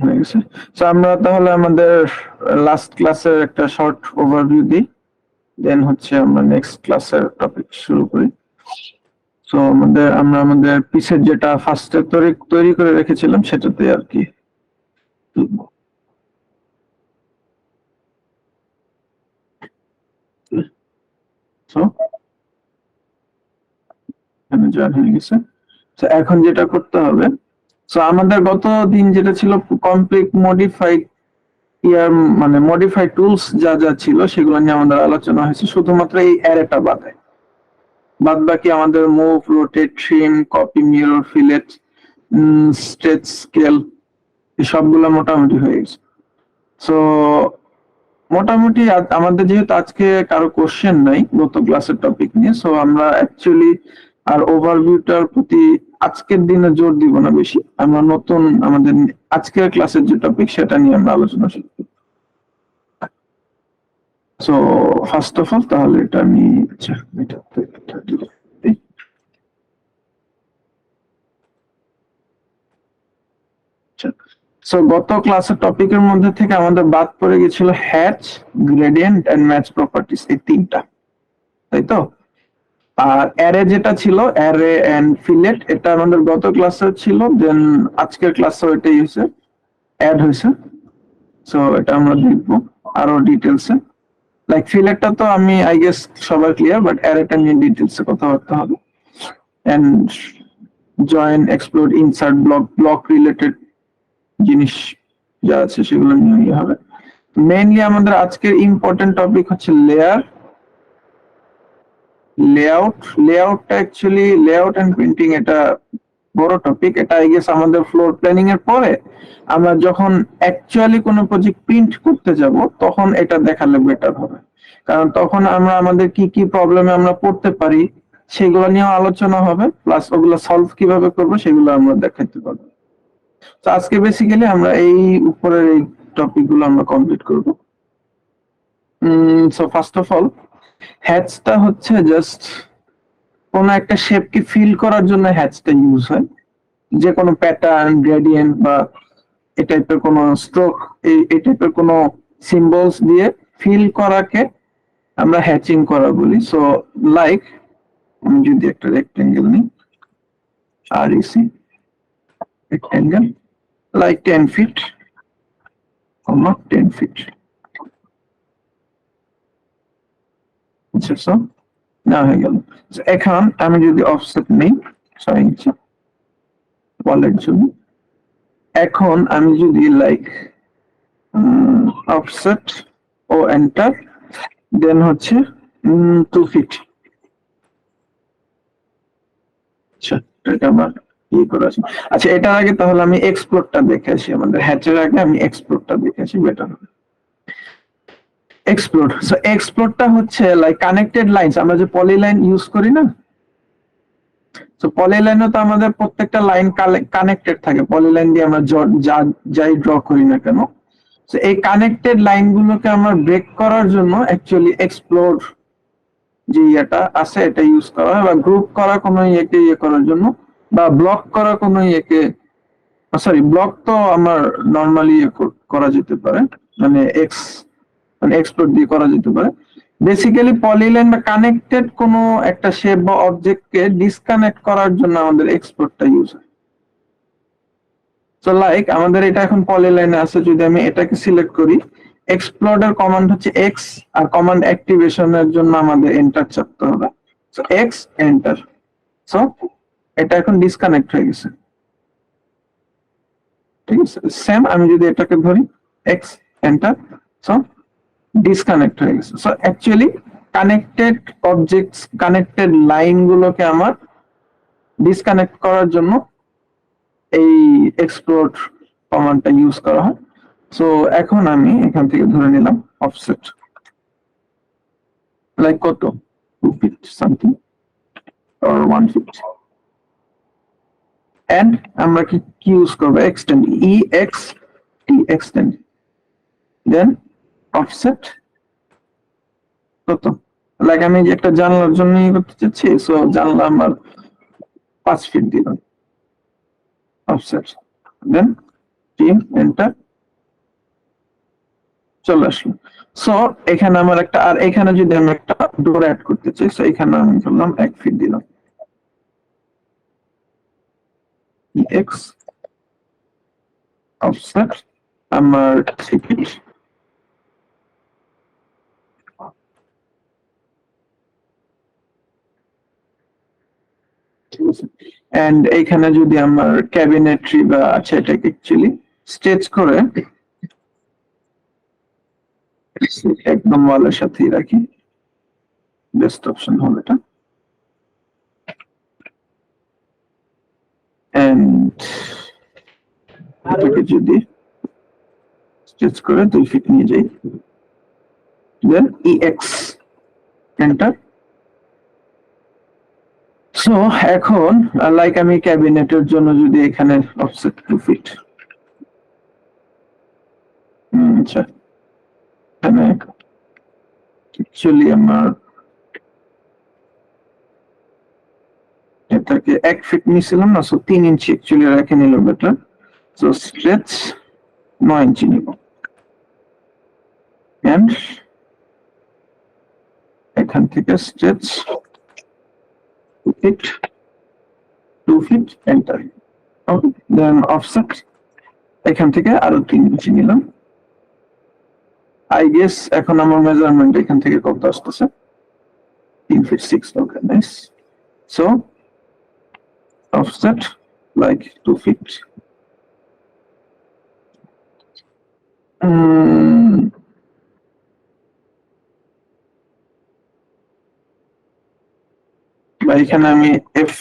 হয়ে গেছে। সো আমরা তাহলে আমাদের লাস্ট ক্লাসের একটা শর্ট ওভারভিউ দিই, দেন হচ্ছে আমরা নেক্সট ক্লাসের টপিক শুরু করি। সো আমরা আমাদের পিসের যেটা ফার্স্টে তৈরি করে রেখেছিলাম সেটাতে আর কি। সো এখানে জয়েন হয়ে গেছে। তো এখন যেটা করতে হবে, সো আমাদের গত দিন যেটা ছিল কমপ্লিট মডিফাইড ইয়ার মানে মডিফাইড টুলস যা যা ছিল সেগুলো নিয়ে আমাদের আলোচনা হয়েছে, শুধুমাত্র এই অ্যারেটা বাদে। বাদ বাকি আমাদের move, rotate, trim, copy, mirror, fillet, stretch, scale এই সবগুলো মোটামুটি হয়ে গেছে। সো মোটামুটি আমাদের যেহেতু আজকে কারো কোশ্চেন নাই গত ক্লাসের টপিক নিয়ে, সো আমরা অ্যাকচুয়ালি আর ওভারভিউটার প্রতি আজকের দিনে জোর দিব না বেশি। আমরা নতুন আমাদের আজকের ক্লাসের যে টপিক সেটা নিয়ে আমরা আলোচনা শুরু করব। সো ফার্স্ট অফ অল তাহলে এটা আমি সো গত ক্লাসের টপিকের মধ্যে থেকে আমাদের বাদ পড়ে গেছিল hatch, gradient and match properties, এই তিনটা, তাই তো? আর অ্যারে যেটা ছিল অ্যারে এন্ড ফিলেট, এটা আমাদের গত ক্লাসে ছিল, দেন আজকের ক্লাসে এটাই হয়েছে, অ্যাড হয়েছে। সো এটা আমরা দেখবো আরো ডিটেলসে। লাইক ফিলেটটা তো আমি আই গেস সবার ক্লিয়ার, বাট অ্যারেটা নিয়ে ডিটেলসে কথাবার্তা হবে। And join, explode, insert, block related জিনিস যা আছে সেগুলো নিয়ে হবে। মেইনলি আমাদের আজকের ইম্পর্টেন্ট টপিক হচ্ছে লেআউটটা অ্যাকচুয়ালি লেআউট এন্ড প্রিন্টিং, এটা বড় টপিক। এটা আই গেস আমাদের ফ্লোর প্ল্যানিং এর পরে আমরা যখন অ্যাকচুয়ালি কোনো প্রজেক্ট প্রিন্ট করতে যাব তখন এটা দেখালে বেটার হবে, কারণ তখন আমরা আমাদের কি কি প্রবলেমে আমরা পড়তে পারি সেগুলো নিয়েও আলোচনা হবে, প্লাস ওগুলো সলভ কিভাবে করবো সেগুলো আমরা দেখাইতে পারবো। তো আজকে বেসিক্যালি আমরা এই উপরের এই টপিকগুলো আমরা কমপ্লিট করব। সো ফার্স্ট অফ অল হ্যাচটা হচ্ছে জাস্ট কোন একটা শেপকে ফিল করার জন্য হ্যাচটা ইউজ হয়। যে কোনো প্যাটার্ন, গ্রেডিয়েন্ট বা এই টাইপের কোনো স্ট্রোক, এই টাইপের কোনো সিম্বলস দিয়ে ফিল করাকে আমরা হ্যাচিং করা বলি। সো লাইক আমি যদি একটা রেক্টেঙ্গেল নিই, REC rectangle like 10 feet, 10 feet. আচ্ছা, সো না হয়ে গেল। এখন আমি যদি অফসেট নেই 6 ইঞ্চি ওয়ালের জন্য, এখন আমি যদি লাইক অফসেট ও এন্টার, দেন হচ্ছে 2 ফিট। আচ্ছা, এটা আমার ইয়ে করে আছে। আচ্ছা, এটার আগে তাহলে আমি এক্সপ্লোরটা দেখে আসি, আমাদের হ্যাচের আগে আমি এক্সপ্লোরটা দেখে আসি, বেটার হবে। এক্সপ্লোর, সো এক্সপ্লোরটা হচ্ছে লাইক কানেক্টেড লাইনস, আমরা যে পলিলাইন ইউজ করি না, তো পলিলাইনও তো আমাদের প্রত্যেকটা লাইন কানেক্টেড থাকে, পলিলাইন দিয়ে আমরা যাই ড্র করি না কেন। তো এই কানেক্টেড লাইনগুলোকে আমরা ব্রেক করার জন্য অ্যাকচুয়ালি এক্সপ্লোর যে ইয়েটা আছে এটা ইউজ করা হয়, বা গ্রুপ করা কোনো ইয়েকে ইয়ে করার জন্য, বা ব্লক করা কোনো ইয়েকে, সরি ব্লক তো আমার নর্মালি করা যেতে পারে, মানে এক্সপ্লোর দিয়ে করা যেতে পারে। বেসিক্যালি পলিলাইন বা কানেক্টেড কোনো একটা শেপ বা অবজেক্টকে ডিসকানেক্ট করার জন্য আমাদের এক্সপ্লোরটা ইউজ হয়। সো লাইক আমাদের এটা এখন পলিলাইনে আছে, যদি আমি এটাকে সিলেক্ট করি, এক্সপ্লোরের কমান্ড হচ্ছে এক্স, আর কমান্ড অ্যাক্টিভেশনের জন্য আমাদের এন্টার চাপতে হবে। সো এক্স এন্টার, সো এটা এখন ডিসকানেক্ট হয়ে গেছে। ঠিক আছে, সেম আমি যদি এটাকে ধরি এক্স এন্টার, সো ডিসকানেক্ট হয়ে গেছে। So actually connected objects, connected line গুলোকে আমার ডিসকানেক্ট করার জন্য এই এক্সপ্লোর কমান্ডটা ইউজ করা হয়। সো এখন আমি এখান থেকে ধরে নিলাম অফসেট লাইক কত, 2 feet something or 1 feet, and আমরা কি ইউজ করব, extend, EXT extend, then offset কত, লাইক আমি যে একটা জানলার জন্য ইয়ে করতে চাচ্ছি, সো জানলা আমার 5 ফিট দিলাম অফসেট, দেন এন্টার, চলে আসলো। সো এখানে আমার একটা, আর এখানে যদি আমি একটা ডোর অ্যাড করতে চাই, সো এখানে আমি বললাম 1 ফিট দিলাম, এক্স অফসেট আমার 3 ফিট। এন্ড এইখানে যদি আমার ক্যাবিনেটরি বা আছে, এটাকে অ্যাকচুয়ালি স্টেচ করে একদম ওয়ালের সাথেই রাখি, বেস্ট অপশন হবে এটা। এন্ড এটাকে যদি স্টেচ করে 2 ফিট নিয়ে যাই, দেন ইএক্স এন্টার। সো এখন লাইক আমি ক্যাবিনেটের জন্য যদি এখানে অফসেট 2 ফিট, আচ্ছা এখানে অ্যাকচুয়ালি আমার এটাকে 1 ফিট নিয়েছিলাম না, সো 3 ইঞ্চি অ্যাকচুয়ালি রেখে নিল বেটার। সো স্ট্রেচ 9 ইঞ্চি নিব, এন্ড এখান থেকে স্ট্রেচ 2 ফিট, 2 ফিট এন্টার। ওকে, দেন অফসেট এখান থেকে আরো 3 ইঞ্চি নিলাম। আই গেস এখন আমার মেজারমেন্ট এখান থেকে কত আসতেছে, 3 feet 6। Okay, nice. So offset like 2 feet. বা এখানে আমি F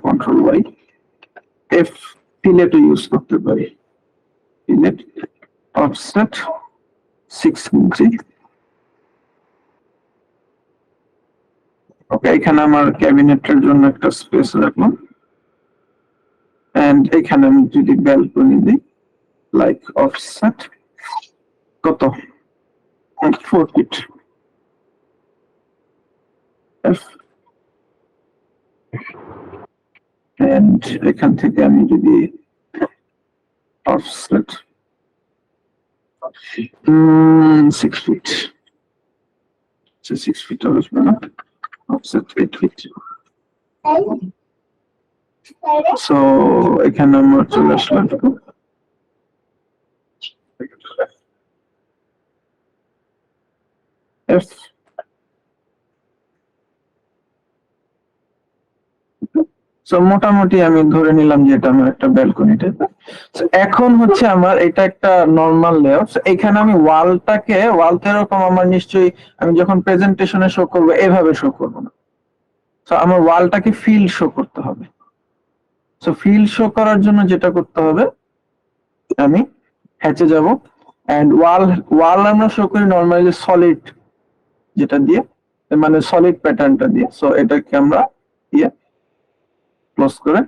control Y, F fillet use করতে পারি, ফিলেট অফসেট 6 ইঞ্চি। ওকে, এখানে আমার ক্যাবিনেটের জন্য একটা স্পেস রাখলাম, এন্ড এখানে আমি যদি ব্যালকনি দিই লাইক অফসেট কত, 4 ফিট, এফ। এন্ড এখান থেকে আমি যদি অফসেট 6 ফিট, 6 ফিট আসবে না, অফসেট 8 ফিট। সো এখানে আমরা চলে আসলাম এফ। সো মোটামুটি আমি ধরে নিলাম যে এটা আমার একটা ব্যালকনি টাইপ। এখন হচ্ছে আমার এটা একটা নরমাল লেআউট। এখানে আমি ওয়ালটাকে, ওয়াল তো এরকম আমার নিশ্চয়ই আমি যখন প্রেজেন্টেশনে শো করবো এভাবে শো করবো না, সো আমার ওয়ালটাকে ফিল শো করতে হবে। সো ফিল শো করার জন্য যেটা করতে হবে, আমি হ্যাচে যাব, এন্ড ওয়াল আমরা শো করি নরমালি সলিড যেটা দিয়ে, মানে সলিড প্যাটার্নটা দিয়ে। সো এটাকে আমরা দিয়ে ক্লোজ করে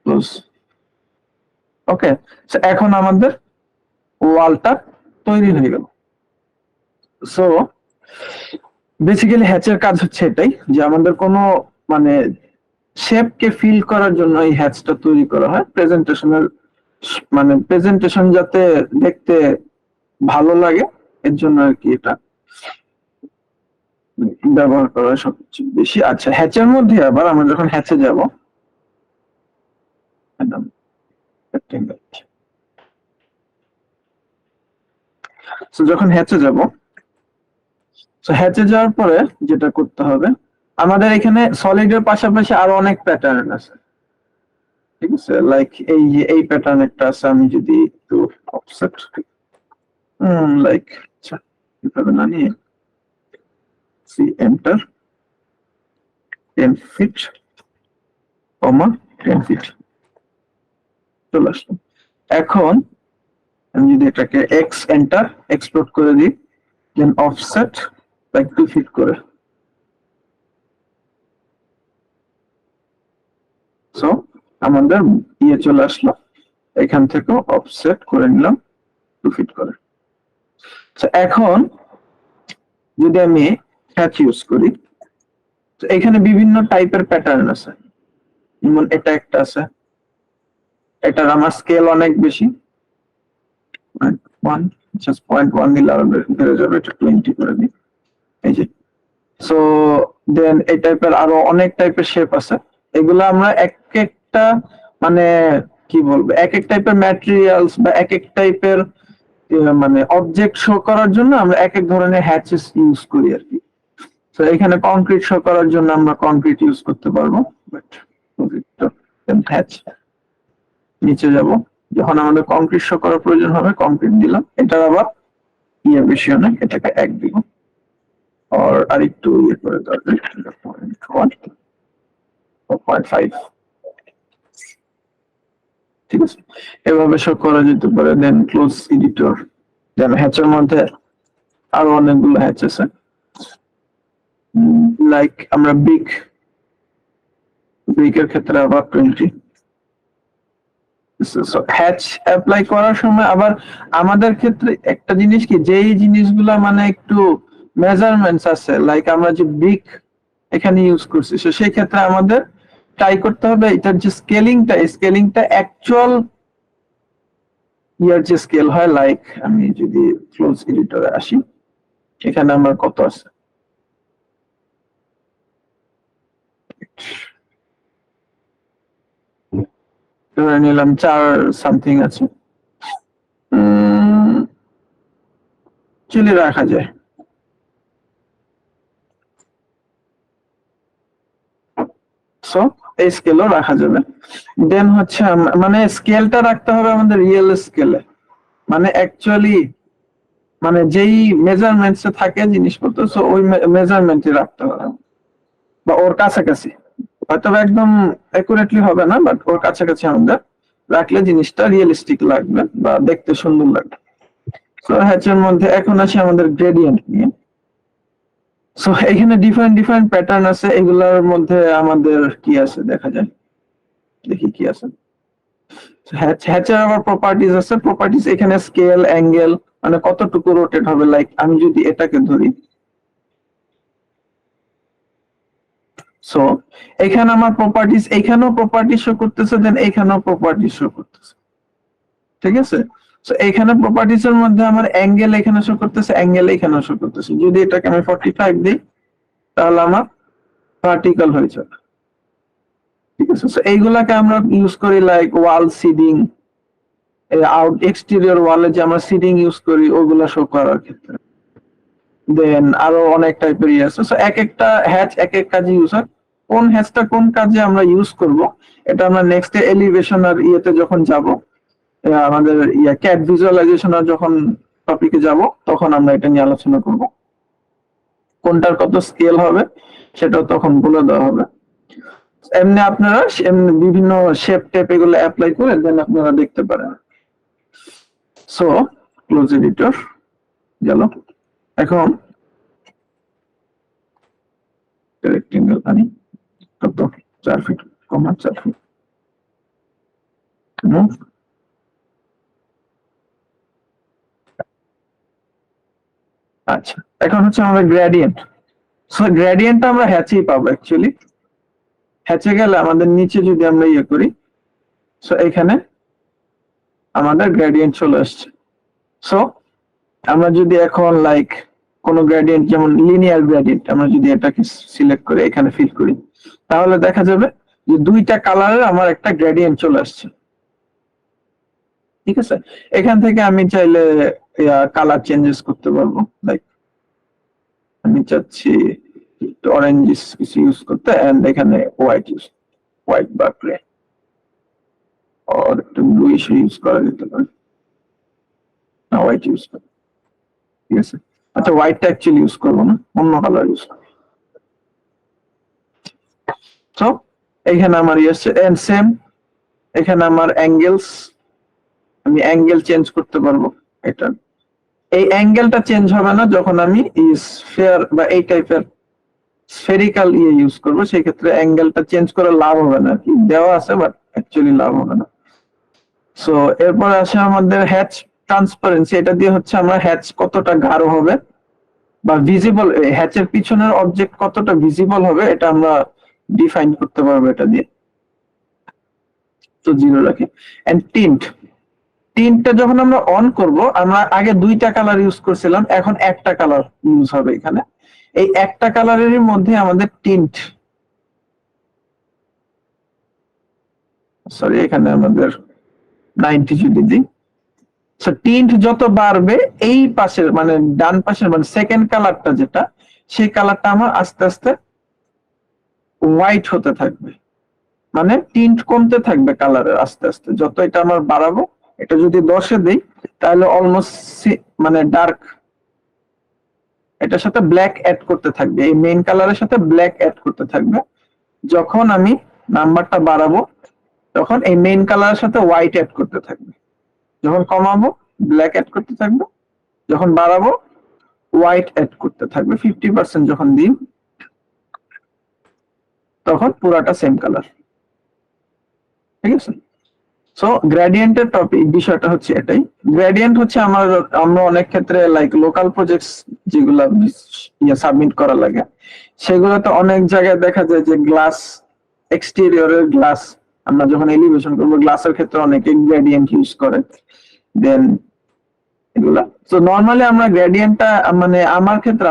ক্লোজ। ওকে, সো এখন আমাদের ওয়ালটা তৈরি হয়ে গেল। সো বেসিক্যালি হ্যাচের কাজ হচ্ছে এটাই, যে আমাদের কোনো মানে শেপকে ফিল করার জন্য এই হ্যাচটা তৈরি করা হয়, প্রেজেন্টেশনের মানে প্রেজেন্টেশন যাতে দেখতে ভালো লাগে এর জন্য আর কি এটা ব্যবহার করা হয় সবচেয়ে বেশি। আচ্ছা, হ্যাচের মধ্যে আবার আমরা যখন হ্যাচে যাব, যখন হ্যাচে যাব, হ্যাচে যাওয়ার পরে যেটা করতে হবে, আমাদের এখানে সলিডের পাশাপাশি আরো অনেক প্যাটার্ন আছে, ঠিক আছে? লাইক এই যে এই প্যাটার্ন একটা আছে, আমি যদি একটু অফসেট লাইক, আচ্ছা এভাবে না নিয়ে সি এন্টার 10 ফিট, 10 ফিট চলে আসলো। এখন আমি যদি এটাকে এক্স এন্টার এক্সপ্লোর করে দিই, দেন অফসেট লাইক 2 ফিট করে, সো আমাদের ইয়ে চলে আসলো। এখান থেকে অফসেট করে নিলাম 2 ফিট করে। এখন যদি আমি হ্যাচ ইউজ করি, তো এখানে বিভিন্ন টাইপের প্যাটার্ন আছে, যেমন এটা একটা আছে, এটার আমার স্কেল অনেক বেশি, 1 জাস্ট 0.1 দিলে আরো বেড়ে যাবে, এটা 20 করে দিই। এই যে সো দেন এই টাইপের আরো অনেক টাইপের শেপ আছে, এগুলো আমরা এক একটা মানে কি বলবো এক এক টাইপের ম্যাটেরিয়ালস বা এক এক টাইপের মানে অবজেক্ট শো করার জন্য আমরা এক এক ধরনের হ্যাচেস ইউজ করি আর কি। তো এখানে কংক্রিট শো করার জন্য আমরা কংক্রিট ইউজ করতে পারবো, বাট হ্যাচ নিচে যাব, যখন আমাদের কংক্রিট শো করার প্রয়োজন হবে কংক্রিট দিলাম, এটার আবার ইয়ে বেশি অনেক, এটাকে 1 দিব আর আরেকটু ইয়ে করে দরকার 0.5, ঠিক আছে, এভাবে শো করা যেতে পারে। দেন ক্লোজ এডিটর, দেন হ্যাচের মধ্যে আরো অনেকগুলো হ্যাচ আছে, লাইক আমরা ব্রিকের ক্ষেত্রে আবার 20। হ্যাচ অ্যাপ্লাই করার সময় আবার আমাদের ক্ষেত্রে একটা জিনিস কি, যেই জিনিসগুলা মানে একটু মেজারমেন্টস আছে, লাইক আমরা যে ব্রিক এখানে ইউজ করছি, তো সেই ক্ষেত্রে আমাদের ট্রাই করতে হবে এটার যে স্কেলিংটা অ্যাকচুয়াল ইয়ার যে স্কেল হয়, লাইক আমি যদি ক্লোজ এডিটরে আসি, এখানে আমার কত আছে, ধরে নিলাম 4 সামথিং আছে, চলে রাখা যায়। সো এই স্কেলও রাখা যাবে। দেন হচ্ছে মানে স্কেলটা রাখতে হবে আমাদের রিয়েল স্কেলে, মানে অ্যাকচুয়ালি মানে যেই মেজারমেন্টস এ থাকে জিনিসপত্র, সো ওই মেজারমেন্টে রাখতে হবে বা ওর কাছাকাছি, হয়তো একদম অ্যাকুরেটলি হবে না, বাট ওর কাছাকাছি আমাদের রাখলে জিনিসটা রিয়েলিস্টিক লাগবে বা দেখতে সুন্দর লাগবে। সো হ্যাচের মধ্যে এখন আছে আমাদের গ্রেডিয়েন্ট নিয়ে। সো এখানে ডিফারেন্ট প্যাটার্ন আছে, এগুলোর মধ্যে আমাদের কি আছে দেখা যায়, দেখি কি আছে। হ্যাচের আবার প্রপার্টিজ আছে, প্রপার্টিজ এখানে স্কেল, অ্যাঙ্গেল, মানে কতটুকু রোটেট হবে, লাইক আমি যদি এটাকে ধরি, সো এখানে আমার প্রপার্টিজ, এখানেও প্রপার্টি শো করতেছে, দেন এখানেও প্রপার্টি শো করতেছে, ঠিক আছে। সো এখানে প্রপার্টিজ এর মধ্যে আমার অ্যাঙ্গেল এখানে শো করতেছে, অ্যাঙ্গেল এখানে শো করতেছে, যদি এটাকে আমি 45 দিই তাহলে আমার ভার্টিক্যাল হয়ে যাবে, ঠিক আছে। সো এইগুলাকে আমরা ইউজ করি লাইক ওয়াল সিডিং, আউট এক্সটেরিয়র ওয়ালে যে আমরা সিডিং ইউজ করি ওগুলা শো করার ক্ষেত্রে। দেন আরো অনেক টাইপের ইয়ে আছে, সো এক একটা হ্যাচ এক এক কাজে ইউজ হয়, কোন হ্যাচটা কোন কাজে আমরা ইউজ করব এটা আমরা নেক্সট এলিভেশন আর ইয়েতে যখন যাব, আমাদের ক্যাড ভিজুয়ালাইজেশন আর যখন টপিকে যাব তখন আমরা এটা নিয়ে আলোচনা করব, কোনটার কত স্কেল হবে সেটাও তখন বলে দেওয়া হবে। এমনি আপনারা এমনি বিভিন্ন শেপ টেপ এগুলো অ্যাপ্লাই করে দেন আপনারা দেখতে পারেন। সো ক্লোজ এডিটর গেল, এখন রেক্টেঙ্গেল আনি, কত 4 ফিট, 4 ফিট, আচ্ছা এখন হচ্ছে আমাদের গ্রেডিয়েন্ট। সো গ্রেডিয়েন্টটা আমরা হ্যাচেই পাবো অ্যাকচুয়ালি, হ্যাচে গেলে আমাদের নিচে যদি আমরা ইয়ে করি, সো এখানে আমাদের গ্রেডিয়েন্ট চলে আসছে। সো আমরা যদি এখন লাইক কোন গ্রেডিয়েন্ট, যেমন লিনিয়ার গ্রেডিয়েন্ট, আমরা যদি এটাকে সিলেক্ট করে এখানে ফিল করি, তাহলে দেখা যাবে যে দুইটা কালারের আমার একটা গ্রেডিয়েন্ট চলে আসছে, ঠিক আছে। এখান থেকে আমি চাইলে কালার চেঞ্জেস করতে পারবো, লাইক আমি চাচ্ছি অরেঞ্জ কিছু ইউজ করতে, এন্ড এখানে হোয়াইট বা গ্রে আর একটু ব্লুইশ ইউজ করা যেতে পারে, না হোয়াইট ইউজ করবো, ঠিক আছে। আচ্ছা হোয়াইটটা অ্যাকচুয়ালি ইউজ করবো না, অন্য কালার ইউজ করবো। সো এখানে আমার ইয়েছে, এন্ড সেম এখানে আমার অ্যাঙ্গেলস, আমি অ্যাঙ্গেল চেঞ্জ করতে পারবো। এটা এই অ্যাঙ্গেলটা চেঞ্জ হবে না যখন আমি স্ফিয়ার বা এই টাইপের স্ফেরিক্যাল ইয়ে ইউজ করবো, সেই ক্ষেত্রে অ্যাঙ্গেলটা চেঞ্জ করে লাভ হবে না, কি দেওয়া আছে বাট অ্যাকচুয়ালি লাভ হবে না। সো এরপর আসে আমাদের হ্যাচ ট্রান্সপারেন্সি, এটা দিয়ে হচ্ছে আমরা হ্যাচ কতটা গাঢ় হবে বা ভিজিবল, হ্যাচের পিছনের অবজেক্ট কতটা ভিজিবল হবে এটা আমরা ডিফাইন করতে পারবো এটা দিয়ে। তো 0 রাখি। এন্ড টিন্টটা যখন আমরা অন করব, আমরা আগে দুইটা কালার ইউজ করছিলাম, এখন একটা কালার ইউজ হবে এখানে। এই একটা কালারের মধ্যে আমাদের টিন্ট, সরি এখানে আমাদের 90 যদি দিই, টিন্ট যত বাড়বে এই পাশের মানে ডান পাশের মানে সেকেন্ড কালারটা যেটা, সেই কালারটা আমার আস্তে আস্তে হোয়াইট হতে থাকবে, মানে টিন্ট কমতে থাকবে কালারের আস্তে আস্তে। যত এটা আমার বাড়াবো, এটা যদি 10-এ দেই তাহলে অলমোস্ট মানে ডার্ক, এটার সাথে ব্ল্যাক অ্যাড করতে থাকবে, এই মেইন কালারের সাথে ব্ল্যাক অ্যাড করতে থাকবে। যখন আমি নাম্বারটা বাড়াবো তখন এই মেইন কালারের সাথে হোয়াইট অ্যাড করতে থাকবে, যখন কমাবো ব্ল্যাক অ্যাড করতে থাকবে, যখন বাড়াবো হোয়াইট অ্যাড করতে থাকবে। 50% যখন দিই তখন পুরাটা সেম কালার। ঠিক আছে, সো গ্রেডিয়েন্টের টপিক বিষয়টা হচ্ছে এটাই। গ্রেডিয়েন্ট হচ্ছে আমরা অনেক ক্ষেত্রে লাইক লোকাল প্রজেক্টস যেগুলা সাবমিট করা লাগে, সেগুলোতে অনেক জায়গায় দেখা যায় যে গ্লাস, এক্সটেরিয়রের গ্লাস আমরা যখন এলিভেশন করবো, গ্লাসের ক্ষেত্রে অনেকে গ্রেডিয়েন্ট ইউজ করে। দেন এগুলা তো নরমালি আমরা গ্রেডিয়েন্টটা মানে আমার ক্ষেত্রে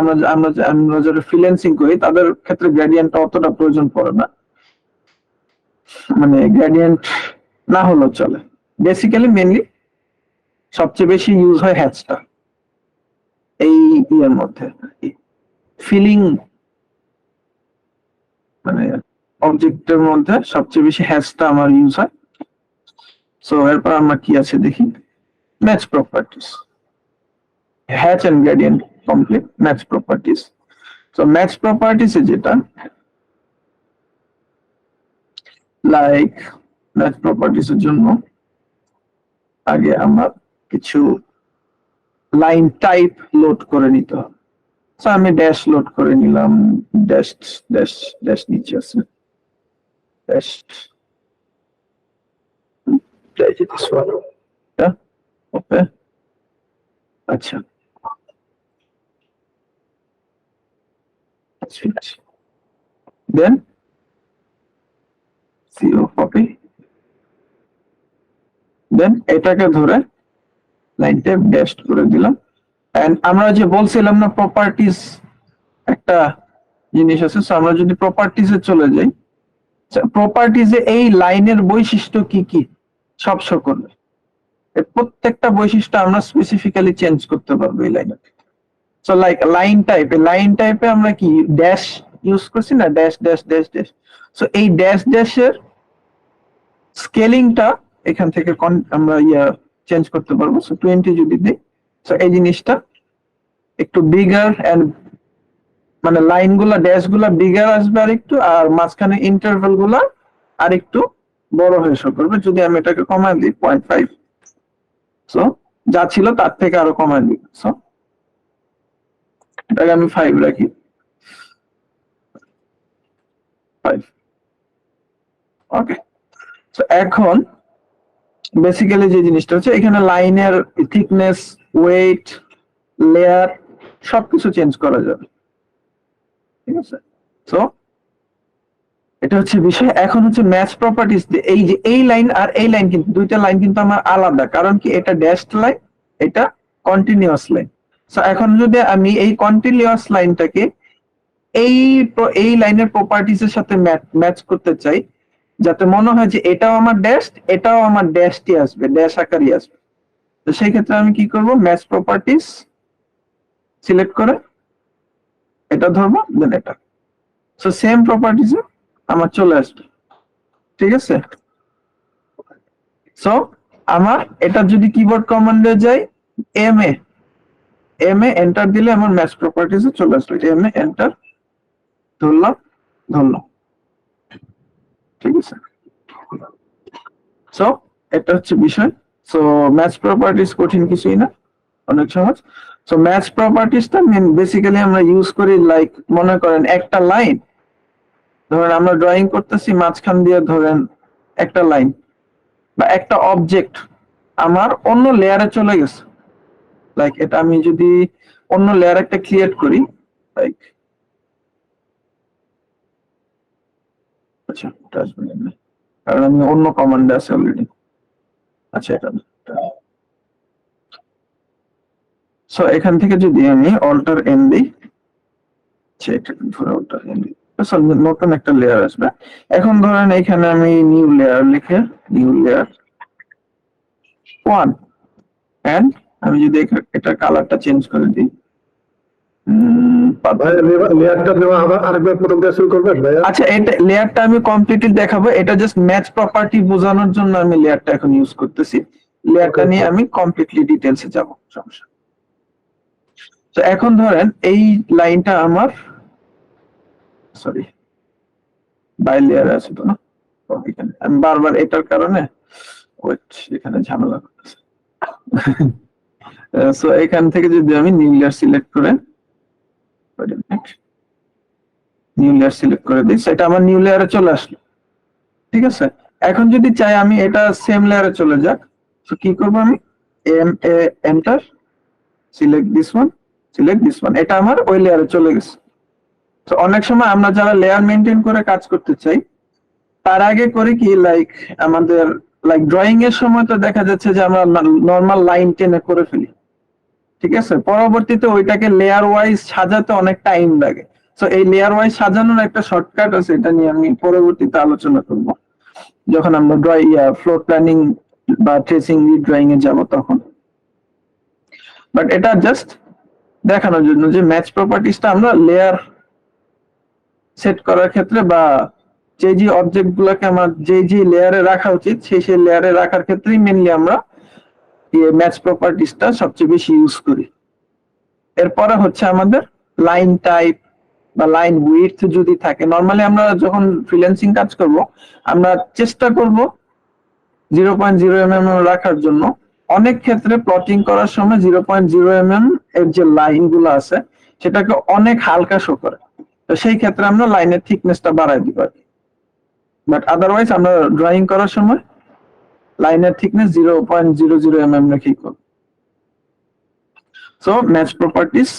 আমরা যারা ফ্রিল্যান্সিং করি তাদের ক্ষেত্রে গ্রেডিয়েন্টটা অতটা প্রয়োজন পড়ে না, মানে গ্রেডিয়েন্ট না হলেও চলে। বেসিক্যালি মেনলি সবচেয়ে বেশি ইউজ হয় হ্যাচটা এই ইয়ের মধ্যে, ফিলিং মানে অবজেক্টের মধ্যে সবচেয়ে বেশি হ্যাচটা আমার ইউজ হয়। সো এরপর আমরা কি আছে দেখি, match properties, hatch and gradient complete, match properties. So match properties এ যেটা লাইক ম্যাচ প্রপার্টিস এর জন্য আগে আমার কিছু লাইন টাইপ লোড করে নিতে হবে। সো আমি ড্যাশ লোড করে নিলাম, ড্যাশ ড্যাশ ড্যাশ নিচে আছে, ড্যাশ ওকে আচ্ছা, দেন সিও কপি, দেন এটাকে ধরে লাইন টাইপ ড্যাশ করে দিলাম। এন্ড আমরা যে বলছিলাম না প্রপার্টিজ একটা জিনিস আছে, সো আমরা যদি প্রপার্টিজ এ চলে যাই, প্রপার্টিজ এ এই লাইনের বৈশিষ্ট্য কি কি সব শো করবে, প্রত্যেকটা বৈশিষ্ট্য আমরা স্পেসিফিক্যালি চেঞ্জ করতে পারবো এই লাইনে। সো লাইক লাইন টাইপে আমরা কি ড্যাশ ইউজ করছি না, dash dash dash dash. So এই ড্যাশ ড্যাশের স্কেলিংটা এখান থেকে আমরা চেঞ্জ করতে পারবো। সো 20 যদি দিই, সো এই জিনিসটা একটু বিগার এন্ড মানে লাইন গুলা ড্যাশ গুলা বিগার আসবে আর একটু, আর মাঝখানে ইন্টারভেল গুলা আর একটু বড় হয়ে শো করবে। যদি আমি এটাকে কমায় দিই 0.5, সো যা ছিল তার থেকে আরো কমায় দিই, সো এটাকে আমি 5 রাখি, 5 ওকে। তো এখন বেসিক্যালি যে জিনিসটা হচ্ছে এখানে লাইনের থিকনেস, ওয়েট, লেয়ার সবকিছু চেঞ্জ করা যাবে। ঠিক আছে, সো এটা হচ্ছে বিষয়। এখন হচ্ছে ম্যাচ প্রপার্টিস, এই যে এই লাইন আর এই লাইন কিন্তু দুইটা লাইন কিন্তু আমার আলাদা, কারণ কি এটা ড্যাশড লাইন, এটা কন্টিনিউয়াস লাইন। সো এখন যদি আমি এই কন্টিনিউয়াস লাইনটাকে এই এই লাইনের প্রপার্টিস এর সাথে ম্যাচ করতে চাই, যাতে মনে হয় যে এটাও আমার ড্যাশ, এটাও আমার ড্যাশটি আসবে, ড্যাশ আকারই আসবে, তো সেই ক্ষেত্রে আমি কি করব, ম্যাচ প্রপার্টিস সিলেক্ট করে এটা ধরবো, দেন এটা, সো সেম প্রপার্টিস আমার চলে আসবে। ঠিক আছে, সো আমার এটা যদি কিবোর্ড কমান্ডে যাই, এম এ এন্টার দিলে আমার ম্যাচ প্রপার্টিস চলে আসবে, এম এ এন্টার, ধরলাম ধরলাম। ঠিক আছে, সো এটা হচ্ছে বিষয়। সো ম্যাচ প্রপার্টিস কঠিন কিছুই না, অনেক সহজ। সো ম্যাচ প্রপার্টিসটা বেসিক্যালি আমরা ইউজ করি লাইক মনে করেন একটা লাইন, ধরেন আমরা ড্রয়িং করতেছি, মাঝখান দিয়ে ধরেন একটা লাইন বা একটা অবজেক্ট আমার অন্য লেয়ারে চলে গেছে, লাইক এটা আমি যদি অন্য লেয়ার একটা ক্রিয়েট করি, লাইক আচ্ছা এটা আসবে না, কারণ আমি অন্য কমান্ডে আছে অলরেডি। আচ্ছা এটা না, সো এখান থেকে যদি আমি অল্টার এন দিই, সেটা ধরে অল্টার এন দিই, নতুন একটা লেয়ার আসবে। এখন ধরেন এখানে আমি নিউ লেয়ার লিখে নিউ লেয়ার 1 এন্ড আমি যদি এটা কালারটা চেঞ্জ করে দিই, লেয়ারটা দেওয়া আবার আরেকবার প্রথম থেকে শুরু করবেন ভাইয়া? আচ্ছা, এটা লেয়ারটা আমি কমপ্লিটলি দেখাবো, এটা জাস্ট ম্যাচ প্রপার্টি বোঝানোর জন্য আমি লেয়ারটা এখন ইউজ করতেছি। লেয়ারটা নিয়ে আমি কমপ্লিটলি ডিটেইলসে যাব, সমস্যা। তো এখন ধরেন এই লাইনটা আমার, সরি বাই লেয়ার আছে তো না, এখানে আমি বারবার এটার কারণে ওয়েট এখানে ঝামেলা করতেছে। সো এখান থেকে যদি আমি নিউ লেয়ার সিলেক্ট করে নিউ লেয়ার সিলেক্ট করে দিই, সেটা আমার নিউ লেয়ারে চলে আসলো, ঠিক আছে। এখন যদি চাই আমি এটা সেম লেয়ারে চলে যাক, তো কি করব আমি M A enter, select this one, এটা আমার ওই লেয়ারে চলে গেছে। তো অনেক সময় আমরা যারা লেয়ার মেইনটেইন করে কাজ করতে চাই, তার আগে করি কি, লাইক আমাদের লাইক ড্রয়িং এর সময় তো দেখা যাচ্ছে যে আমরা নরমাল লাইন টেনে করে ফেলি, ঠিক আছে। পরবর্তীতে ওইটাকে লেয়ার ওয়াইজ সাজাতে অনেক টাইম লাগে। তো এই লেয়ার ওয়াইজ সাজানোর একটা শর্টকাট আছে, এটা নিয়ে আমি পরবর্তীতে আলোচনা করব যখন আমরা ফ্লোর প্ল্যানিং বা ট্রেসিং ড্রয়িং এ যাব তখন। বাট এটা জাস্ট দেখানোর জন্য যে ম্যাচ প্রপার্টিসটা আমরা লেয়ার সেট করার ক্ষেত্রে বা যে অবজেক্ট গুলাকে আমার যে লেয়ারে রাখা উচিত সেই লেয়ারে রাখার ক্ষেত্রেই মেনলি আমরা ম্যাচ প্রপার্টিসটা সবচেয়ে বেশি ইউজ করি। এরপরে হচ্ছে আমাদের লাইন টাইপ বা লাইন উইডথ যদি থাকে, নরমালি আমরা যখন ফ্রিল্যান্সিং কাজ করব আমরা চেষ্টা করব 0.0 mm রাখার জন্য। অনেক ক্ষেত্রে প্লটিং করার সময় 0.0 mm এর যে লাইন গুলো আছে সেটাকে অনেক হালকা শো করে, তো সেই ক্ষেত্রে আমরা লাইনের থিকনেসটা বাড়াই দিই পারি। বাট আদারওয়াইজ আমরা ড্রয়িং করার সময় লাইনের থিকনেস 0.00 mm রেখেই করব। সো ম্যাচ প্রপার্টিস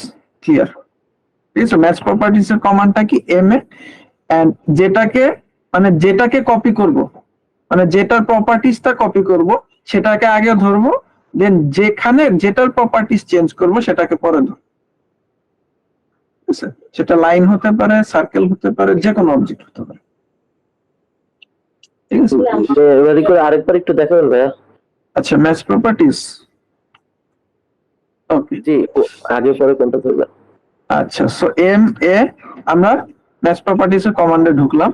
ক্লিয়ার, ঠিক আছে। ম্যাচ প্রপার্টিস এর কমান্ডটা কি এম এ, এন্ড যেটাকে কপি করব, মানে যেটার প্রপার্টিসটা কপি করব সেটাকে আগে ধরবো, দেন যেখানে যেটার প্রপার্টিস চেঞ্জ করব সেটাকে পরে ধরবো, ঠিক আছে। সেটা লাইন হতে পারে, সার্কেল হতে পারে, যে কোনো অবজেক্ট হতে পারে, ঠিক আছে। এবারে করে আরেকবার একটু দেখাবেন ভাইয়া? আচ্ছা, ম্যাচ প্রপার্টিস, ওকে জি, আগে পরে কোনটা করবে? আচ্ছা, সো এম এ আমরা ম্যাচ প্রপার্টিস এর কমান্ডে ঢুকলাম।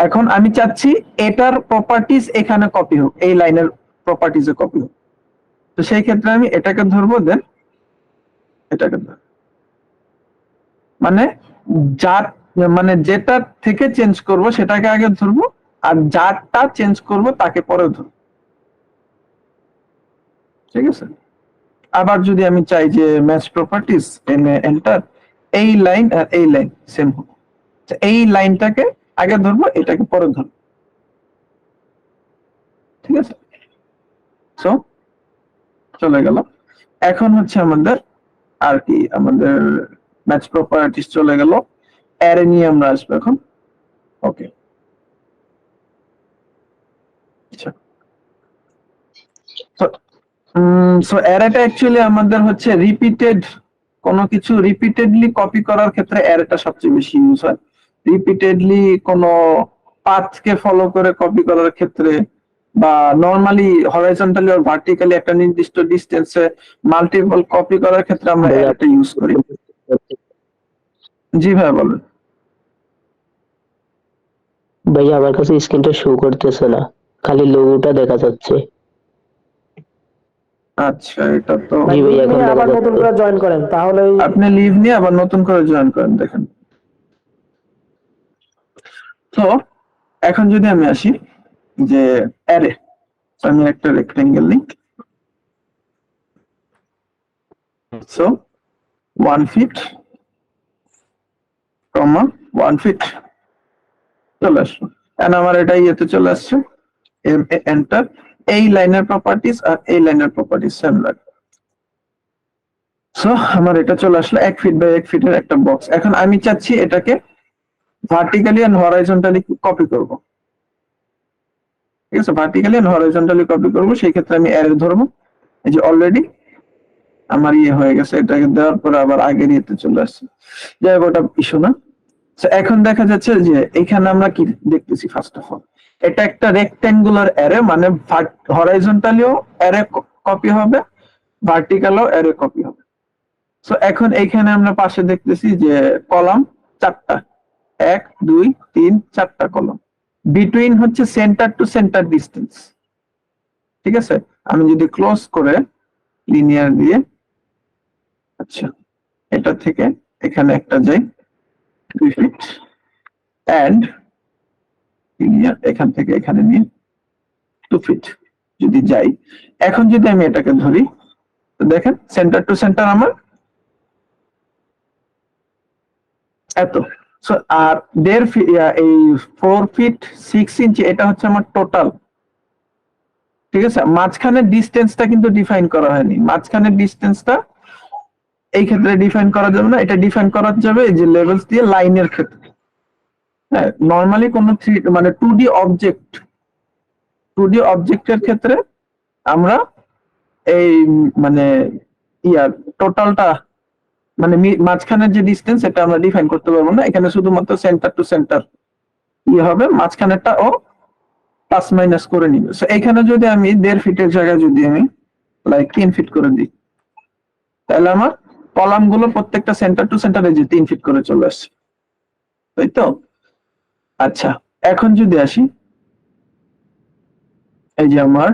এখন আমি চাচ্ছি এটার প্রপার্টিস এখানে কপি হোক, এই লাইনের প্রপার্টিস এ কপি হোক। তো সেই ক্ষেত্রে আমি এটাকে ধরবো, দেন এটাকে ধরবো, মানে যার মানে যেটা থেকে চেঞ্জ করব সেটাকে আগে ধরবো, আর যারটা চেঞ্জ করব তাকে পরে ধরবো, ঠিক আছে। আবার যদি আমি চাই যে ম্যাচ প্রপার্টিস এন্টার, এই লাইন আর এই লাইন সেম হোক, এই লাইনটাকে আগে ধরবো, এটাকে পরে ধরবো, ঠিক আছে। সো চলে গেল। এখন হচ্ছে আমাদের আর কি, আমাদের ম্যাচ প্রপার্টিস চলে গেল, অ্যারে নিয়ে আমরা আসবো এখন। ওকে, আচ্ছা, সো অ্যারেটা অ্যাকচুয়ালি আমাদের হচ্ছে রিপিটেড কোনো কিছু রিপিটেডলি কপি করার ক্ষেত্রে অ্যারেটা সবচেয়ে বেশি ইউজ হয়। রিপিটেডলি কোনো পাথকে ফলো করে কপি করার ক্ষেত্রে, বা নরমালি হরাইজন্টালি আর ভার্টিক্যালি একটা নির্দিষ্ট ডিসটেন্সে মাল্টিপল কপি করার ক্ষেত্রে আমরা অ্যারেটা ইউজ করি। জি ভাই বলেন। ভাইয়া আমার কাছে স্ক্রিনটা শো করতেছে না, খালি লোগোটা দেখা যাচ্ছে। আচ্ছা, এটা তো জি ভাইয়া, এখন দেখা আবার নতুন যাচ্ছে। করে জয়েন করেন তাহলে আপনি লিভ নিয়ে আবার নতুন করে জয়েন করেন, দেখেন। তো এখন যদি আমি আসি যে অ্যারে, আমি একটা রেক্টেঙ্গেল নিই, সো 1 ফিট, 1 ফিট চলে আসলো, এন্ড আমার এটা ইয়েতে চলে আসছে, এন্টার। এই লাইনের প্রপার্টিস আর এই লাইনের প্রপার্টিস সেম রাখবো। সো আমার এটা চলে আসলো 1 ফিট বাই 1 ফিটের একটা বক্স। এখন আমি চাচ্ছি এটাকে ভার্টিক্যালি এন্ড হরাইজন্টালি কপি করব, ঠিক আছে। ভার্টিক্যালি এন্ড হরাইজন্টালি কপি করব, সেই ক্ষেত্রে আমি অ্যারে ধরবো, এই যে অলরেডি আমার ইয়ে হয়ে গেছে, এটাকে দেওয়ার পরে আবার আগের ইয়েতে চলে আসছে, যাই হোক ওটা ইস্যু না। So, এখন দেখা যাচ্ছে যে এখানে আমরা কি দেখতেছি, ফার্স্ট অফ অল এটা একটা রেক্ট্যাঙ্গুলার অ্যারে, মানে হরাইজন্টালিও অ্যারে কপি হবে, ভার্টিক্যালও অ্যারে কপি হবে। সো এখন এইখানে আমরা পাশে দেখতেছি যে কলাম চারটা, 1 2 3 4টা কলাম, বিটুইন হচ্ছে সেন্টার টু সেন্টার ডিস্টেন্স। ঠিক আছে, আমি যদি ক্লোজ করে লিনিয়ার দিয়ে, আচ্ছা এটা থেকে এখানে একটা যাই 2 ফিট, এন্ড লিনিয়ার এখান থেকে এখানে নিয়ে 2 ফিট যদি যাই, এখন যদি আমি এটাকে ধরি, তো দেখেন সেন্টার টু সেন্টার আমার এত। সো আর 1.5 ফিট, এই 4 ফিট 6 ইঞ্চি, এটা হচ্ছে আমার টোটাল। ঠিক আছে, মাঝখানের ডিস্টেন্সটা কিন্তু ডিফাইন করা হয়নি, মাঝখানের ডিস্টেন্সটা এই ক্ষেত্রে ডিফাইন করা যাবে না, এটা ডিফাইন করা যাবে এই যে লেভেলস দিয়ে লাইনের ক্ষেত্রে। হ্যাঁ, নরমালি কোন মানে 2D অবজেক্টের ক্ষেত্রে আমরা এই মানে ইয়ার টোটালটা, মানে মাঝখানের যে ডিস্টেন্স এটা আমরা ডিফাইন করতে পারবো না, এখানে শুধুমাত্র সেন্টার টু সেন্টার ইয়ে হবে, মাঝখানেরটা ও প্লাস মাইনাস করে নিবে। সো এখানে যদি আমি 1.5 ফিটের জায়গায় যদি আমি লাইক 3 ফিট করে দিই, তাহলে আমার কলাম গুলো প্রত্যেকটা সেন্টার টু সেন্টারে যে 3 ফিট করে চলে আসছে, তাই তো? আচ্ছা, এখন যদি আসি এই যে আমার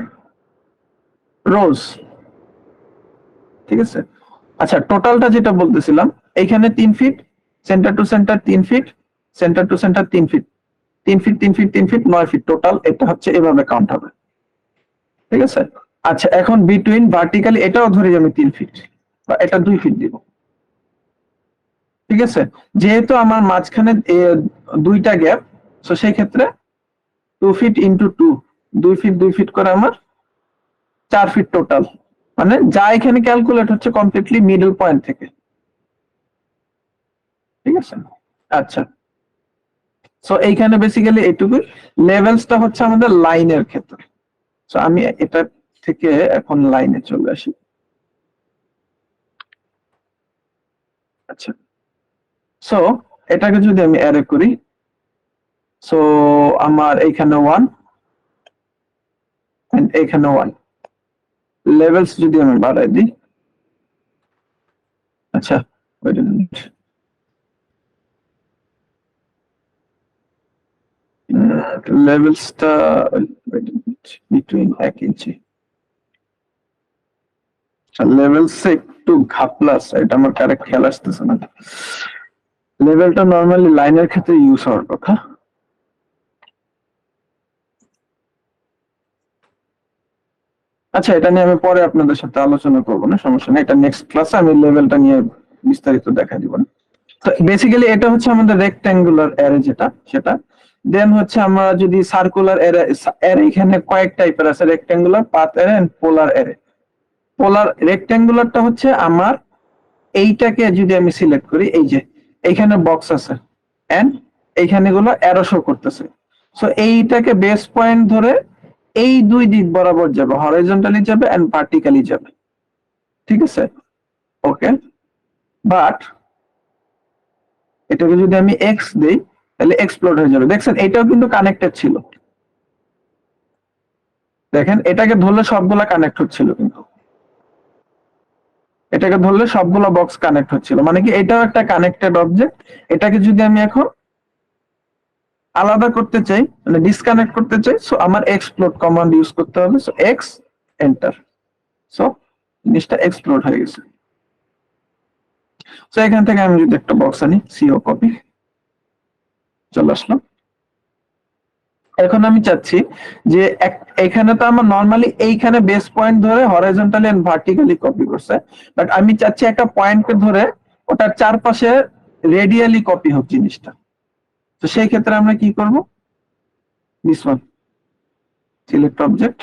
রোজ, ঠিক আছে। আচ্ছা, টোটালটা যেটা বলতেছিলাম, এইখানে 3 feet, centre to centre 3 feet, centre to centre 3 feet, 3 feet 3 feet 3 feet 9 feet total, এটা হচ্ছে এভাবে কাউন্ট হবে। ঠিক আছে, আচ্ছা এখন বিটুইন ভার্টিক্যালি এটাও ধরি আমি 3 ফিট, বা এটা 2 ফিট দিব। ঠিক আছে, যেহেতু আমার মাঝখানে দুইটা গ্যাপ, সো সেই ক্ষেত্রে 2 ফিট ইন্টু 2, 2 ফিট 2 ফিট করে আমার 4 ফিট টোটাল, মানে যা এখানে ক্যালকুলেট হচ্ছে কমপ্লিটলি মিডল পয়েন্ট থেকে। ঠিক আছে, আচ্ছা সো এইখানে বেসিক্যালি এইটুকু, লেভেলসটা হচ্ছে আমাদের লাইনের ক্ষেত্রে। সো আমি এটা থেকে এখন লাইনে চলে আসি। আচ্ছা, সো এটাকে যদি আমি অ্যারে করি, সো আমার এইখানে 1 এন্ড এইখানে 1, লেভেলস যদি আমি বাড়াই দিই, আচ্ছা ওয়েট আ মিনিট, লেভেলসটা বিটুইন 1 ইঞ্চি, লেভেলস একটু ঘাপলাস, এটা আমার কারেক্ট খেয়াল আসতেছে না। লেভেলটা নরমালি লাইনের ক্ষেত্রে ইউজ হওয়ার কথা। আচ্ছা, এটা নিয়ে আমি পরে আপনাদের সাথে আলোচনা করবো না, সমস্যা নেই, এটা নেক্সট ক্লাসে আমি লেভেলটা নিয়ে বিস্তারিত দেখা দিব না। তো বেসিক্যালি এটা হচ্ছে আমাদের রেক্ট্যাঙ্গুলার অ্যারে যেটা, সেটা দেন হচ্ছে আমরা যদি সার্কুলার অ্যারে, এখানে কয়েক টাইপের আছে, rectangular, path array and polar array. Polar রেক্ট্যাঙ্গুলারটা হচ্ছে আমার এইটাকে যদি আমি সিলেক্ট করি, এই যে এইখানে বক্স আছে এন্ড এইখানে গুলো অ্যারো শো করতেছে, সো এইটাকে বেস পয়েন্ট ধরে এই দুই দিক বরাবর যাবে, হরাইজন্টালি যাবে এন্ড ভার্টিক্যালি যাবে। ঠিক আছে, ওকে, বাট এটাকে যদি আমি এক্স দেই তাহলে এক্সপ্লোড হয়ে যাবে। দেখছেন এটাও কিন্তু কানেক্টেড ছিল, দেখেন এটাকে ধরলে সবগুলা কানেক্ট হচ্ছিল, কিন্তু এটাকে ধরলে সবগুলো বক্স কানেক্ট হচ্ছিল, মানে কি এটাও একটা কানেক্টেড অবজেক্ট। এটাকে যদি আমি এখন আলাদা করতে চাই, মানে ডিসকানেক্ট করতে চাই, সো আমার এক্সপ্লোড কমান্ড ইউজ করতে হবে। সো এক্স এন্টার, সো জিনিসটা এক্সপ্লোড হয়ে গেছে। সো এখান থেকে আমি যদি একটা বক্স আনি, সিও কপি, চলে আসলো। এখন আমি চাচ্ছি যে এখানে তো আমার নরমালি এইখানে বেস পয়েন্ট ধরে হরাইজন্টালি এন্ড ভার্টিক্যালি কপি করছে, বাট আমি চাচ্ছি একটা পয়েন্টকে ধরে ওটার চারপাশে রেডিয়ালি কপি হোক জিনিসটা। তো সেই ক্ষেত্রে আমরা কি করব, this one, select object,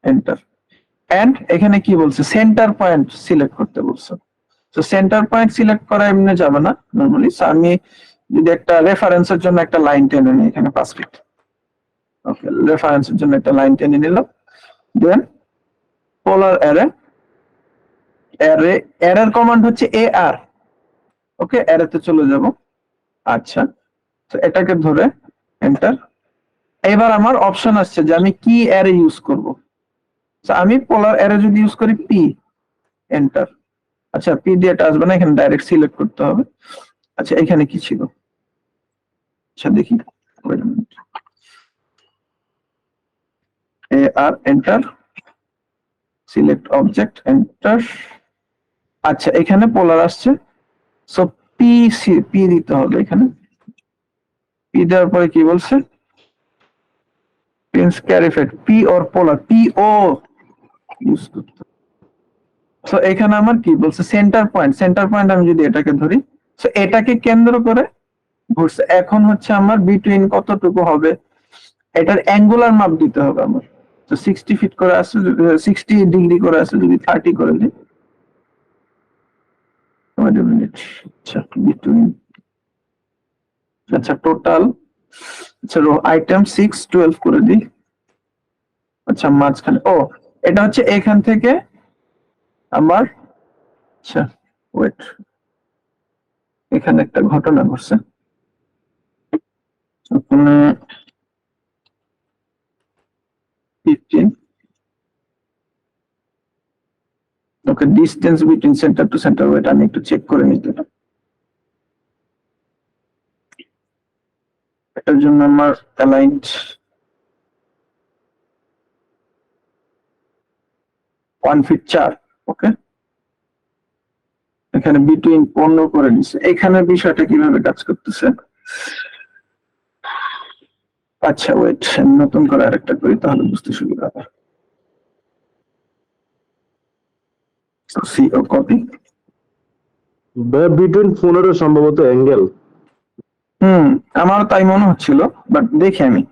enter, and এখানে কি বলছে, সেন্টার পয়েন্ট সিলেক্ট করতে বলছে। তো সেন্টার পয়েন্ট সিলেক্ট করা এমনি যাবে না নরমালি, সো আমি যদি একটা রেফারেন্সের জন্য একটা লাইন টেনে নিই এখানে 5 ফিট, ওকে, রেফারেন্সের জন্য একটা লাইন টেনে নিলাম, দেন পোলার অ্যারে অ্যারে, অ্যারের কমান্ড হচ্ছে AR। ওকে, অ্যারেতে চলে যাব। আচ্ছা, তো এটাকে ধরে এন্টার। এবার আমার অপশন আসছে যে আমি কি অ্যারে ইউজ করব। তো আমি পোলার অ্যারে যদি ইউজ করি পি, এন্টার। আচ্ছা, পি দিয়ে এটা আসবে না, এখানে ডাইরেক্ট সিলেক্ট করতে হবে। আচ্ছা, এখানে কি ছিল? আচ্ছা দেখি, AR, enter, select object, enter. আচ্ছা, এখানে পোলার আসছে, সো পি, পি দিতে হবে এখানে। পি দেওয়ার পরে কি বলছে? প্রিন্স ক্যারিফেট P or polar, P O use করতে। সো এখানে আমার কি বলছে? সেন্টার পয়েন্ট, সেন্টার পয়েন্ট আমি যদি এটাকে ধরি, সো এটাকে কেন্দ্র করে ঘুরছে। এখন হচ্ছে আমার বিটুইন কতটুকু হবে, এটার অ্যাঙ্গুলার মাপ দিতে হবে আমার। তো 60 ফিট করে আছে, 60 ডিগ্রি করে আছে, যদি 30 করে দিই। Wait a minute. আচ্ছা, বিটুইন, আচ্ছা টোটাল, আচ্ছা রো আইটেম 6 12 করে দিই। আচ্ছা, মাঝখানে, ও এটা হচ্ছে এখান থেকে আমার, আচ্ছা ওয়েট, এখানে একটা ঘটনা ঘটছে। ওখানে 15, okay, distance between centre to centre, wait আমি একটু চেক করে নিতে। এটার জন্য আমার অ্যালাইন্ড 1 ফিট 4। ওকে, এখানে বিটুইন 15 করে দিছে। এখানে বিষয়টা কিভাবে কাজ করতেছে? আচ্ছা ওয়েট, নতুন করে আরেকটা করি, তাহলে বুঝতে সুবিধা হবে। CO copy. বিটুইন 15 সম্ভবত অ্যাঙ্গেল। আমারও তাই মনে হচ্ছিল, বাট দেখি আমি।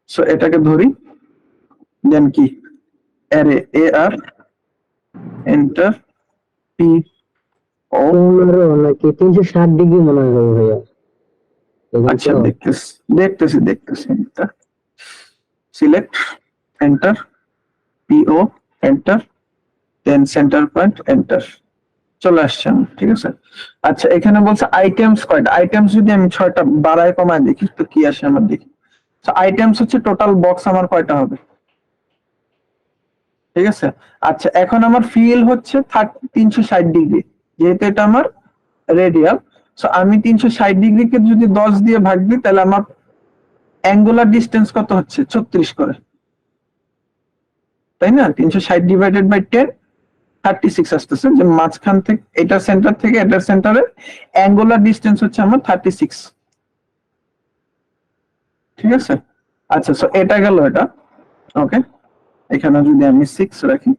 সো এটাকে ধরি, দেন কি অ্যারে AR, এন্টার, পি ও। 15 নাকি 360 ডিগ্রি মনে হয় হবে ভাইয়া। দেখুন আচ্ছা, তো। দেখতেছি এটা, সিলেক্ট, এন্টার, PO, এন্টার, দেন সেন্টার পয়েন্ট, এন্টার। চলে আসছে আমার, ঠিক আছে। আচ্ছা, এখানে বলছে আইটেমস কয়টা। আইটেমস যদি আমি 6টা বাড়ায় কমায় দেখি তো কি আসে আমার, দেখি। আইটেমস হচ্ছে টোটাল বক্স আমার কয়টা হবে, ঠিক আছে। আচ্ছা, এখন আমার ফিল হচ্ছে 360 ডিগ্রি, যেহেতু এটা আমার রেডিয়াল। সো আমি 360 ডিগ্রিকে যদি 10 দিয়ে ভাগ দিই, তাহলে আমার অ্যাঙ্গুলার ডিস্টেন্স কত হচ্ছে? 36 করে, তাই না? 360 ডিভাইডেড বাই 10, 36 আসতেছে। যে মাঝখান থেকে, এটার সেন্টার থেকে এটার সেন্টারে অ্যাঙ্গুলার ডিস্টেন্স হচ্ছে আমার 36, ঠিক আছে। আচ্ছা, সো এটা গেল এটা। ওকে, এখানে যদি আমি 6 রাখি,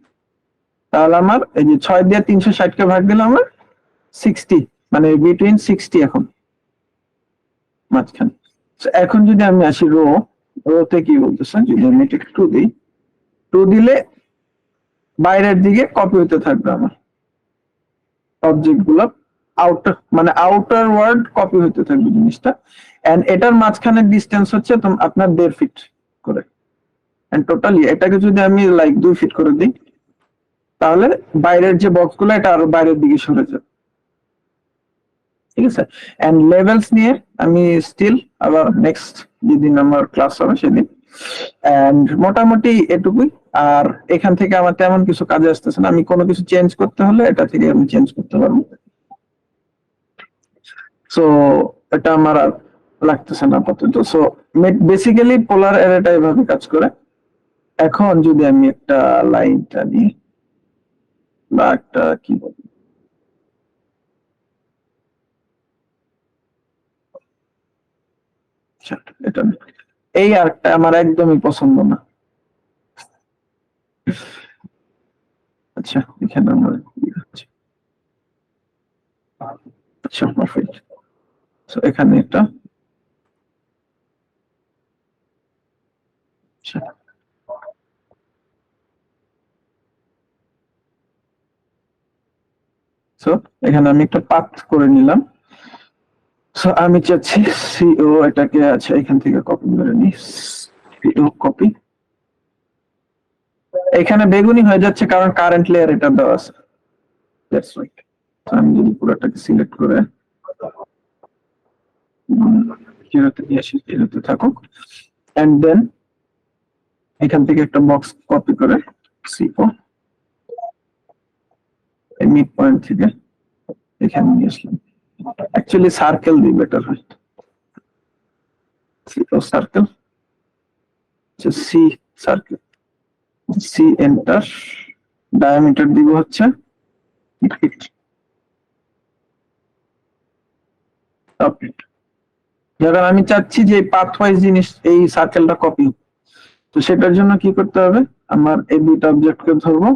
তাহলে আমার এই যে 6 দিয়ে 360 কে ভাগ দিলে আমার 60, মানে বিটুইন 60 এখন মাঝখানে। So, এখন যদি আমি আসি রোতে কি বলতেছে, যদি আমি এটা 2 দিই, 2 দিলে বাইরের দিকে কপি হতে থাকবে আমার অবজেক্ট গুলো, আউটার মানে আউটার ওয়ার্ড কপি হতে থাকবে জিনিসটা। এন্ড এটার মাঝখানের ডিস্টেন্স হচ্ছে আপনার 1.5 ফিট করে। এন্ড টোটালি এটাকে যদি আমি লাইক 2 ফিট করে দিই, তাহলে বাইরের যে বক্স গুলো, এটা আরো বাইরের দিকে সরে যাবে, ঠিক আছে। এন্ড লেভেলস নিয়ে আমি স্টিল আবার নেক্সট যেদিন আমার ক্লাস হবে সেদিন। এন্ড মোটামুটি এটুকুই। আর এখান থেকে আমার তেমন কিছু কাজে আসতেছে না, আমি কোনো কিছু চেঞ্জ করতে হলে এটা থেকে আমি চেঞ্জ করতে পারবো। সো এটা আমার আর লাগতেছে না আপাতত। সো বেসিক্যালি পোলার অ্যারেটা এভাবে কাজ করে। এখন যদি আমি একটা লাইন টানি, বা একটা কি বলবো, আচ্ছা, এটা না। এই আর্টটা আমার একদমই পছন্দ না। আচ্ছা, এখানে আমার কি হচ্ছে? আচ্ছা, পারফেক্ট। সো এখানে একটা, আচ্ছা, সো এখানে আমি একটা পাথ করে নিলাম। সো আমি চাচ্ছি সিও এটাকে, আচ্ছা এখান থেকে কপি করে নিই, সিও কপি, এখানে বেগুনি হয়ে যাচ্ছে কারণ কারেন্ট লেয়ার এটা দেওয়া আছে। That's right. আমি যদি পুরোটাকে সিলেক্ট করে জিরোতে নিয়ে আসি, জিরোতে থাকুক, এন্ড দেন এখান থেকে একটা বক্স কপি করে সিও এই মিড পয়েন্ট থেকে এখানে নিয়ে আসলাম। অ্যাকচুয়ালি সার্কেল দিয়ে বেটার হয়। So circle, C circle, C enter, diameter দিব হচ্ছে যখন আমি চাচ্ছি যে পাথ ওয়াইজ জিনিস এই সার্কেলটা কপি, তো সেটার জন্য কি করতে হবে, আমার এই দুইটা অবজেক্টকে ধরবো,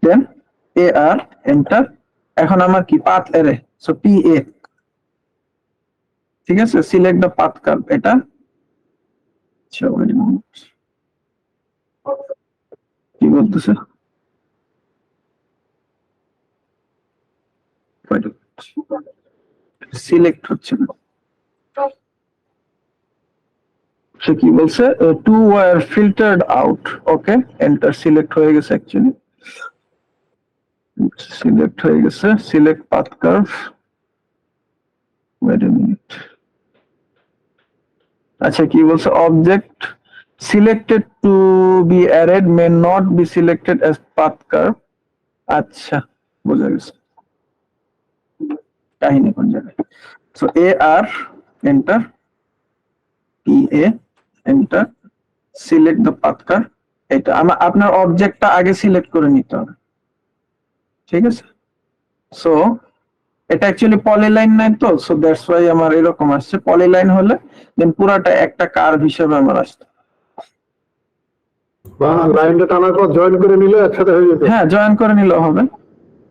দেন এ আর এন্টার। এখন আমার কি পাথ এরে, সো পি এ, ঠিক আছে, সিলেক্ট দ্য পাথ কার্ভ, এটা আচ্ছা wait a minute, কি বলতেছে সিলেক্ট হচ্ছে না, সে কি বলছে, two were filtered out, okay enter, select হয়ে গেছে, অ্যাকচুয়ালি সিলেক্ট হয়ে গেছে, select path curve, wait a minute, আচ্ছা কি বলছে, object selected to be arrayed may not be selected as path curve, আচ্ছা বোঝা গেছে কাহিনী কোন জায়গায়। So A R enter, P A enter, select the path curve, এটা আমার আপনার অবজেক্টটা আগে সিলেক্ট করে নিতে হবে, ঠিক আছে। সো এটা অ্যাকচুয়ালি পলিলাইন নাই তো, সো দ্যাটস ওয়াই আমার এরকম আসছে। পলিলাইন হলে দেন পুরাটা একটা কার্ভ হিসেবে আমার আসছে। বা লাইনটা টানার পর জয়েন করে নিলে একসাথে হয়ে যেত। হ্যাঁ জয়েন করে নিলেও হবে,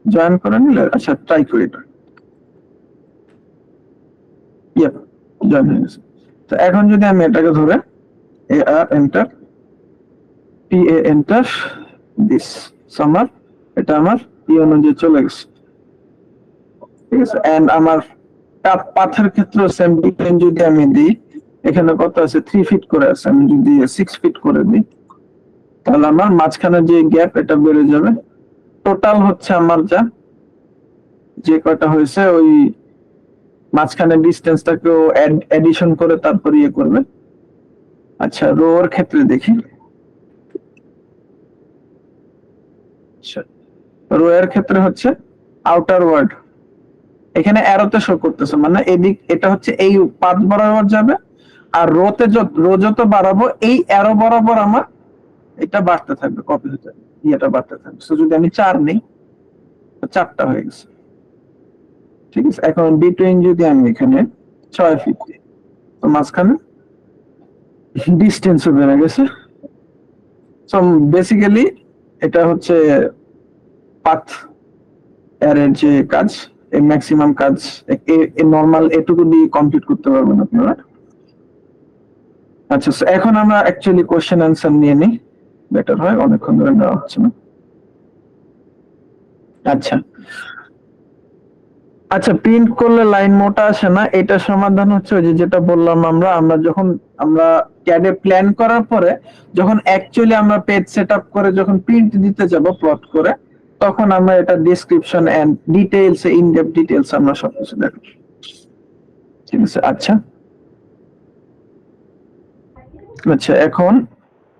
জয়েন করে নিলে, আচ্ছা ট্রাই করি এটা, ইয়েপ জয়েন হয়ে গেছে। তো এখন যদি আমি এটাকে ধরে A R enter, P A enter, this সামার, এটা আমার ই অনুযায়ী চলে গেছে, ঠিক আছে। এন্ড আমার পাথের ক্ষেত্রে সেম ডিজাইন যদি আমি দিই, এখানে কত আছে 3 ফিট করে আছে, আমি যদি 6 ফিট করে দিই তাহলে আমার মাঝখানে যে গ্যাপ এটা বেড়ে যাবে। টোটাল হচ্ছে আমার যা যে কয়টা হয়েছে ওই মাঝখানে ডিসটেন্সটাকেও এডিশন করে তারপর ইয়ে করবে। আচ্ছা রো এর ক্ষেত্রে দেখি, আচ্ছা রো এর ক্ষেত্রে হচ্ছে আউটার ওয়ার্ড, এখানে অ্যারোতে শো করতেছে, মানে এদিক এটা হচ্ছে এই পাথ বরাবর যাবে, আর রো যত বাড়াবো এই অ্যারো বরাবর আমার এটা বাড়তে থাকবে, কপি হতে থাকবে, ইয়েটা বাড়তে থাকবে। সো যদি আমি 4 নেই, 4টা হয়ে গেছে, ঠিক আছে। এখন বিটুইন যদি আমি এখানে 6 ফিট দিই, তো মাঝখানে ডিস্টেন্সও বেড়ে গেছে। সো বেসিক্যালি এটা হচ্ছে পাথ এর যে কাজ, এই ম্যাক্সিমাম কাজ নরমাল এটুকু দিয়ে কমপ্লিট করতে পারবেন আপনারা। আচ্ছা so এখন আমরা অ্যাকচুয়ালি কোশ্চেন অ্যান্সার নিয়ে নিই, বেটার হয়, অনেকক্ষণ ধরে নেওয়া হচ্ছে না। আচ্ছা আচ্ছা প্রিন্ট করলে লাইন মোটা আসে না, এটা সমাধান হচ্ছে ওই যে যেটা বললাম, আমরা যখন আমরা ক্যাডে প্ল্যান করার পরে যখন অ্যাকচুয়ালি আমরা পেজ সেটআপ করে যখন প্রিন্ট দিতে যাব প্লট করে, তখন আমরা এটা description and details in depth details আমরা সবকিছু দেখব, ঠিক আছে। আচ্ছা আচ্ছা এখন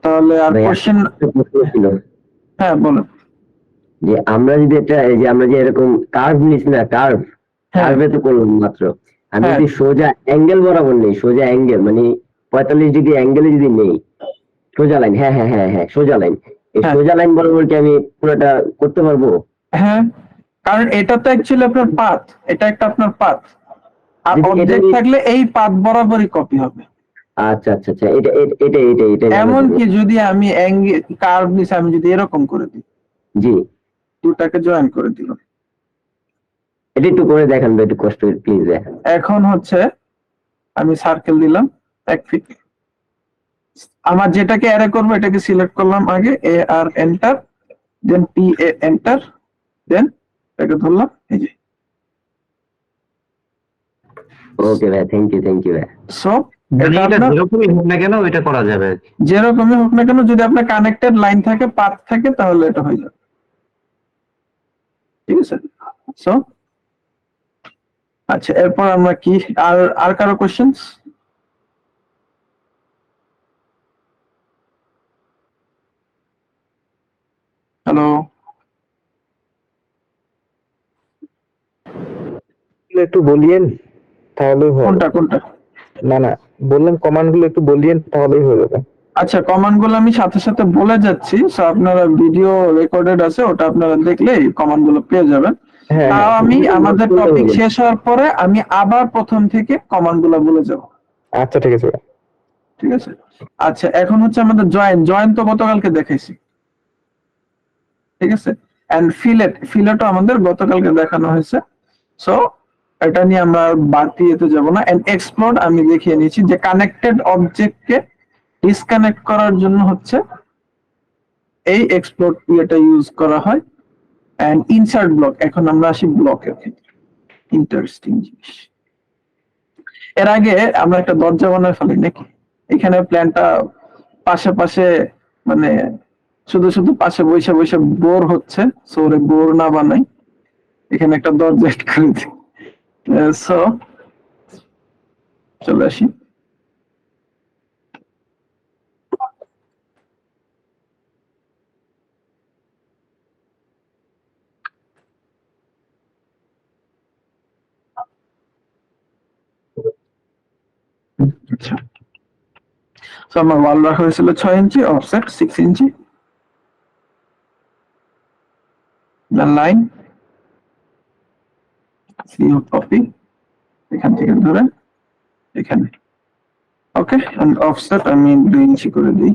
তাহলে আর ভাইয়া, কোশ্চেন, একটা প্রশ্ন ছিল হ্যাঁ বলুন। যে আমরা যদি এটা এই যে আমরা যে এরকম কার্ভ নিছি না, কার্ভে হ্যাঁ তো করলাম মাত্র, আমি হ্যাঁ যদি সোজা অ্যাঙ্গেল বরাবর নেই, সোজা অ্যাঙ্গেল মানে 45 ডিগ্রি অ্যাঙ্গেলে যদি নেই, সোজা লাইন, হ্যাঁ হ্যাঁ হ্যাঁ হ্যাঁ সোজা লাইন, এই হ্যাঁ সোজা লাইন বরাবর কি আমি পুরোটা করতে পারবো? হ্যাঁ, কারণ এটা তো অ্যাকচুয়ালি আপনার পাথ, এটা একটা আপনার পাথ, আর যদি এটা অবজেক্ট থাকলে এই পাথ বরাবরই কপি হবে। আচ্ছা আচ্ছা আচ্ছা, এটা এটা এটা এটা এটা জানা এমনকি যাবে। যদি আমি অ্যাঙ্গেল কার্ভ নিচে আমি যদি এরকম করে দিই, জি, দুটাকে জয়েন করে দিলাম, এটা একটু করে দেখান ভাই, একটু কষ্ট প্লিজ দেখান। এখন হচ্ছে আমি সার্কেল দিলাম 1 ফিট, আমার যেটাকে অ্যারে করবো এটাকে সিলেক্ট করলাম আগে, A R enter, then P A enter, then এটাকে ধরলাম, এই যে। ওকে ভাই, থ্যাংক ইউ ভাই। সো মানে এটা এটা আপনার যেরকমই হোক না কেন এটা করা যাবে আর কি। যেরকমই হোক না কেন, যদি আপনার কানেক্টেড লাইন থাকে, পাথ থাকে, তাহলে এটা হয়ে যাবে। ঠিক আছে। সো আচ্ছা, এরপর আমরা কি আর আর কারো কোশ্চেন্স? হ্যালো, একটু বলিয়েন তাহলেই হয়। কোনটা কোনটা? না না, বললাম কমান্ড গুলো একটু বলিয়েন তাহলেই হয়ে যাবে। আচ্ছা, কমান্ড গুলো আমি সাথে সাথে বলে যাচ্ছি, সো আপনারা ভিডিও রেকর্ডেড আছে, ওটা আপনারা দেখলেই কমান্ড গুলো পেয়ে যাবেন। হ্যাঁ তাও হ্যাঁ, আমি আমাদের শুনতে টপিক বলুন। শেষ হওয়ার পরে আমি আবার প্রথম থেকে কমান্ড গুলো বলে যাব। আচ্ছা ঠিক আছে। ঠিক আছে। আচ্ছা, এখন হচ্ছে আমাদের জয়েন তো গতকালকে দেখাইছি। ঠিক আছে। এন্ড ফিলেটও আমাদের গতকালকে দেখানো হয়েছে। সো এটা নিয়ে আমরা বাড়তি এতে যাব না। এন্ড এক্সপ্লোর আমি দেখিয়ে নিয়েছি যে কানেক্টেড অবজেক্টকে ডিসকানেক্ট করার জন্য হচ্ছে এই এক্সপ্লোর ইয়েটা ইউজ করা হয়। এন্ড ইনসার্ট ব্লক, এখন আমরা আসি ব্লকের ক্ষেত্রে। ইন্টারেস্টিং জিনিস। এর আগে আমরা একটা দরজা বানায় ফেলি নাকি? এখানে প্ল্যানটা পাশে পাশে, মানে শুধু শুধু পাশে বসে বসে বোর হচ্ছে, সো ওরে বোর না বানাই, এখানে একটা দরজা add করে দিই। সো চলে আসি। আচ্ছা, তো আমার ওয়াল রাখা হয়েছিল 6 ইঞ্চি, অফসেট 6 ইঞ্চি, লাইন সিও কপি এখান থেকে ধরে এখানে। ওকে, এন্ড অফসেট আমি 2 ইঞ্চি করে দিই।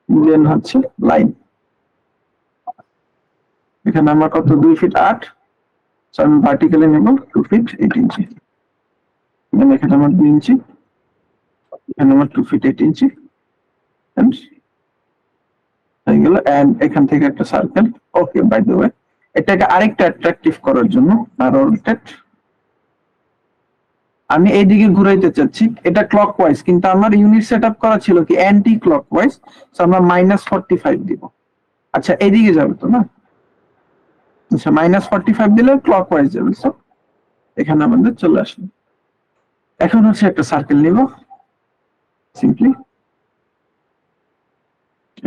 দেন হচ্ছে লাইন, এখানে আমার কত, 2 ফিট 8, সো আমি ভার্টিক্যালি নেব 2 ফিট 8 ইঞ্চি। দেন এখানে আমার 2 ইঞ্চি, এখানে আমার 2 ফিট 8 ইঞ্চি, and হয়ে গেল। এন্ড এখান থেকে একটা circle. Okay, by the way, এটাকে আরেকটা অ্যাট্রাকটিভ করার জন্য আর রোটেট আমি এইদিকে ঘুরাইতে চাচ্ছি, এটা ক্লকওয়াইজ, কিন্তু আমার ইউনিট সেটআপ করা ছিল কি অ্যান্টি ক্লকওয়াইজ, সো আমরা -45 দিব। আচ্ছা, এইদিকে যাবে তো না? আচ্ছা, -45 দিলে ক্লকওয়াইজ যাবে। সো এখানে আমাদের চলে আসবে। এখন হচ্ছে একটা সার্কেল নিব, সিম্পলি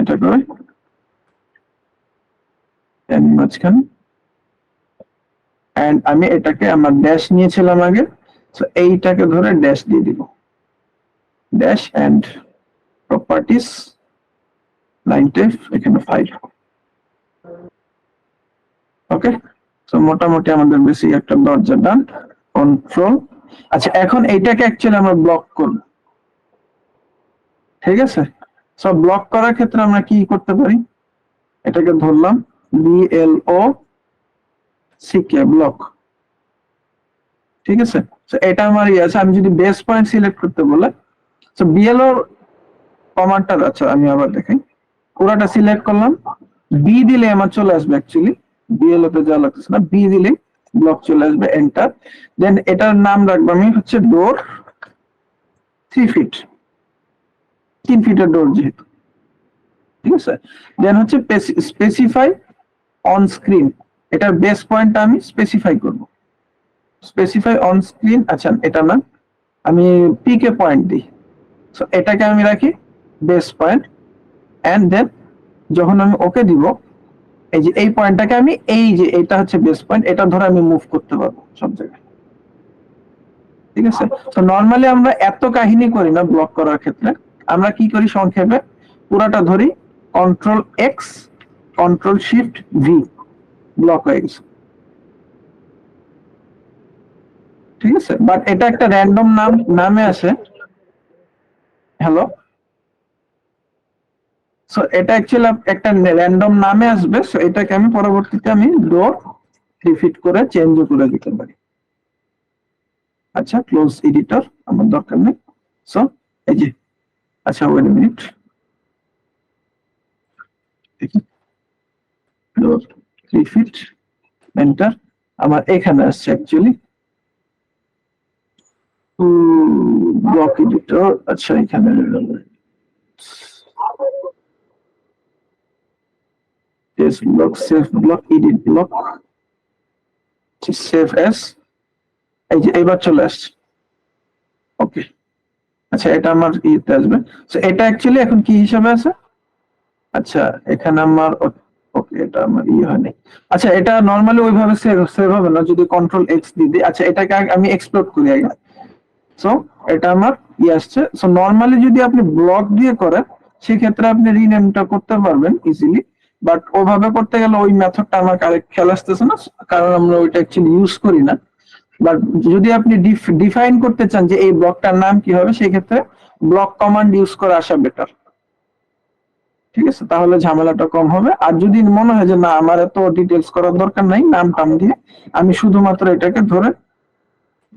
এটা করে এন্ড মাঝখানে, এন্ড আমি এটাকে আমার ড্যাশ নিয়েছিলাম আগে, সো এইটাকে ধরে ড্যাশ দিয়ে দিব। Dash and properties, line type এখানে 5। ওকে, সো মোটামুটি আমাদের বেশি একটা দরজা ডান। কন্ট্রোল। আচ্ছা, এখন এইটাকে অ্যাকচুয়ালি আমরা ব্লক করব। ঠিক আছে। সো ব্লক করার ক্ষেত্রে আমরা কি করতে পারি? এটাকে ধরলাম BLO CK ব্লক। ঠিক আছে। সো এটা আমার ইয়ে আছে, আমি যদি বেস পয়েন্ট সিলেক্ট করতে বলে, সো BLO কমান্ডটা আছে, আমি আবার দেখাই। পুরোটা সিলেক্ট করলাম, বি দিলে আমার চলে আসবে, অ্যাকচুয়ালি BLO তে যা লাগছে না, বি দিলে ব্লক চলে আসবে, এন্টার। দেন এটার নাম রাখবো আমি হচ্ছে ডোর 3 ফিট, 3 ফিটের ডোর যেহেতু। ঠিক আছে। দেন হচ্ছে স্পেসিফাই অন স্ক্রিন, এটার বেস পয়েন্টটা আমি স্পেসিফাই করব। স্পেসিফাই অন স্ক্রিন, আচ্ছা এটা না, আমি পিকে পয়েন্ট দিই। সো এটাকে আমি রাখি বেস পয়েন্ট, এন্ড দেন যখন আমি ওকে দিব, এই যে এই পয়েন্টটাকে আমি, এই যে এটা হচ্ছে বেস পয়েন্ট, এটা ধরে আমি মুভ করতে পারবো সব জায়গায়। ঠিক আছে। তো নরমালি আমরা এত কাহিনী করি না ব্লক করার ক্ষেত্রে, আমরা কি করি সংক্ষেপে পুরাটা ধরি, control x, control shift V, block হয়ে গেছে। ঠিক আছে, বাট এটা একটা র্যান্ডম নামে আসে। হ্যালো, সো এটা অ্যাকচুয়ালি একটা র্যান্ডম নামে আসবে, সো এটাকে আমি পরবর্তীতে আমি ডোর 3 ফিট করে চেঞ্জও করে দিতে পারি। আচ্ছা, ক্লোজ এডিটর আমার দরকার নেই। সো এই যে, আচ্ছা ওয়েট মিনিট, দেখি ডোর 3 ফিট, এন্টার। আমার এখানে আসছে অ্যাকচুয়ালি ব্লক এডিটর। আচ্ছা এখানে test block, save block, edit block, save S, এই যে এবার চলে আসছে। ওকে, আচ্ছা এটা আমার ইতে আসবে। তো এটা অ্যাকচুয়ালি এখন কি হিসাবে আছে? আচ্ছা এখানে আমার ওকে, এটা আমার হয়নি। আচ্ছা এটা নরমালি ওইভাবে সেভ হবে না যদি কন্ট্রোল এক্স দিয়ে দিই। আচ্ছা এটাকে আমি এক্সপ্লোর করি আগে। সো এটা আমার আসছে। সো নরমালি যদি আপনি ব্লক দিয়ে করেন সেক্ষেত্রে আপনি রিনেমটা করতে পারবেন ইজিলি, বাট ওভাবে করতে গেলে ওই মেথডটা আমার খেয়াল আসতেছে না, কারণ আমরা ওইটা অ্যাকচুয়ালি ইউজ করি না। বাট যদি আপনি ডিফাইন করতে চান যে এই ব্লকটার নাম কি হবে, সেই ক্ষেত্রে ব্লক কমান্ড ইউজ করে আসা বেটার। ঠিক আছে, তাহলে ঝামেলাটা কম হবে। আর যদি মনে হয় যে না আমার এত ডিটেলস করার দরকার নাই, নাম টাম দিয়ে আমি শুধুমাত্র এটাকে ধরে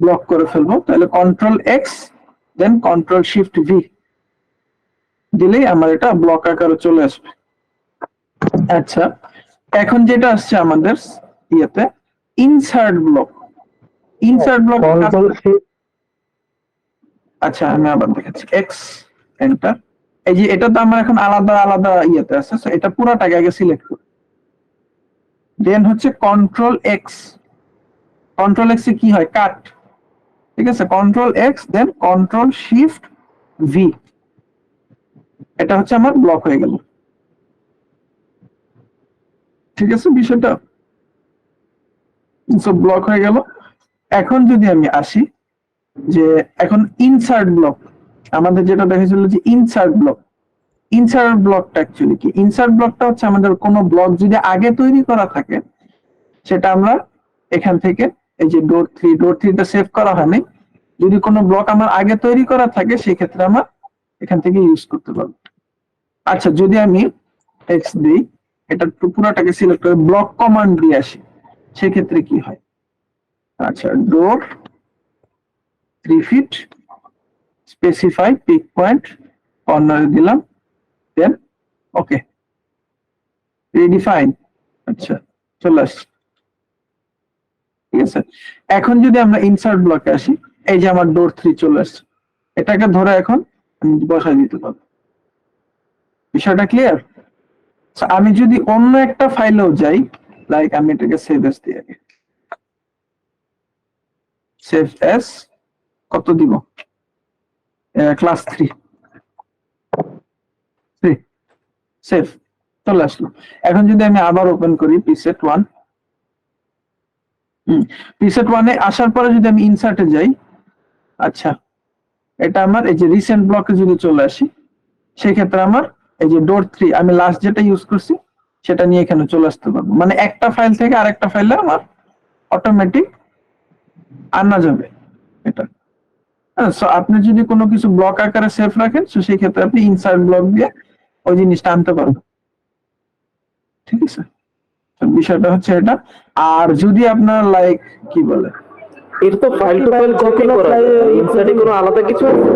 ব্লক করে ফেলবো, তাহলে control x then control shift V দিলেই আমার এটা ব্লক আকারে চলে আসবে। আচ্ছা এখন যেটা আসছে আমাদের ইয়েতে ইনসার্ট ব্লক। ইনসার্ট ব্লক, আচ্ছা আমি আবার দেখাচ্ছি, এক্স এন্টার। এই যে এটা তো আমার এখন আলাদা আলাদা ইয়েতে আছে, সো এটা পুরোটাকে আগে সিলেক্ট করি, দেন হচ্ছে কন্ট্রোল এক্স। কন্ট্রোল এক্স এ কি হয়? কাট। ঠিক আছে, control x then control shift V, এটা হচ্ছে আমার ব্লক হয়ে গেল। ঠিক আছে বিষয়টা, সব ব্লক হয়ে গেল। এখন যদি আমি আসি যে এখন ইনসার্ট ব্লক, আমাদের যেটা দেখেছিল যে ইনসার্ট ব্লক, ইনসার্ট ব্লকটা অ্যাকচুয়ালি কি? ইনসার্ট ব্লকটা হচ্ছে আমাদের কোনো ব্লক যদি আগে তৈরি করা থাকে সেটা আমরা এখান থেকে এই যে ডোর থ্রিটা সেভ করা হয়নি, যদি কোনো ব্লক আমার আগে তৈরি করা থাকে সেই ক্ষেত্রে আমরা এখান থেকে ইউজ করতে পারবো। আচ্ছা যদি আমি এক্স দিই, এটা পুরোটাকে সিলেক্ট করে ব্লক কমান্ড দিয়ে আসি, সেক্ষেত্রে কি হয়? আচ্ছা ডোর 3 ফিট, স্পেসিফাই পিক পয়েন্ট, কর্নারে দিলাম, দেন ওকে রিডিফাইন। আচ্ছা চলে আসছে। ঠিক আছে, এখন যদি আমরা ইনসার্ট ব্লকে আসি, এই যে আমার ডোর 3 চলে আসছে, এটাকে ধরে এখন আমি বসাই দিতে পারবো। বিষয়টা ক্লিয়ার? আমি যদি অন্য একটা ফাইলেও যাই, লাইক আমি এটাকে সেভ এস দিই আগে, সেভ এস কত দিব? ক্লাস 3 সেভ চলে আসলো। এখন যদি আমি আবার ওপেন করি প্রিসেট 1, প্রিসেট 1 এ আসার পরে যদি আমি ইনসার্টে যাই, আচ্ছা এটা আমার এই যে রিসেন্ট ব্লকে যদি চলে আসি, সেই ক্ষেত্রে আমার এই যে ডোর 3 আমি লাস্ট যেটা ইউজ করছি সেটা নিয়ে এখানে চলে আসতে পারবো। মানে একটা ফাইল থেকে আরেকটা ফাইলে আমার অটোমেটিক আনা যাবে এটা। হ্যাঁ, সো আপনি যদি কোনো কিছু ব্লক আকারে সেভ রাখেন, তো সেই ক্ষেত্রে আপনি ইনসার্ট ব্লক দিয়ে ওই জিনিসটা আনতে পারবেন। ঠিক আছে, তো বিষয়টা হচ্ছে এটা। আর যদি আপনার লাইক কি বলে, এর তো ফাইল টু ফাইল কপি করা যায়, ইনসার্টে কোনো আলাদা কিছু আছে?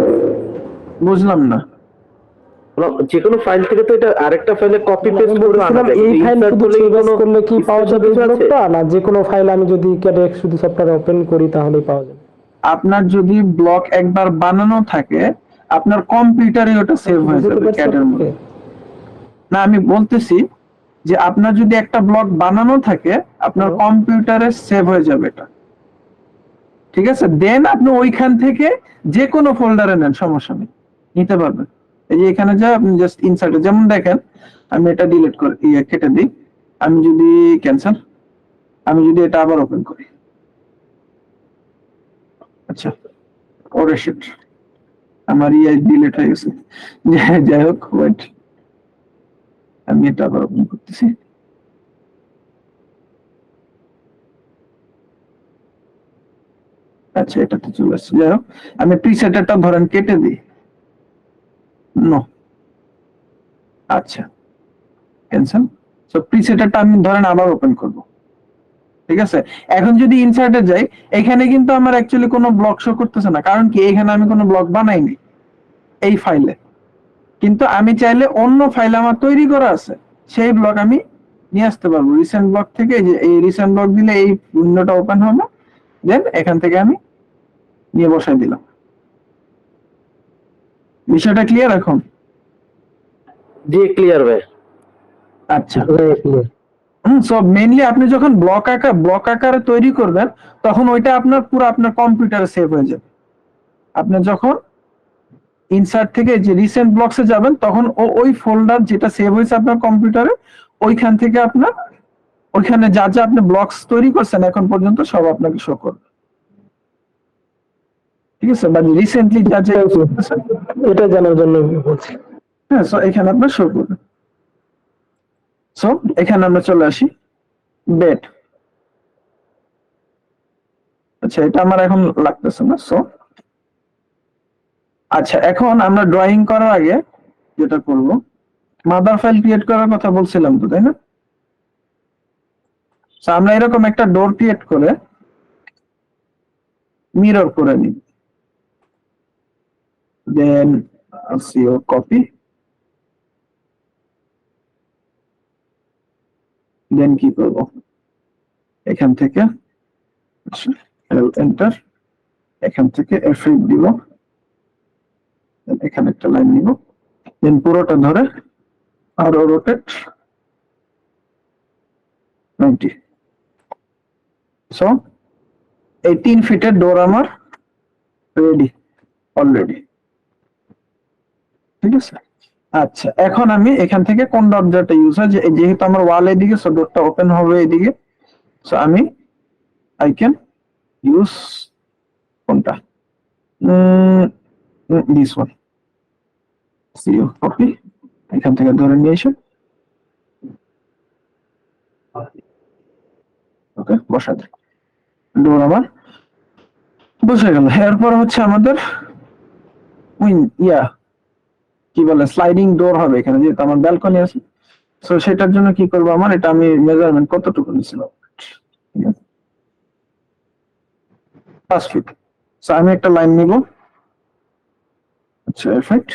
বুঝলাম না। যে কোনো ফাইল থেকে তো এটা আরেকটা ফাইলে কপি পেস্ট করে আনা যায়, এই ফাইল ইনসার্ট শুধু করলে সেভ কোনো করলে কি পাওয়া যাবে এই কিছু আছে? ব্লকটা, না যে কোনো ফাইল আমি যদি ক্যাডেক্স শুধু সফটওয়্যার ওপেন করি তাহলেই পাওয়া যাবে? আপনার যদি ব্লক একবার বানানো থাকে আপনার কম্পিউটারে ওটা সেভ হয়ে যাবে ক্যাডের মধ্যে। না আমি বলতেছি যে আপনার যদি একটা ব্লক বানানো থাকে আপনার কম্পিউটারে সেভ হয়ে যাবে এটা। ঠিক আছে, দেন আপনি ওইখান থেকে যে কোনো ফোল্ডারে নেন, সমস্যা নেই, নিতে পারবেন। এই যে এখানে যা আপনি জাস্ট ইনসার্টে, যেমন দেখেন আমি এটা ডিলিট করে কেটে দিই, আমি যদি ক্যান্সেল, আমি যদি এটা আবার ওপেন করি, আচ্ছা ওরে শিট আমার ডিলিট হয়ে গেছে। যাই হোক ওয়েট, আমি এটা আবার ওপেন করতেছি। আচ্ছা এটাতে চলে আসছে। যাই হোক আমি প্রিসেটটা ধরেন কেটে দিই, নো আচ্ছা ক্যান্সেল। সো প্রিসেটটা আমি ধরেন আবার ওপেন করব। ঠিক আছে, এখন যদি ইনসার্টে যাই, এখানে কিন্তু আমার অ্যাকচুয়ালি কোনো ব্লক শো করতেছে না, কারণ কি এখানে আমি কোনো ব্লক বানাইনি এই ফাইলে। কিন্তু আমি চাইলে অন্য ফাইল আমার তৈরি করা আছে, সেই ব্লক আমি নিয়ে আসতে পারবো রিসেন্ট ব্লক থেকে। যে এই রিসেন্ট ব্লক দিলে এই উইন্ডোটা ওপেন হবে, দেন এখান থেকে আমি নিয়ে বসাই দিলাম। বিষয়টা ক্লিয়ার এখন? জি ক্লিয়ার ভাই। আচ্ছা, clear। সো মেইনলি আপনি যখন ব্লক আকারে তৈরি করবেন তখন ওইটা আপনার পুরো আপনার কম্পিউটারে সেভ হয়ে যাবে। আপনি যখন ইনসার্ট থেকে যে রিসেন্ট ব্লকসে যাবেন তখন ওই ফোল্ডার যেটা সেভ হয়েছে আপনার কম্পিউটারে, ওইখান থেকে আপনার ওইখানে যা যা আপনি ব্লকস তৈরি করছেন এখন পর্যন্ত সব আপনাকে শো করবে। ঠিক আছে, বা রিসেন্টলি যা যা use করতেছেন, এটা জানার জন্য বলছি। হ্যাঁ, সো এখানে আপনার শো করবে। সো এখানে আমরা চলে আসি বেড। আচ্ছা, এটা আমার এখন লাগতেছে না। সো আচ্ছা, এখন আমরা ড্রয়িং করার আগে যেটা করব, মাদার ফাইল ক্রিয়েট করার কথা বলছিলাম তো, তাই না? So, আমরা এরকম একটা ডোর ক্রিয়েট করে মিরর করে নিই, দেন সিও কপি, দেন কি করব, এখান থেকে এন্টার, এখান থেকে F8 দিব, then এখানে একটা লাইন নিব, দেন পুরোটা ধরে আরো রোটেট 90। সো এই 3 ফিটের ডোর আমার রেডি অলরেডি। ঠিক আছে, আচ্ছা এখন আমি এখান থেকে কোন দরজাটা ইউজ হয়, যেহেতু আমার ওয়াল এদিকে, সো ডোরটা ওপেন হবে এদিকে। সো আমি আই ক্যান ইউজ কোনটা, দিস ওয়ান, সিও কপি, এখান থেকে ধরে নিয়ে এসে ওকে বসা দেয়, ডোর আমার বসে গেল। এরপর হচ্ছে আমাদের কি বলে স্লাইডিং ডোর হবে এখানে, যেহেতু আমার ব্যালকনি আছে। সো সেটার জন্য কি করবো, আমার এটা আমি মেজারমেন্ট কতটুকু নিয়েছিল, 5 ফিট। সো আমি একটা লাইন নিব, আচ্ছা এফেক্ট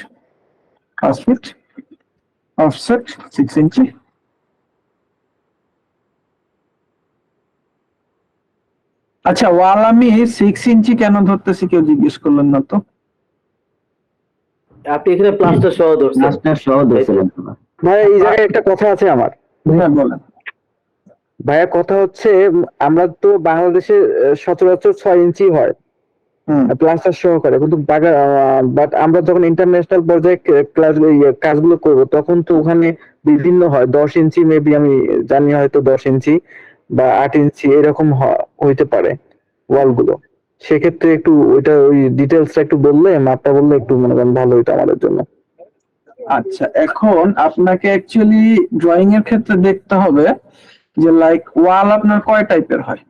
5 ফিট, অফসেট 6 ইঞ্চি। আচ্ছা, ওয়াল আমি 6 ইঞ্চি কেন ধরতেছি কেউ জিজ্ঞেস করলেন না তো? আপনি এখানে প্লাস্টার সহ ধরছেন। মাস্টার সহ ধরছিলাম তোমার। ভাই এই জায়গায় একটা কথা আছে আমার। হ্যাঁ বলেন। ভাইয়া কথা হচ্ছে আমরা তো বাংলাদেশে সচরাচর 6 ইঞ্চি হয় প্লাস্টার সহকারে, কিন্তু বাট আমরা যখন ইন্টারন্যাশনাল পর্যায়ে কাজগুলো করব তখন তো ওখানে বিভিন্ন হয় 10 ইঞ্চি, মেবি আমি জানি হয়তো 10 ইঞ্চি বা 8 ইঞ্চি এরকম হইতে পারে ওয়ালগুলো। সেক্ষেত্রে একটু ওইটা ওই ডিটেলসটা একটু বললে, মাপটা বললে একটু মনে করেন ভালো হইতো আমাদের জন্য। আচ্ছা, এখন আপনাকে অ্যাকচুয়ালি ড্রয়িং এর ক্ষেত্রে দেখতে হবে যে লাইক ওয়াল আপনার কয় টাইপের হয়,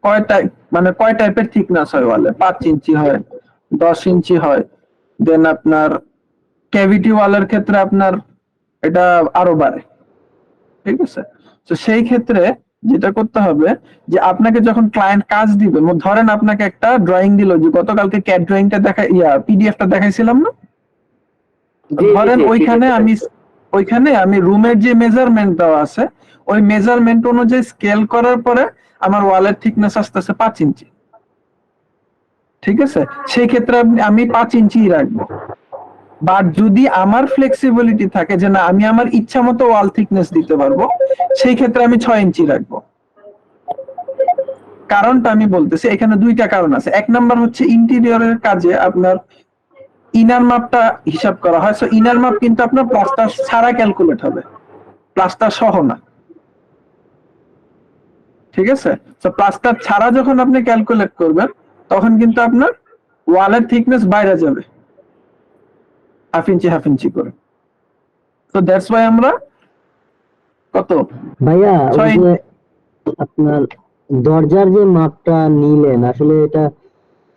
কয় টাইপের থিকনেস হয় ওয়ালে। 5 ইঞ্চি হয়, 10 ইঞ্চি হয়, দেন আপনার ক্যাভিটি ওয়ালের ক্ষেত্রে আপনার এটা আরো বাড়ে। ঠিক আছে, তো সেই ক্ষেত্রে যেটা করতে হবে যে আপনাকে যখন ক্লায়েন্ট কাজ দিবে, ধরেন আপনাকে একটা ড্রয়িং দিল, যে গতকালকে ক্যাড ড্রয়িংটা পিডিএফটা দেখাইছিলাম না, ধরেন ওইখানে আমি রুমের যে মেজারমেন্ট দেওয়া আছে ওই মেজারমেন্ট অনুযায়ী স্কেল করার পরে আমার ওয়ালের থিকনেস আসতেছে 5 ইঞ্চি। ঠিক আছে, সেই ক্ষেত্রে আমি 5 ইঞ্চি রাখবো। বাট যদি আমার ফ্লেক্সিবিলিটি থাকে যে না আমি আমার ইচ্ছা মতো ওয়াল থিকনেস দিতে পারবো, সেই ক্ষেত্রে আমি 6 ইঞ্চি রাখবো। কারণটা আমি বলতেছি, এখানে দুইটা কারণ আছে। এক নাম্বার হচ্ছে ইন্টেরিয়রের কাজে আপনার ইনার মাপটা হিসাব করা হয়। সো ইনার মাপ কিন্তু আপনার প্লাস্টার ছাড়া ক্যালকুলেট হবে, প্লাস্টার সহ না। ঠিক আছে, তো প্লাস্টার ছাড়া যখন আপনি ক্যালকুলেট করবেন তখন কিন্তু আপনার ওয়ালের থিকনেস বাইরে যাবে হাফ ইঞ্চি করে। তো দ্যাটস ওয়াই আমরা কত ভাইয়া ওই 6 যে আপনার দরজার যে মাপটা নিলেন, আসলে এটা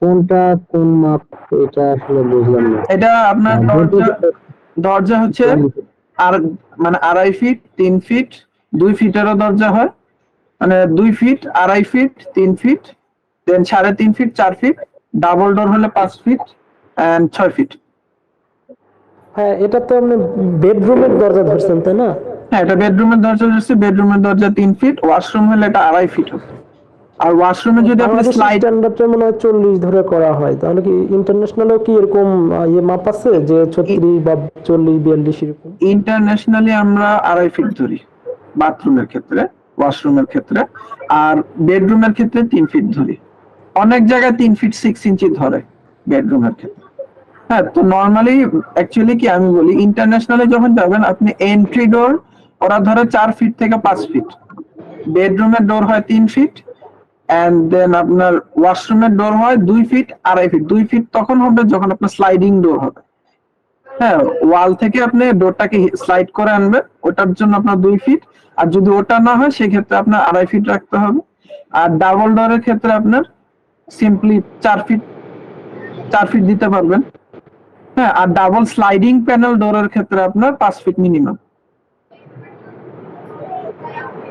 কোনটা কোন মাপ, এটা আসলে বুঝলাম না। এটা আপনার দরজা হচ্ছে আর মানে 2.5 ফিট, 3 ফিট, 2 ফিটেরও দরজা হয়, মানে 2 ফিট, 2.5 ফিট, 3 ফিট, দেন 3.5 ফিট, 4 ফিট, ডাবল ডোর হলে 5 ফিট এন্ড 6 ফিট। হ্যাঁ, এটা তো আপনি বেডরুমের দরজা ধরছেন তাই না? হ্যাঁ, এটা বেডরুমের দরজা হচ্ছে, বেডরুমের দরজা 3 ফিট, ওয়াশরুম হলে এটা 2.5 ফিট হবে। আর ওয়াশরুমে যদি আপনি বাংলাদেশের স্লাইড, স্ট্যান্ডার্ডে মনে হয় 40 ধরে করা হয়, তাহলে কি ইন্টারন্যাশনালেও কি এরকম ইয়ে মাপ আছে যে 36 বা 40 42 এরকম? ইন্টারন্যাশনালি আমরা 2.5 ফিট ধরি বাথরুমের ক্ষেত্রে, ওয়াশরুমের ক্ষেত্রে, আর বেডরুমের ক্ষেত্রে 3 ফিট ধরি। অনেক জায়গায় 3 ফিট 6 ইঞ্চি ধরে বেডরুমের ক্ষেত্রে। হ্যাঁ, তো নরমালি অ্যাকচুয়ালি কি আমি বলি, ইন্টারন্যাশনালে যখন যাবেন আপনি এন্ট্রি ডোর ওরা ধরে 4 ফিট থেকে 5 ফিট, বেডরুমের ডোর হয় 3 ফিট, এন্ড দেন আপনার ওয়াশরুমের ডোর হয় 2 ফিট 2.5 ফিট। 2 ফিট তখন হবে যখন আপনার স্লাইডিং ডোর হবে। হ্যাঁ, ওয়াল থেকে আপনি ডোরটাকে স্লাইড করে আনবেন, ওটার জন্য আপনার 2 ফিট। আর যদি ওটা না হয় সেক্ষেত্রে আপনার 2.5 ফিট রাখতে হবে। আর ডাবল ডোরের ক্ষেত্রে আপনার সিম্পলি 4 ফিট দিতে পারবেন। হ্যাঁ, আর ডাবল স্লাইডিং প্যানেল ডোরের ক্ষেত্রে আপনার 5 ফিট মিনিমাম।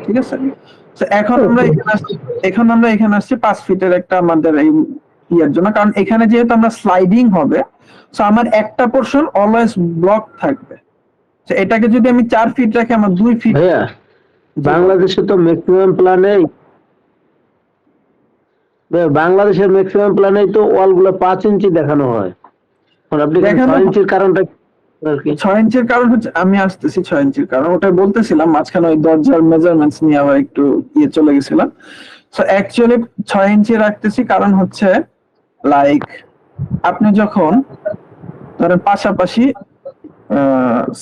ঠিক আছে, তো এখন আমরা এখানে আসছি 5 ফিটের একটা আমাদের এই ইয়ার জন্য, কারণ এখানে যেহেতু আমরা স্লাইডিং হবে, সো আমার একটা পোর্শন অলওয়েজ ব্লক থাকবে। তো এটাকে যদি আমি 4 ফিট রাখি, আমার 2 ফিট। ভাইয়া বাংলাদেশে তো ম্যাক্সিমাম প্ল্যানে, বাংলাদেশের ম্যাক্সিমাম প্ল্যানেই তো ওয়াল গুলো 5 ইঞ্চি দেখানো হয়। আপনি 6 ইঞ্চির কারণটা আর কি? 6 ইঞ্চির কারণ হচ্ছে, আমি আসতেছি 6 ইঞ্চির কারণ, ওটা বলতেছিলাম মাঝখানে ওই দরজার মেজারমেন্টস নিয়ে আবার একটু চলে গেছিলাম। সো অ্যাকচুয়ালি 6 ইঞ্চি রাখতেছি কারণ হচ্ছে লাইক আপনি যখন ধরেন পাশাপাশি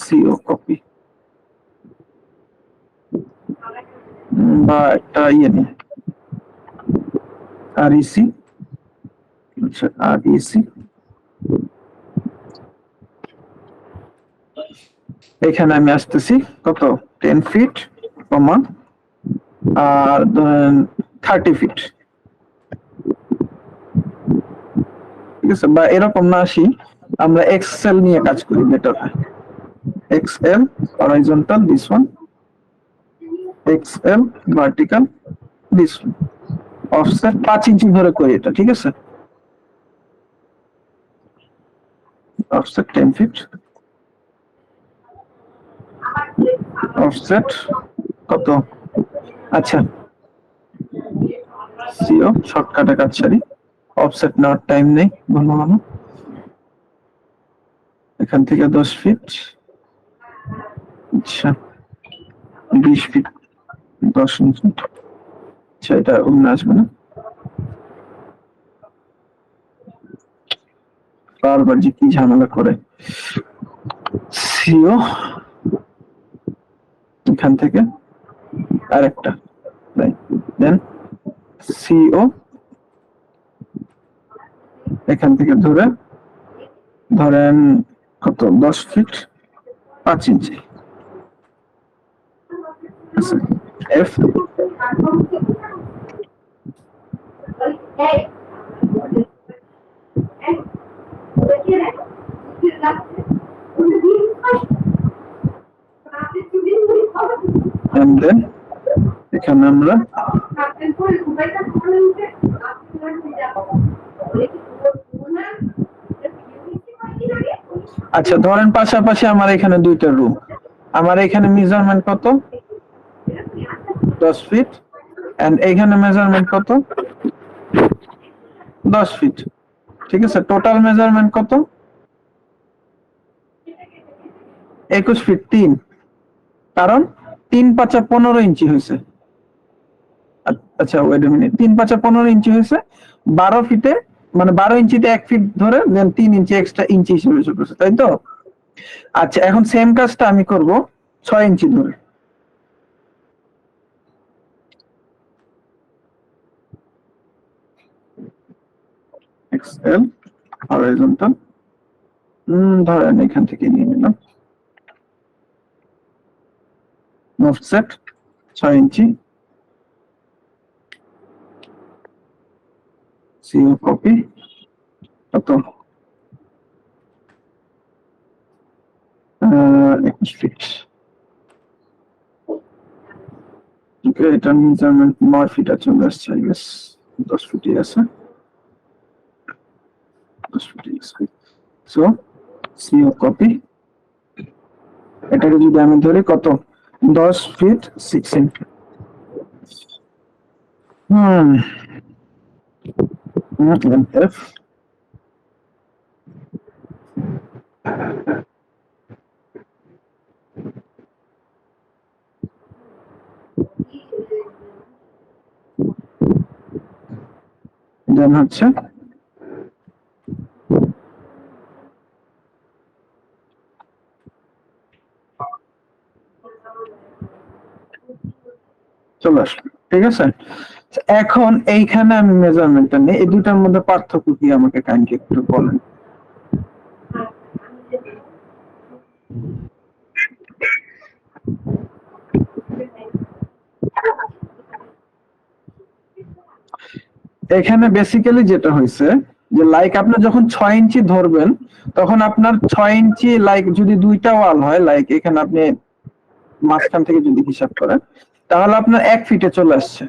সিও কপি বা একটা নিয়ে আরইসি, আচ্ছা আরইসি, এখানে আমি আসতেছি কত 10 ফিট কমা আর 30 ফিট। ঠিক আছে, বা এরকম না আসি, আমরা এক্সেল নিয়ে কাজ করি বেটার হয়। XL horizontal this one, XL vertical this one, offset 5 ইঞ্চি ধরে করি এটা। ঠিক আছে, অফসেট 10 ফিট, অফসেট কত, আচ্ছা সিও শর্টকাটে কাজ সারি, অফসেট নেওয়ার টাইম নেই ঘন ঘন। এখান থেকে 10 ফিট, আচ্ছা 20 ফিট 10 ইঞ্চি, আচ্ছা এটা অন্য আসবে না, বারবার যে কি ঝামেলা করে। সিও এখান থেকে আরেকটা, দেন সিও এখান থেকে ধরেন কত 10 feet 5 inch. F and then এখানে আমরা আচ্ছা ধরেন পাশাপাশি আমার এখানে 2টা রুম, আমার এখানে মেজারমেন্ট কত 10 ফিট, এন্ড এখানে মেজারমেন্ট কত 10 ফিট। ঠিক আছে, টোটাল মেজারমেন্ট কত 21 ফিট 3, কারণ 3 5 15 ইঞ্চি হয়েছে। আচ্ছা ওয়েট আ মিনিট, 3 5 15 ইঞ্চি হয়েছে, 12 ফিটে মানে 12 ইঞ্চিতে 1 ফিট ধরে দেন 3 ইঞ্চি এক্সট্রা ইঞ্চি হিসেবে যোগ করছে, তাই তো? আচ্ছা এখন সেম কাজটা আমি করব 6 ইঞ্চি ধরে। এক্সএল হরাইজন্টাল, ধরেন এখান থেকে নিয়ে নিলাম, অফসেট 6 ইঞ্চি, সিও কপি কত 21 ফিট। ওকে, এটা মেজারমেন্ট 9 ফিট চলে আসছে, আই গেস 10 ফিটই আছে, 10 ফিটই আছে। সো সিও কপি, এটাকে যদি আমি ধরি কত 10 ফিট 6 ইঞ্চি। এফ দেন হচ্ছে চলে আসলো, ঠিক আছে। এখন এইখানে আমি মেজারমেন্টটা নিই, এই দুটার মধ্যে পার্থক্য কি আমাকে কাইন্ডলি একটু বলেন। এখানে বেসিক্যালি যেটা হয়েছে যে লাইক আপনি যখন 6 ইঞ্চি ধরবেন তখন আপনার 6 ইঞ্চি লাইক যদি দুইটা ওয়াল হয়, লাইক এখানে আপনি মাঝখান থেকে যদি হিসাব করেন তাহলে আপনার 1 ফিটে চলে আসছে,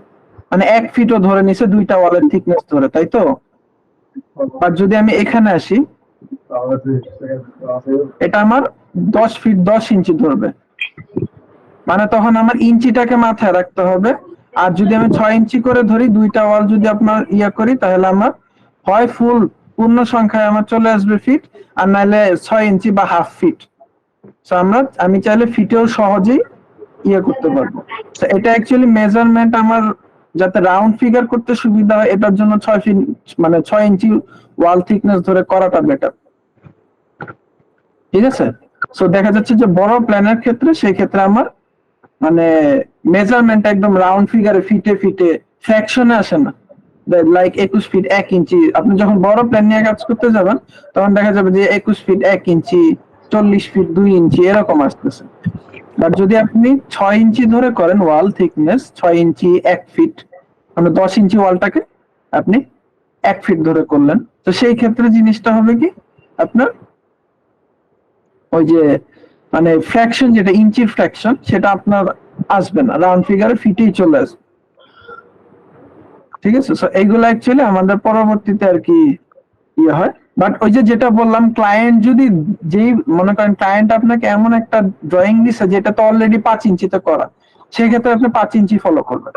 মানে 1 ফিটও ধরে নিছে দুইটা ওয়ালের থিকনেস ধরে, তাই তো। আর যদি আমি এখানে আসি, এটা আমার 10 ফিট 10 ইঞ্চি ধরবে, মানে তখন আমার ইঞ্চিটাকে মাথায় রাখতে হবে। আর যদি আমি 6 ইঞ্চি করে ধরি দুইটা ওয়াল যদি আপনার ইয়া করি তাহলে আমার হয় পূর্ণ সংখ্যায় আমার চলে আসবে ফিট, আর নাহলে 6 ইঞ্চি বা হাফ ফিট। সো আমি চাইলে ফিটেও সহজেই ইয়ে করতে পারবো। তো এটা অ্যাকচুয়ালি মেজারমেন্ট আমার যাতে রাউন্ড ফিগার করতে সুবিধা হয় এটার জন্য 6 ফিট মানে 6 ইঞ্চি ওয়াল থিকনেস ধরে করাটা বেটার, ঠিক আছে। সো দেখা যাচ্ছে যে বড় প্ল্যানের ক্ষেত্রে সেই ক্ষেত্রে আমার মানে মেজারমেন্ট একদম রাউন্ড ফিগারে ফিটে ফিটে ফ্র্যাকশনে আসে না, লাইক 21 ফিট 1 ইঞ্চি। আপনি যখন বড় প্ল্যান নিয়ে কাজ করতে যাবেন তখন দেখা যাবে যে 21 ফিট 1 ইঞ্চি 40 ফিট 2 ইঞ্চি এরকম আসতেছে। বাট যদি আপনি 6 ইঞ্চি ধরে করেন ওয়াল থিকনেস 6 ইঞ্চি 1 ফিট, মানে 10 ইঞ্চি ওয়ালটাকে আপনি 1 ফিট ধরে করলেন, তো সেই ক্ষেত্রে জিনিসটা হবে কি আপনার ওই যে মানে ফ্র্যাকশন যেটা ইঞ্চির ফ্র্যাকশন সেটা আপনার আসবে না, রাউন্ড ফিগারে ফিটেই চলে আসবে, ঠিক আছে। সো এইগুলো অ্যাকচুয়ালি আমাদের পরবর্তীতে আর কি ইয়ে হয়। বাট ওই যে যেটা বললাম ক্লায়েন্ট যদি যেই মনে করেন ক্লায়েন্ট আপনাকে এমন একটা ড্রয়িং দিছে যেটা তো অলরেডি 5 ইঞ্চিতে করা, সেই ক্ষেত্রে আপনি 5 ইঞ্চি ফলো করবেন,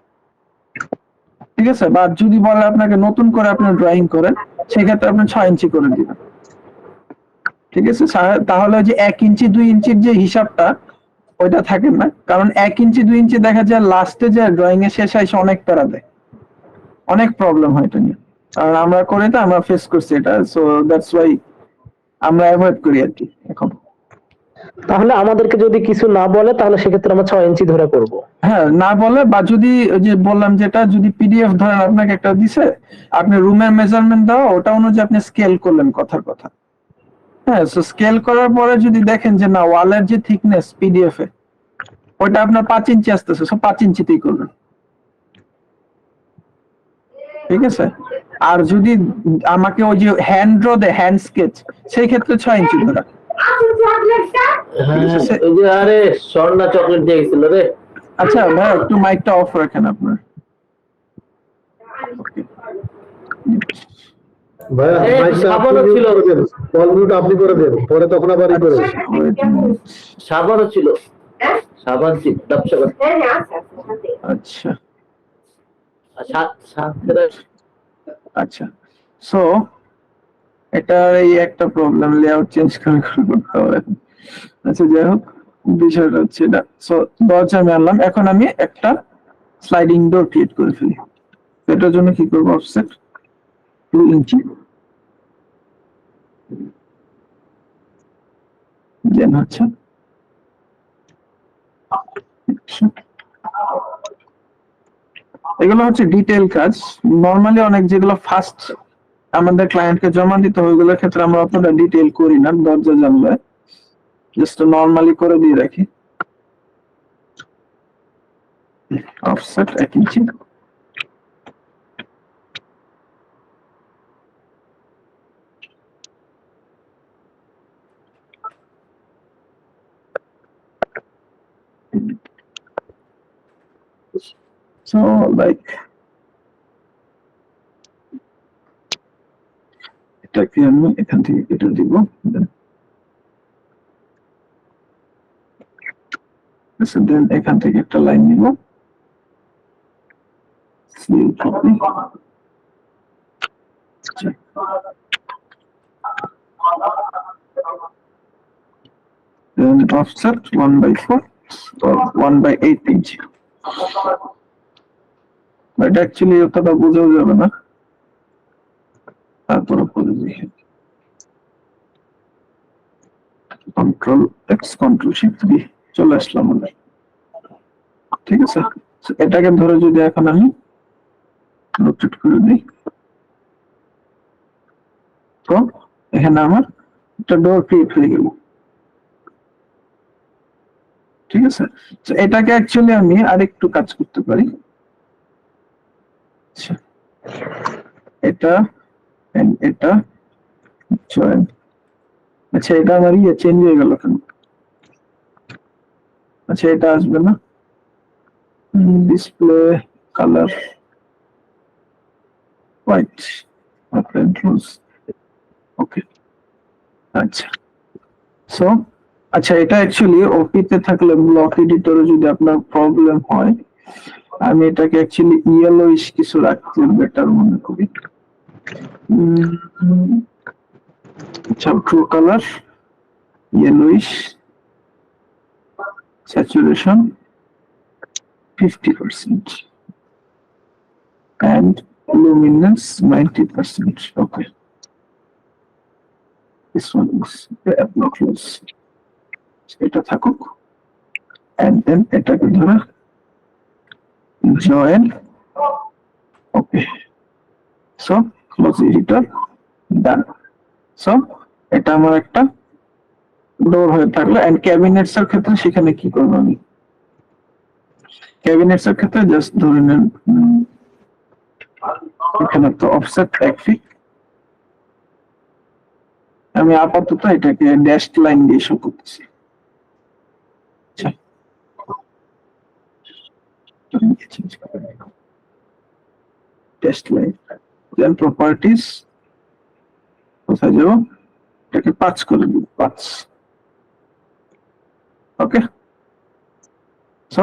ঠিক আছে। বা যদি বলে আপনাকে নতুন করে আপনি ড্রয়িং করেন সেই ক্ষেত্রে আপনি 6 ইঞ্চি করে দিবেন, ঠিক আছে। তাহলে যে 1 ইঞ্চি 2 ইঞ্চির যে হিসাবটা ওইটা থাকে না, কারণ 1 ইঞ্চি 2 ইঞ্চি দেখা যায় লাস্টে যে ড্রয়িং এর শেষ হয় অনেক প্যারা দেয়, অনেক প্রবলেম হয় এটা নিয়ে। আর আমরা করি তো, আমরা ফেস করছি এটা, সো দ্যাটস ওয়াই আমরা অ্যাভয়েড করি আর কি এখন। তাহলে আমাদেরকে যদি কিছু না বলে তাহলে সেক্ষেত্রে আমরা 6 ইঞ্চি ধরে করব। হ্যাঁ না বলে, বা যদি ওই যে বললাম যেটা যদি পিডিএফ ধরেন আপনাকে একটা দিছে, আপনি রুমের মেজারমেন্ট দেওয়া ওটা অনুযায়ী আপনি স্কেল করলেন কথার কথা, হ্যাঁ। সো স্কেল করার পরে যদি দেখেন যে না ওয়ালের যে থিকনেস পিডিএফ এ ওইটা আপনার 5 ইঞ্চি আসতেছে, সো 5 ইঞ্চিতেই করবেন, ঠিক আছে। আর যদি আমাকে ওই যে হ্যান্ড ড্র দেয় হ্যান্ড স্কেচ সেই ক্ষেত্রে 6 ইঞ্চি ধরা। ওই যে আরে স্বর্ণা চকলেট দিয়ে গেছিল রে। আচ্ছা ভাই একটু মাইকটা অফ রাখেন আপনার। ভাইয়া এই মাইকটা আপনি সাবানও mute ছিল। করে দেন, কল মিউট আপনি করে দেন, পরে তখন আবার ই করে। সাবানও ছিল, সাবান ছিল ডাব সাবান। আচ্ছা সাথে আচ্ছা। সো এটার এই একটা প্রবলেম, লেআউট চেঞ্জ করে করতে হবে। আচ্ছা যাই হোক, বিষয়টা হচ্ছে এটা। সো দরজা আমি আনলাম, এখন আমি একটা স্লাইডিং ডোর ক্রিয়েট করে ফেলি। এটার জন্য কি করবো, অফসেট 2 ইঞ্চি, দেন হচ্ছে এগুলো হচ্ছে ডিটেইল কাজ। নরমালি অনেক যেগুলো ফার্স্ট আমাদের ক্লায়েন্টকে জমা দিতে হয় ওইগুলোর ক্ষেত্রে আমরা অতটা ডিটেইল করি না, দরজা জানলে জাস্ট নরমালি করে দিয়ে রাখি। অফসেট 1 ইঞ্চি, so like এটাকে আমি এখান থেকে এটা দিব, দেন এখান থেকে একটা লাইন নিব, copy, then offset 1/4 or 1/8 inch. But actually অতটা বোঝাও যাবে না, তারপরে করে দিই control x control shift D, চলে আসলাম আমরা। ঠিক আছে, So এটাকে ধরে যদি এখন আমি রোটেট করে দিই, তো এখানে আমার একটা ডোর ক্রিয়েট হয়ে গেল। ঠিক আছে, তো এটাকে অ্যাকচুয়ালি আমি আরেকটু কাজ করতে পারি। আচ্ছা, এটা and এটা জয়েন। আচ্ছা, এটা আমার চেঞ্জ হয়ে গেল কেন? আচ্ছা, এটা আসবে না, ডিসপ্লে কালার হোয়াইট, ওকে। আচ্ছা, সো আচ্ছা, এটা অ্যাকচুয়ালি ওপিতে থাকলে ব্লক এডিটরে যদি আপনার প্রবলেম হয়, আমি এটাকে অ্যাকচুয়ালি ইয়েলোইশ কিছু রাখতে বেটার মনে করি। আচ্ছা, true colour yellowish, saturation 50% and luminance 90%. Okay, this one is close. এটা থাকুক, and then এটাকে ধরে join. Okay, so close editor, done. So এটা আমার একটা ডোর হয়ে থাকলো। এন্ড ক্যাবিনেটস এর ক্ষেত্রে সেখানে কি করব আমি? ক্যাবিনেটস এর ক্ষেত্রে জাস্ট ধরে নেন এখানে তো অফসেট 1 ফিট, আমি আপাতত এটাকে ড্যাশড লাইন দিয়ে শো করতেছি। আচ্ছা, ড্যাশড লাইন, দেন প্রপার্টিজ, কোথায় যাব? এটাকে 5 করে দিব, 5। ওকে, সো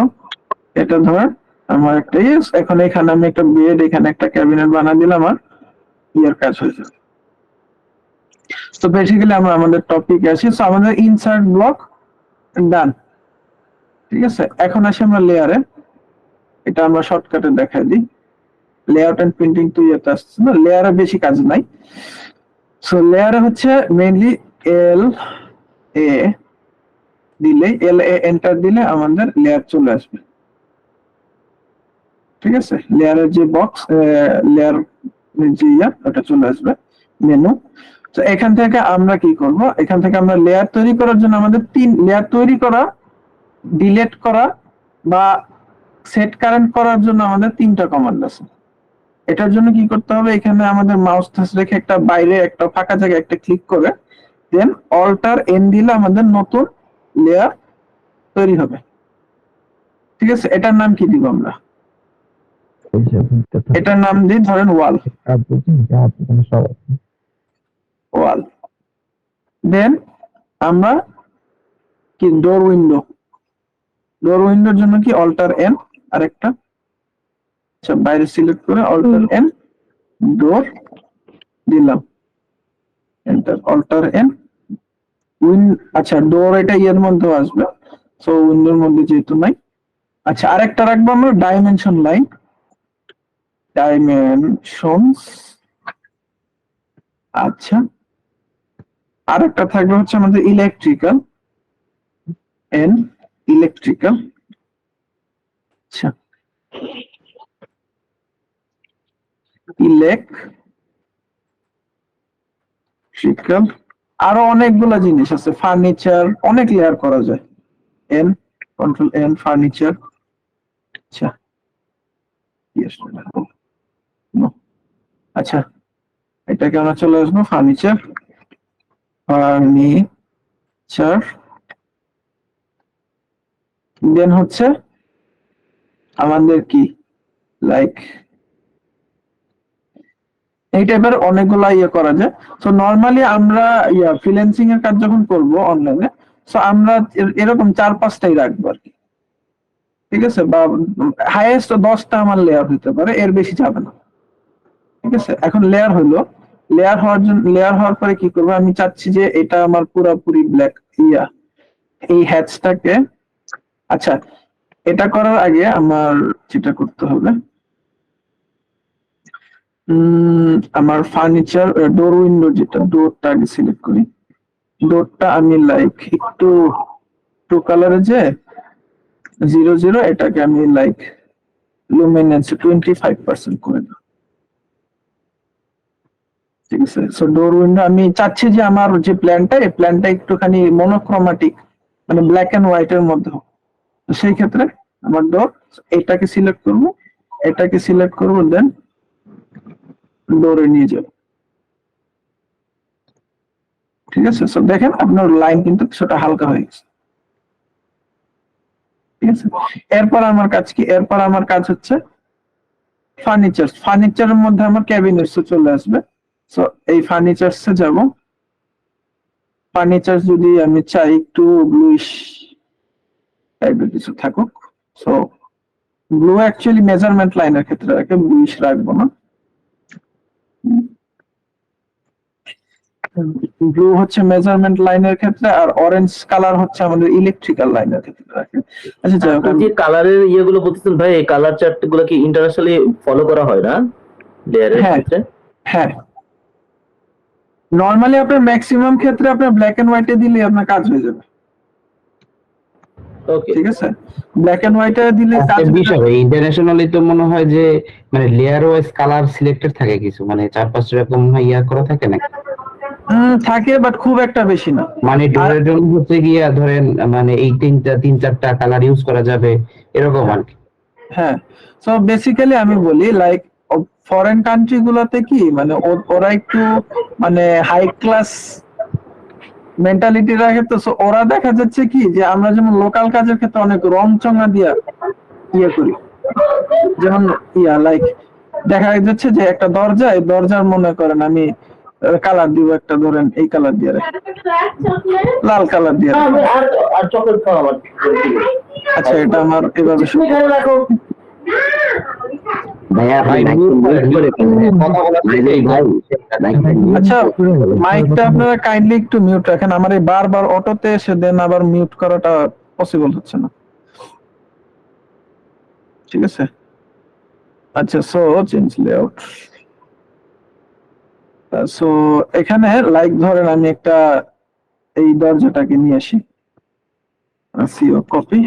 এটা ধর আমার একটা এখন এখানে আমি একটা বেড, এখানে একটা ক্যাবিনেট বানা দিলাম, আর ইয়ার কাজ হয়ে যাবে। তো বেসিক্যালি আমরা আমাদের টপিকে আসি। সো আমাদের ইনসার্ট ব্লক ডান। ঠিক আছে, এখন আসি আমরা লেয়ারে। এটা আমরা শর্টকাটে দেখাই দিই। লেআউট এন্ড প্রিন্টিং তো ইয়েতে আসছে না, লেয়ারে বেশি কাজ নাই। সো লেয়ারে হচ্ছে মেইনলি এল এ দিলে, এল এ এন্টার দিলে আমাদের লেয়ার চলে আসবে। ঠিক আছে, লেয়ারের যে বক্স, লেয়ার যে ওটা চলে আসবে মেনু। তো এখান থেকে আমরা কি করব? এখান থেকে আমরা লেয়ার তৈরি করার জন্য আমাদের 3 লেয়ার তৈরি করা, ডিলিট করা বা সেট কারেন্ট করার জন্য আমাদের 3টা কমান্ড আছে। এটার জন্য কি করতে হবে? এখানে আমাদের মাউস রেখে একটা বাইরে একটা ফাঁকা জায়গায় একটা ক্লিক করে দেন অল্টার এন দিলে আমাদের নতুন লেয়ার তৈরি হবে। ঠিক আছে, এটার নাম কি দিব আমরা? এটার নাম দিই ধরেন ওয়াল, ওয়াল। দেন আমরা কি ডোর উইন্ডো, ডোর উইন্ডোর জন্য কি অল্টার এন আরেকটা, আচ্ছা বাইরে সিলেক্ট করে অল্টার এন ডোর দিলাম, এন্টার, অল্টার এন আচ্ছা ডোর এটা এর মধ্যে আসবে, সো উইন্ডোর মধ্যে যেহেতু নাই। আচ্ছা, আরেকটা রাখবো আমরা ডাইমেনশন লাইন, ডাইমেনশনস। আচ্ছা, আরেকটা থাকবে হচ্ছে আমাদের ইলেকট্রিক্যাল, এন ইলেকট্রিক্যাল। আচ্ছা, ইলেকট্রিক্যাল। আরো অনেকগুলা জিনিস আছে, ফার্নিচার, অনেক লেয়ার করা যায়। N, control N, furniture. আচ্ছা, আচ্ছা এটাকে আমরা চলে আসবো ফার্নিচার, ফার্নিচার। দেন হচ্ছে আমাদের কি লাইক এই টাইপের অনেকগুলা করা যায়। সো নরমালি আমরা ফ্রিল্যান্সিং এর কাজ যখন করব অনলাইনে, সো আমরা এরকম 4-5টাই রাখবো আর কি। ঠিক আছে, বা হাইয়েস্ট 10টা আমার লেয়ার হতে পারে, এর বেশি যাবে না। ঠিক আছে, এখন লেয়ার হলো, লেয়ার হওয়ার পরে কি করবো, আমি চাচ্ছি যে এটা আমার পুরাপুরি ব্ল্যাক এই হ্যাচটাকে, আচ্ছা এটা করার আগে আমার যেটা করতে হবে, আমার ফার্নিচার ডোর উইন্ডো, যেটা ডোরটা আগে সিলেক্ট করি, ডোরটা আমি লাইক একটু টু কালারে যে 00, এটাকে আমি লাইক লুমিনেন্স 25% করে দেব। ঠিক আছে, সো ডোর উইন্ডো আমি চাচ্ছি যে আমার যে প্ল্যানটা, এই প্ল্যানটা একটুখানি মনোক্রোমাটিক, মানে ব্ল্যাক এন্ড হোয়াইট এর মধ্যে হোক। তো সেই ক্ষেত্রে আমার ডোর, এটাকে সিলেক্ট করব, এটাকে সিলেক্ট করব, দেন ডোরে নিয়ে যাব। ঠিক আছে, সো দেখেন আপনার লাইন কিন্তু কিছুটা হালকা হয়ে গেছে। ঠিক আছে, এরপর আমার কাজ কি, এরপর আমার কাজ হচ্ছে ফার্নিচারের মধ্যে আমার ক্যাবিনেটস চলে আসবে। সো এই ফার্নিচারসে যাব, ফার্নিচার যদি আমি চাই একটু ব্লুইশ টাইপের কিছু থাকুক, সো ব্লু অ্যাকচুয়ালি মেজারমেন্ট লাইনের ক্ষেত্রে রাখে, ব্লুইশ রাখবো না। ব্লু হচ্ছে মেজারমেন্ট লাইনের ক্ষেত্রে, আর অরেঞ্জ কালার হচ্ছে আমাদের ইলেকট্রিক্যাল লাইনের ক্ষেত্রে রাখে। আচ্ছা যাই হোক, আপনি যে কালারের ইয়েগুলো বলতেছেন ভাই, এই কালার চার্ট গুলো কি ইন্টারন্যাশনালি ফলো করা হয় না লেয়ারের হ্যাঁ। ক্ষেত্রে? হ্যাঁ, নরমালি আপনার ম্যাক্সিমাম ক্ষেত্রে আপনার ব্ল্যাক এন্ড হোয়াইটে দিলে আপনার কাজ হয়ে যাবে। ওকে, ঠিক আছে, ব্ল্যাক এন্ড হোয়াইটে দিলে কাজ একটা হয়ে বিষয় যাবে। ইন্টারন্যাশনালি তো মনে হয় যে মানে লেয়ার ওয়াইজ কালার সিলেক্টেড থাকে কিছু, মানে 4-5 রকম ইয়া করা থাকে না, থাকে, বাট খুব একটা বেশি না। মানে ডোরের জন্য হচ্ছে গিয়া ধরেন মানে এই 3-4টা কালার ইউজ করা যাবে এরকম আর কি। হ্যাঁ, সো বেসিক্যালি আমি বলি লাইক ফরেন কান্ট্রি গুলোতে কি মানে ওরা একটু মানে হাই ক্লাস মেন্টালিটি রাখে, তো so ওরা দেখা যাচ্ছে কি যে আমরা যেমন লোকাল কাজের ক্ষেত্রে অনেক রং চঙা দিয়া ইয়ে করি, যেমন লাইক দেখা যাচ্ছে যে একটা দরজা, এই দরজার মনে করেন আমি কালার দিব, একটা ধরেন এই কালার দিয়ে রাখি, লাল কালার দিয়ে রাখি। আর চকলেট খাওয়া আমার আচ্ছা, এটা আমার এভাবে রাখো। ভাইয়া আপনি ভাই, মাইক মিউট করে ফেলেন। কথা বলার ভাই, থেকে ভাই, মাইক মিউট আচ্ছা, করে ফেলেন। মাইকটা আপনারা কাইন্ডলি একটু মিউট রাখেন, আমার এই বারবার অটোতে এসে দেন আবার মিউট করাটা পসিবল হচ্ছে না। ঠিক আছে, আচ্ছা, সো চেঞ্জ লেআউট। সো এখানে লাইক ধরেন আমি একটা এই দরজাটাকে নিয়ে আসি, সিও কপি,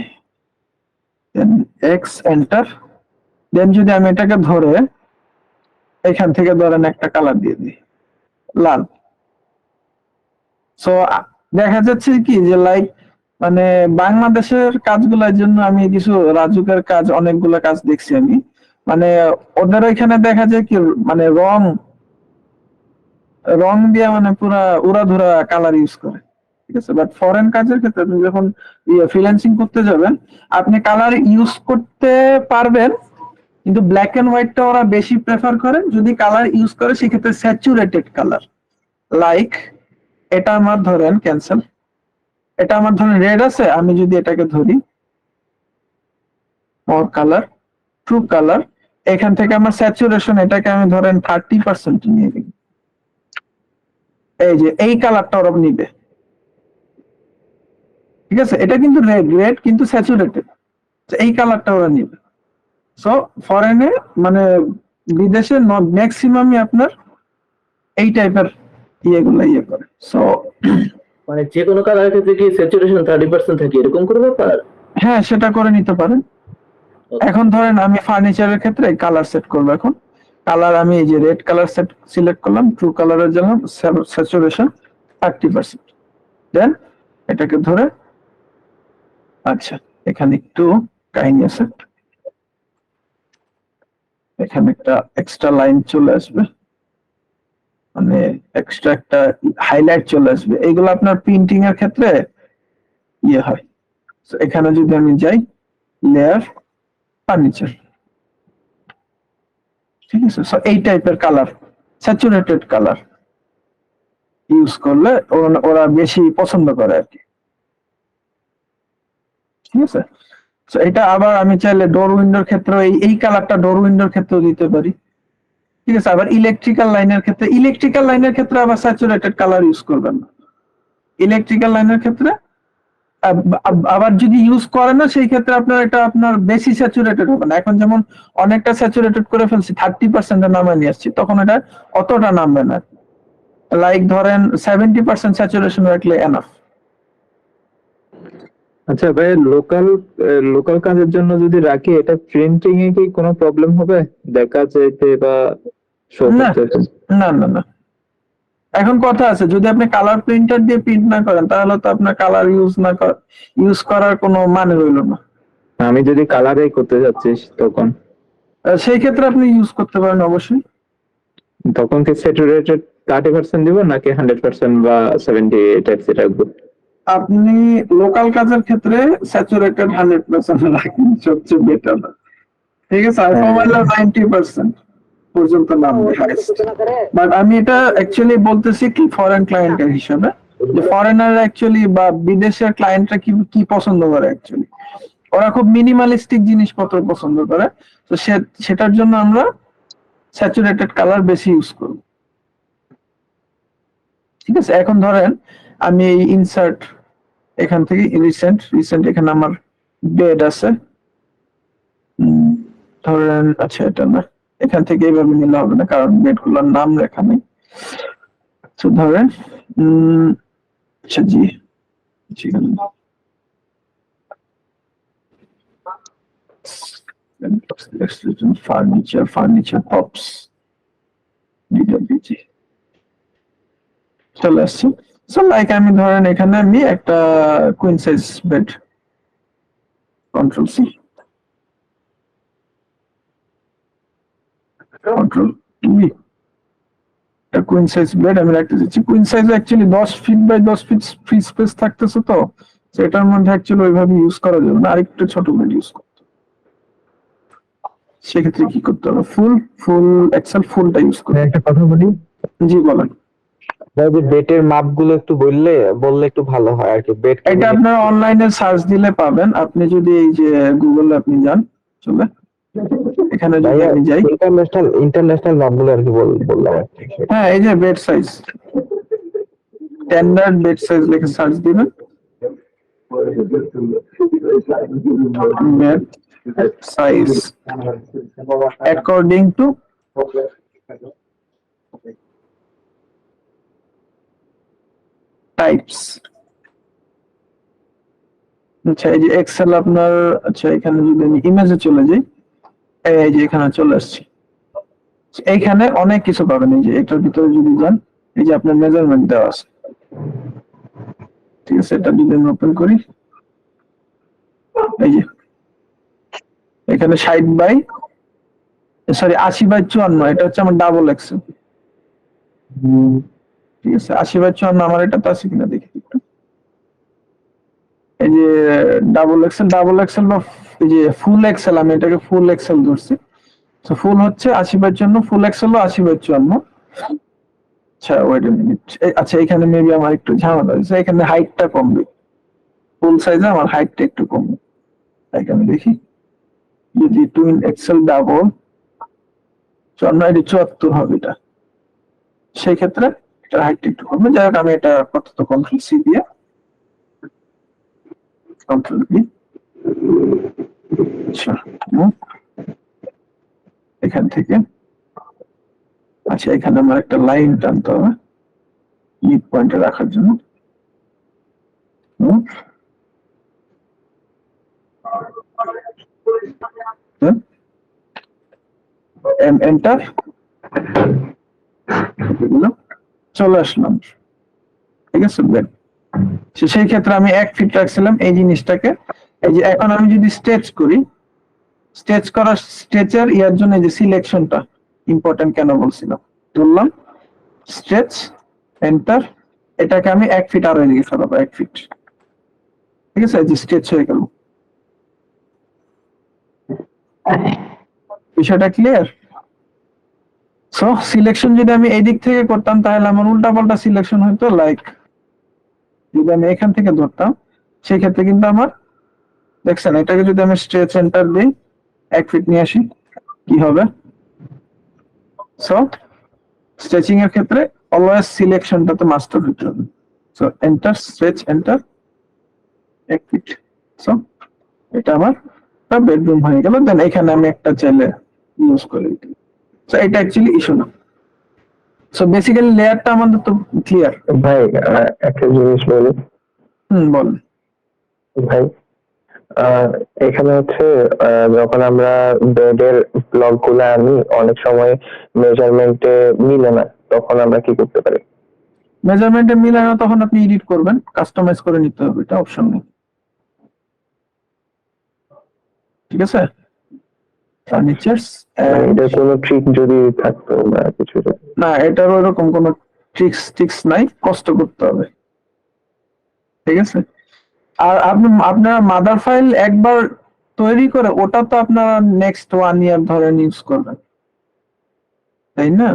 দেন এক্স এন্টার, দেন যদি আমি এটাকে ধরে এখান থেকে ধরেন একটা কালার দিয়ে দিই লাল। সো দেখা যাচ্ছে কি যে লাইক মানে বাংলাদেশের কাজগুলোর জন্য আমি কিছু রাজুকের কাজ, অনেকগুলো কাজ দেখছি আমি, মানে ওদের এখানে দেখা যায় কি মানে রং দিয়ে মানে পুরা উড়াধুরা কালার ইউজ করে। ঠিক আছে, বাট ফরেন কাজের ক্ষেত্রে আপনি যখন ফ্রিল্যান্সিং করতে যাবেন, আপনি কালার ইউজ করতে পারবেন, কিন্তু ব্ল্যাক এন্ড হোয়াইটটা ওরা বেশি প্রেফার করে। যদি কালার ইউজ করে সেক্ষেত্রে স্যাচুরেটেড কালার, লাইক এটা আমার ধরেন ক্যান্সেল, এটা আমার ধরেন রেড আছে, আমি যদি এটাকে ধরি মোর কালার, ট্রু কালার, এখান থেকে আমার স্যাচুরেশন এটাকে আমি ধরেন 30% নিয়ে দিই, এই যে এই কালারটা ওরা নিবে। ঠিক আছে, এটা কিন্তু রেড কিন্তু স্যাচুরেটেড, এই কালারটা ওরা নিবে। সো ফরেনে মানে বিদেশে ম্যাক্সিমামই আপনার এই টাইপের ইয়েগুলো ইয়ে করে। সো মানে যে কোনো কালারের ক্ষেত্রে কি স্যাচুরেশন 30% থাকে এরকম করে ব্যাপার? হ্যাঁ, সেটা করে নিতে পারেন। এখন ধরেন আমি ফার্নিচারের ক্ষেত্রে কালার সেট করবো, এখন কালার আমি এই যে রেড কালার সিলেক্ট করলাম, ট্রু কালারের জন্য স্যাচুরেশন 30%, দেন এটাকে ধরে, আচ্ছা এখানে একটু কাহিনী আছে, এখানে একটা এক্সট্রা লাইন চলে আসবে, মানে এক্সট্রা একটা হাইলাইট চলে আসবে, এইগুলো আপনার প্রিন্টিং এর ক্ষেত্রে ইয়ে হয়। So, এখানে যদি আমি যাই লেয়ার ফার্নিচার, ঠিক আছে, সো এই টাইপের কালার স্যাচুরেটেড কালার ইউজ করলে ওরা বেশি পছন্দ করে আর কি। ঠিক আছে, So এটা আবার আমি চাইলে ডোর উইন্ডোর ক্ষেত্রে এই কালারটা ডোর উইন্ডোর ক্ষেত্রেও দিতে পারি। ঠিক আছে, আবার ইলেকট্রিক্যাল লাইনের ক্ষেত্রে আবার স্যাচুরেটেড কালার ইউজ করবেন না। ইলেকট্রিক্যাল লাইনের ক্ষেত্রে আবার যদি ইউজ করে না সেই ক্ষেত্রে আপনার বেশি স্যাচুরেটেড হবে না। এখন যেমন অনেকটা স্যাচুরেটেড করে ফেলছি, 30% নামায় নিয়ে আসছি, তখন এটা অতটা নামবে না। লাইক ধরেন 70% স্যাচুরেশন রাখলে এনাফ। আচ্ছা ভাই, লোকাল কাজের জন্য যদি রাখি, এটা প্রিন্টিং এ কি কোনো প্রবলেম হবে দেখা যাইতে বা শো না করতে? না। এখন কথা আছে, যদি আপনি কালার প্রিন্টার দিয়ে প্রিন্ট না করেন তাহলে তো আপনার কালার ইউজ করার কোনো মানে রইল না। আমি যদি কালারে করতে যাচ্ছি তখন সেই ক্ষেত্রে আপনি ইউজ করতে পারেন অবশ্যই। তখন কি স্যাচুরেটেড 30% দিব নাকি 100% বা 70 টাইপস রাখবো? আপনি লোকাল কাজের ক্ষেত্রে স্যাচুরেটেড 100% রাখেন, সবচেয়ে বেটার। ঠিক আছে, আর কমাইলে 90% পর্যন্ত নামবে হাইস্ট। বাট আমি এটা অ্যাকচুয়ালি বলতেছি কি ফরেন ক্লায়েন্টের হিসেবে, যে ফরেনার অ্যাকচুয়ালি বা বিদেশের ক্লায়েন্টরা কি পছন্দ করে অ্যাকচুয়ালি, ওরা খুব মিনিমালিস্টিক জিনিসপত্র পছন্দ করে। তো সেটার জন্য আমরা স্যাচুরেটেড কালার বেশি ইউজ করব। ঠিক আছে, এখন ধরেন আমি এই ইনসার্ট এখান থেকে রিসেন্ট এখানে আমার বেড আছে, ধরেন, আচ্ছা এটা না, এখান থেকে এইভাবে নিলে হবে না কারণ বেড গুলোর নাম লেখা নেই। তো ধরেন আচ্ছা জি ফার্নিচার পপস ডিডব্লিউজি চলে আসছে। সো লাইক আমি ধরেন এখানে আমি একটা queen size bed, control C, control T, queen size bed আমি রাখতে চাচ্ছি। Queen size actually 10 feet by 10 feet free space থাকতেছে, তো সেটার মধ্যে অ্যাকচুয়ালি ওইভাবে ইউজ করা যাবে না, আরেকটু ছোট বেড ইউজ করতে। সেক্ষেত্রে কি করতে হবে, ফুল এক্সেল ফুলটা ইউজ করতে। একটা কথা বলি, জি বলেন। ভাই যে বেটের মাপগুলো একটু বললে একটু ভালো হয় আর কি। বেট এটা আপনার অনলাইনে সার্চ দিলে পাবেন। আপনি যদি এই যে গুগলে আপনি যান, চলে এখানে যদি আমি যাই, ইন্টারন্যাশনাল মাপগুলো আর কি বললাম আর কি। হ্যাঁ এই যে bed size, standard bed size লিখে সার্চ দিবেন, bed size according to types. আচ্ছা এই যে এক্সেল আপনার, আচ্ছা এখানে যদি আমি ইমেজে চলে যাই, এই যে এখানে চলে আসছি, এইখানে অনেক কিছু পাবেন। এই যে এটার ভিতরে যদি যান, এই যে আপনার মেজারমেন্ট দেওয়া আছে। ঠিক আছে, এটা যদি আমি ওপেন করি, এই যে এখানে 80 বাই 54, এটা হচ্ছে আমার ডাবল এক্সেল। ঠিক আছে, 80/54 আমার এটা তো আছে কিনা দেখি একটু। এই যে ডাবল এক্সেল বা এই যে ফুল এক্সেল, আমি এটাকে ফুল এক্সেল ধরছি। তো ফুল হচ্ছে 80/54, ফুল এক্সেল 80/54। আচ্ছা ওয়েট এ মিনিট, আচ্ছা এখানে মেবি আমার একটু ঝামেলা হয়েছে, এখানে হাইটটা কমবে, ফুল সাইজে আমার হাইটটা একটু কমবে। এখানে দেখি যদি টুইন এক্সেল ডাবল 74 হবে এটা, সেই ক্ষেত্রে এটা হাইটটা একটু কমবে। যাই হোক আমি এটা আপাতত কন্ট্রোল সি দিয়ে কন্ট্রোল ভি, আচ্ছা এখান থেকে, আচ্ছা এখানে আমার একটা লাইন টানতে হবে মিড পয়েন্টে রাখার জন্য। এন্টার, চলে আসলাম। ঠিক আছে, সেই ক্ষেত্রে আমি 1 ফিট রাখছিলাম এই জিনিসটাকে। এই যে এখন আমি যদি স্ট্রেচ করি, স্ট্রেচের ইয়ার জন্য এই যে সিলেকশনটা ইম্পর্টেন্ট কেন বলছিলাম, ধরলাম স্ট্রেচ, এন্টার, এটাকে আমি 1 ফিট আরো এদিকে ফেলাবো, 1 ফিট। ঠিক আছে, এই যে স্ট্রেচ হয়ে গেল। বিষয়টা ক্লিয়ার? সো সিলেকশন যদি আমি এই দিক থেকে করতাম তাহলে আমার উল্টাপাল্টা সিলেকশন হতো। লাইক যদি আমি এখান থেকে ধরতাম, সেই ক্ষেত্রে কিন্তু আমার দেখছেন এটাকে যদি আমি স্ট্রেচ সেন্টার দিই 1 ফিট নিয়ে আসি কি হবে? সো স্ট্রেচিং এর ক্ষেত্রে অলওয়েজ সিলেকশনটাতে মাস্টার হতে হবে। So enter stretch enter 1 feet. So এটা আমার বেডরুম হয়ে গেল। দেন এখানে আমি একটা চাইলে ইউজ করে দিই। সো এটা অ্যাকচুয়ালি ইস্যু না। সো বেসিক্যালি লেয়ারটা আমাদের তো ক্লিয়ার। ভাই একটা জিনিস বলি বলেন। ভাই, এখানে হচ্ছে যখন আমরা বেডের ব্লক গুলো আনি অনেক সময় মেজারমেন্টে মিলে না, তখন আমরা কি করতে পারি? মেজারমেন্টে মিলে না তখন আপনি এডিট করবেন, কাস্টমাইজ করে নিতে হবে, এটা অপশন নেই। ঠিক আছে? ফার্নিচারস এটা কোনো ট্রিক যদি থাকতো বা কিছু না, এটার ওরকম কোনো ট্রিক্স নাই, কষ্ট করতে হবে। ঠিক আছে? আর আপনার মাদার ফাইল একবার তৈরি করে ওটা তো আপনারা নেক্সট 1 ইয়ার ধরেন ইউজ করবেন, তাই না?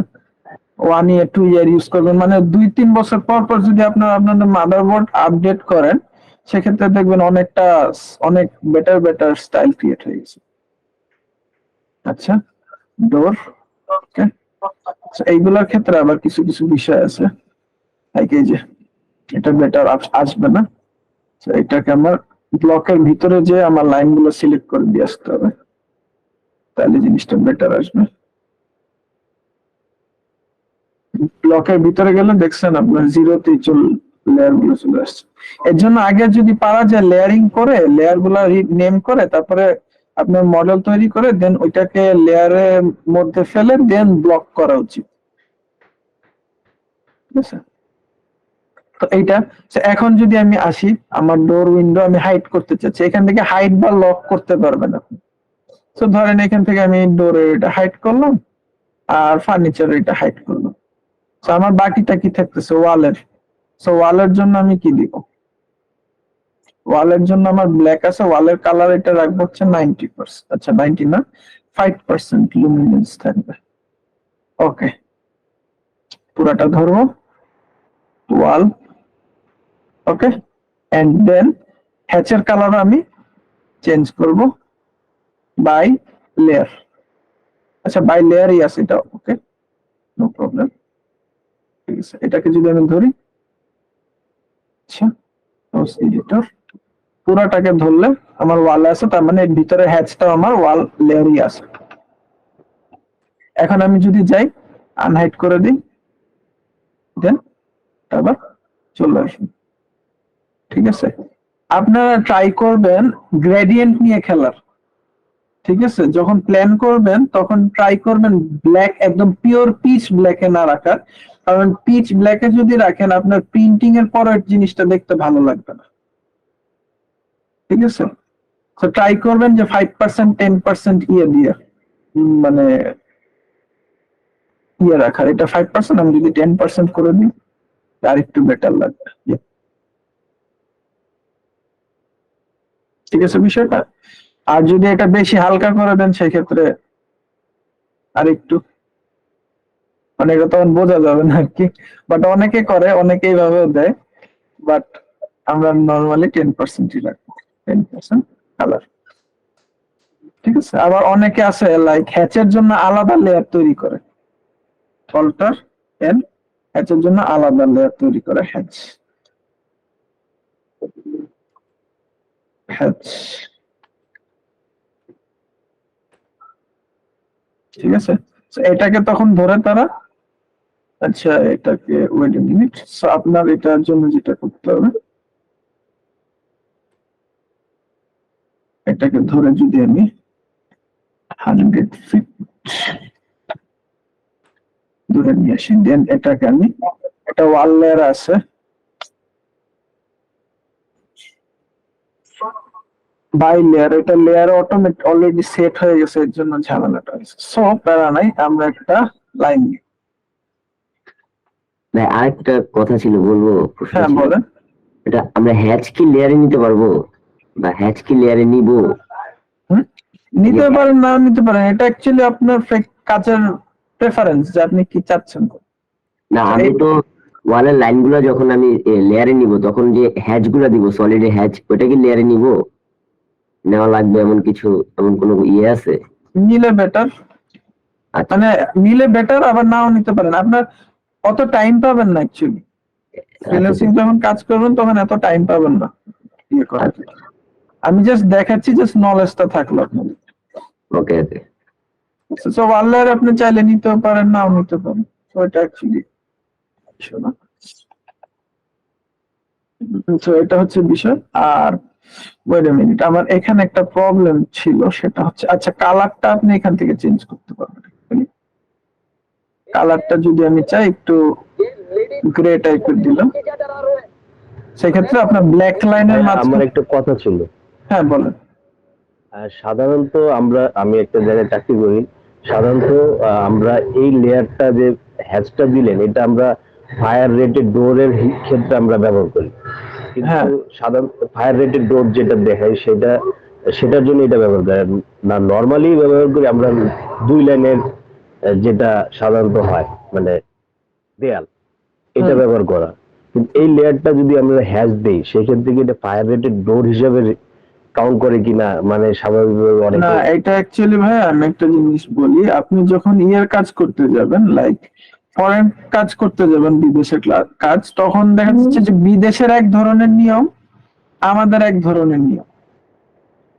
1 ইয়ার 2 ইয়ার ইউজ করবেন, মানে 2-3 বছর পর পর যদি আপনাদের মাদারবোর্ড আপডেট করেন সেক্ষেত্রে দেখবেন অনেক বেটার স্টাইল ক্রিয়েট হয়ে গেছে। আচ্ছা, ডোর, ওকে। এইগুলোর ক্ষেত্রে আবার কিছু বিষয় আছে, এই যে এটা বেটার আসবে না। তো এটাকে আমার ব্লকের ভিতরে যে আমার লাইনগুলো সিলেক্ট করে দিয়ে আসতে হবে, তাহলে জিনিসটা বেটার আসবে। ব্লকের ভিতরে গেলে দেখছেন আপনার 0-তে লেয়ার গুলো চলে আসছে। এর জন্য আগে যদি পারা যায় লেয়ারিং করে লেয়ার গুলা নেম করে তারপরে আপনার মডেল তৈরি করে দেন ওইটাকে লেয়ারের মধ্যে ফেলে দেন ব্লক করা উচিত। ঠিক আছে? তো এইটা এখন যদি আমি আসি আমার ডোর উইন্ডো আমি হাইড করতে চাচ্ছি, এখান থেকে হাইড বা লক করতে পারবেন আপনি। তো ধরেন এখান থেকে আমি ডোরের এটা হাইড করলাম আর ফার্নিচার এটা হাইড করলাম। তো আমার বাকিটা কি থাকতেছে? ওয়ালের। সো ওয়ালের জন্য আমি কি দিব? ওয়ালের জন্য আমার ব্ল্যাক আছে, ওয়ালের কালার এটা রাখবো হচ্ছে 90%, আচ্ছা 90 না 5% লুমিনেন্স থাকবে। ওকে, পুরাটা ধরবো ওয়াল, ওকে। এন্ড দেন হ্যাচের কালার আমি চেঞ্জ করব বাই লেয়ার। আচ্ছা বাই লেয়ারই আছে এটা, ওকে, নো প্রবলেম। ঠিক আছে, এটাকে যদি আমি ধরি, আচ্ছা এডিটর পুরাটাকে ধরলে আমার ওয়াল আছে, তার মানে এর ভিতরে হ্যাচটা আমার ওয়াল লেয়ারই আছে। এখন আমি যদি যাই আনহাইড করে দিই দেন আবার চলে আসুন। ঠিক আছে, আপনারা ট্রাই করবেন গ্রেডিয়েন্ট নিয়ে খেলার। ঠিক আছে, যখন প্ল্যান করবেন তখন ট্রাই করবেন ব্ল্যাক, একদম পিওর পিচ ব্ল্যাকে না রাখার, কারণ পিচ ব্ল্যাকে যদি রাখেন আপনার প্রিন্টিং এর পরের জিনিসটা দেখতে ভালো লাগবে না। ঠিক আছে, তো ট্রাই করবেন যে 5% 10% ইয়ে দিয়ে মানে ইয়ে রাখার। এটা 5%, আমি যদি 10% করে দিই আর একটু বেটার লাগবে। ঠিক আছে বিষয়টা। আর যদি এটা বেশি হালকা করে দেন সেক্ষেত্রে আর একটু, মানে এটা তখন বোঝা যাবে না আর কি, বাট অনেকে করে, অনেকে এইভাবেও দেয়, বাট আমরা নর্মালি 10%ই রাখবো, 10% কালার। ঠিক আছে, আবার অনেকে আছে লাইক হ্যাচের জন্য আলাদা লেয়ার তৈরি করে, অল্টার এন হ্যাচের জন্য আলাদা লেয়ার তৈরি করে, হ্যাচ হ্যাচ। ঠিক আছে, এটাকে তখন ধরে তারা, আচ্ছা এটাকে ওয়েট এ মিনিট, সো আপনার এটার জন্য যেটা করতে হবে এটাকে ধরে যদি আমি 100 ফিট দূরে নিয়ে আসি, দেন এটাকে আমি, এটা ওয়াল লেয়ার আছে, বাই লেয়ার, এটা লেয়ার অটোমেটিক অলরেডি সেট হয়ে গেছে, এর জন্য ঝামেলাটা হয়েছে। সো প্যারা নাই, আমরা একটা লাইন নিই। ভাই আরেকটা কথা ছিল, বলবো? প্রশ্ন হ্যাঁ ছিল। বলেন। এটা আমরা হ্যাচ কি লেয়ারে নিতে পারবো, বা হ্যাচ কি লেয়ারে নিব? নিতে পারেন, না নিতে পারেন, এটা অ্যাকচুয়ালি আপনার কাজের প্রেফারেন্স যে আপনি কি চাচ্ছেন। না আমি তো ওয়ালের লাইন গুলো যখন আমি লেয়ারে নিব তখন যে হ্যাচ গুলা দিব, সলিড হ্যাচ, ওটা কি লেয়ারে নিব? নেওয়া লাগবে এমন কিছু, এমন কোনো ইয়ে আছে? নিলে বেটার, আচ্ছা। মানে নিলে বেটার, আবার নাও নিতে পারেন। আপনার অত টাইম পাবেন না অ্যাকচুয়ালি, ফ্রিল্যান্সিং যখন কাজ করবেন তখন এত টাইম পাবেন না ইয়ে করার। আমি জাস্ট দেখাচ্ছি, জাস্ট নলেজটা থাকলো আপনাদের। ওকে ওকে। সো ওয়ারলেয়ার আপনি চাইলে নিতেও পারেন, নাও নিতে পারেন। সো এটা অ্যাকচুয়ালি তো এটা হচ্ছে বিষয়। আর ওয়েট আ মিনিট, আমার এখানে একটা প্রবলেম ছিল, সেটা হচ্ছে আচ্ছা কালারটা আপনি এখান থেকে চেঞ্জ করতে পারবেন। কালারটা যদি আমি চাই একটু গ্রে টাইপের দিলাম, সেক্ষেত্রে আপনার ব্ল্যাক লাইনের আমার মাঝখানে। একটা কথা ছিল। হ্যাঁ বলেন। সাধারণত আমি একটা জায়গায় চাকরি করি, সাধারণত আমরা এই লেয়ারটা যে হ্যাচটা দিলেন, এটা আমরা ফায়ার রেটেড ডোরের ক্ষেত্রে আমরা ব্যবহার করি, হ্যাঁ। কিন্তু সাধারণত ফায়ার রেটেড ডোর যেটা দেখায় সেটার জন্য এটা ব্যবহার করি না। নর্মালি ব্যবহার করি আমরা 2 লাইনের যেটা সাধারণত হয়, মানে দেয়াল, এটা ব্যবহার করা। কিন্তু এই লেয়ারটা যদি আমরা হ্যাচ দেই, সেক্ষেত্রে কি এটা ফায়ার রেটেড ডোর হিসাবে কাউন্ট করে কিনা, মানে স্বাভাবিকভাবে অনেক না, এটা অ্যাকচুয়ালি ভাই আমি একটা জিনিস বলি, আপনি যখন ইয়ের কাজ করতে যাবেন, লাইক ফরেন কাজ করতে যাবেন, বিদেশের কাজ, তখন দেখা যাচ্ছে যে বিদেশের এক ধরনের নিয়ম, আমাদের এক ধরনের নিয়ম।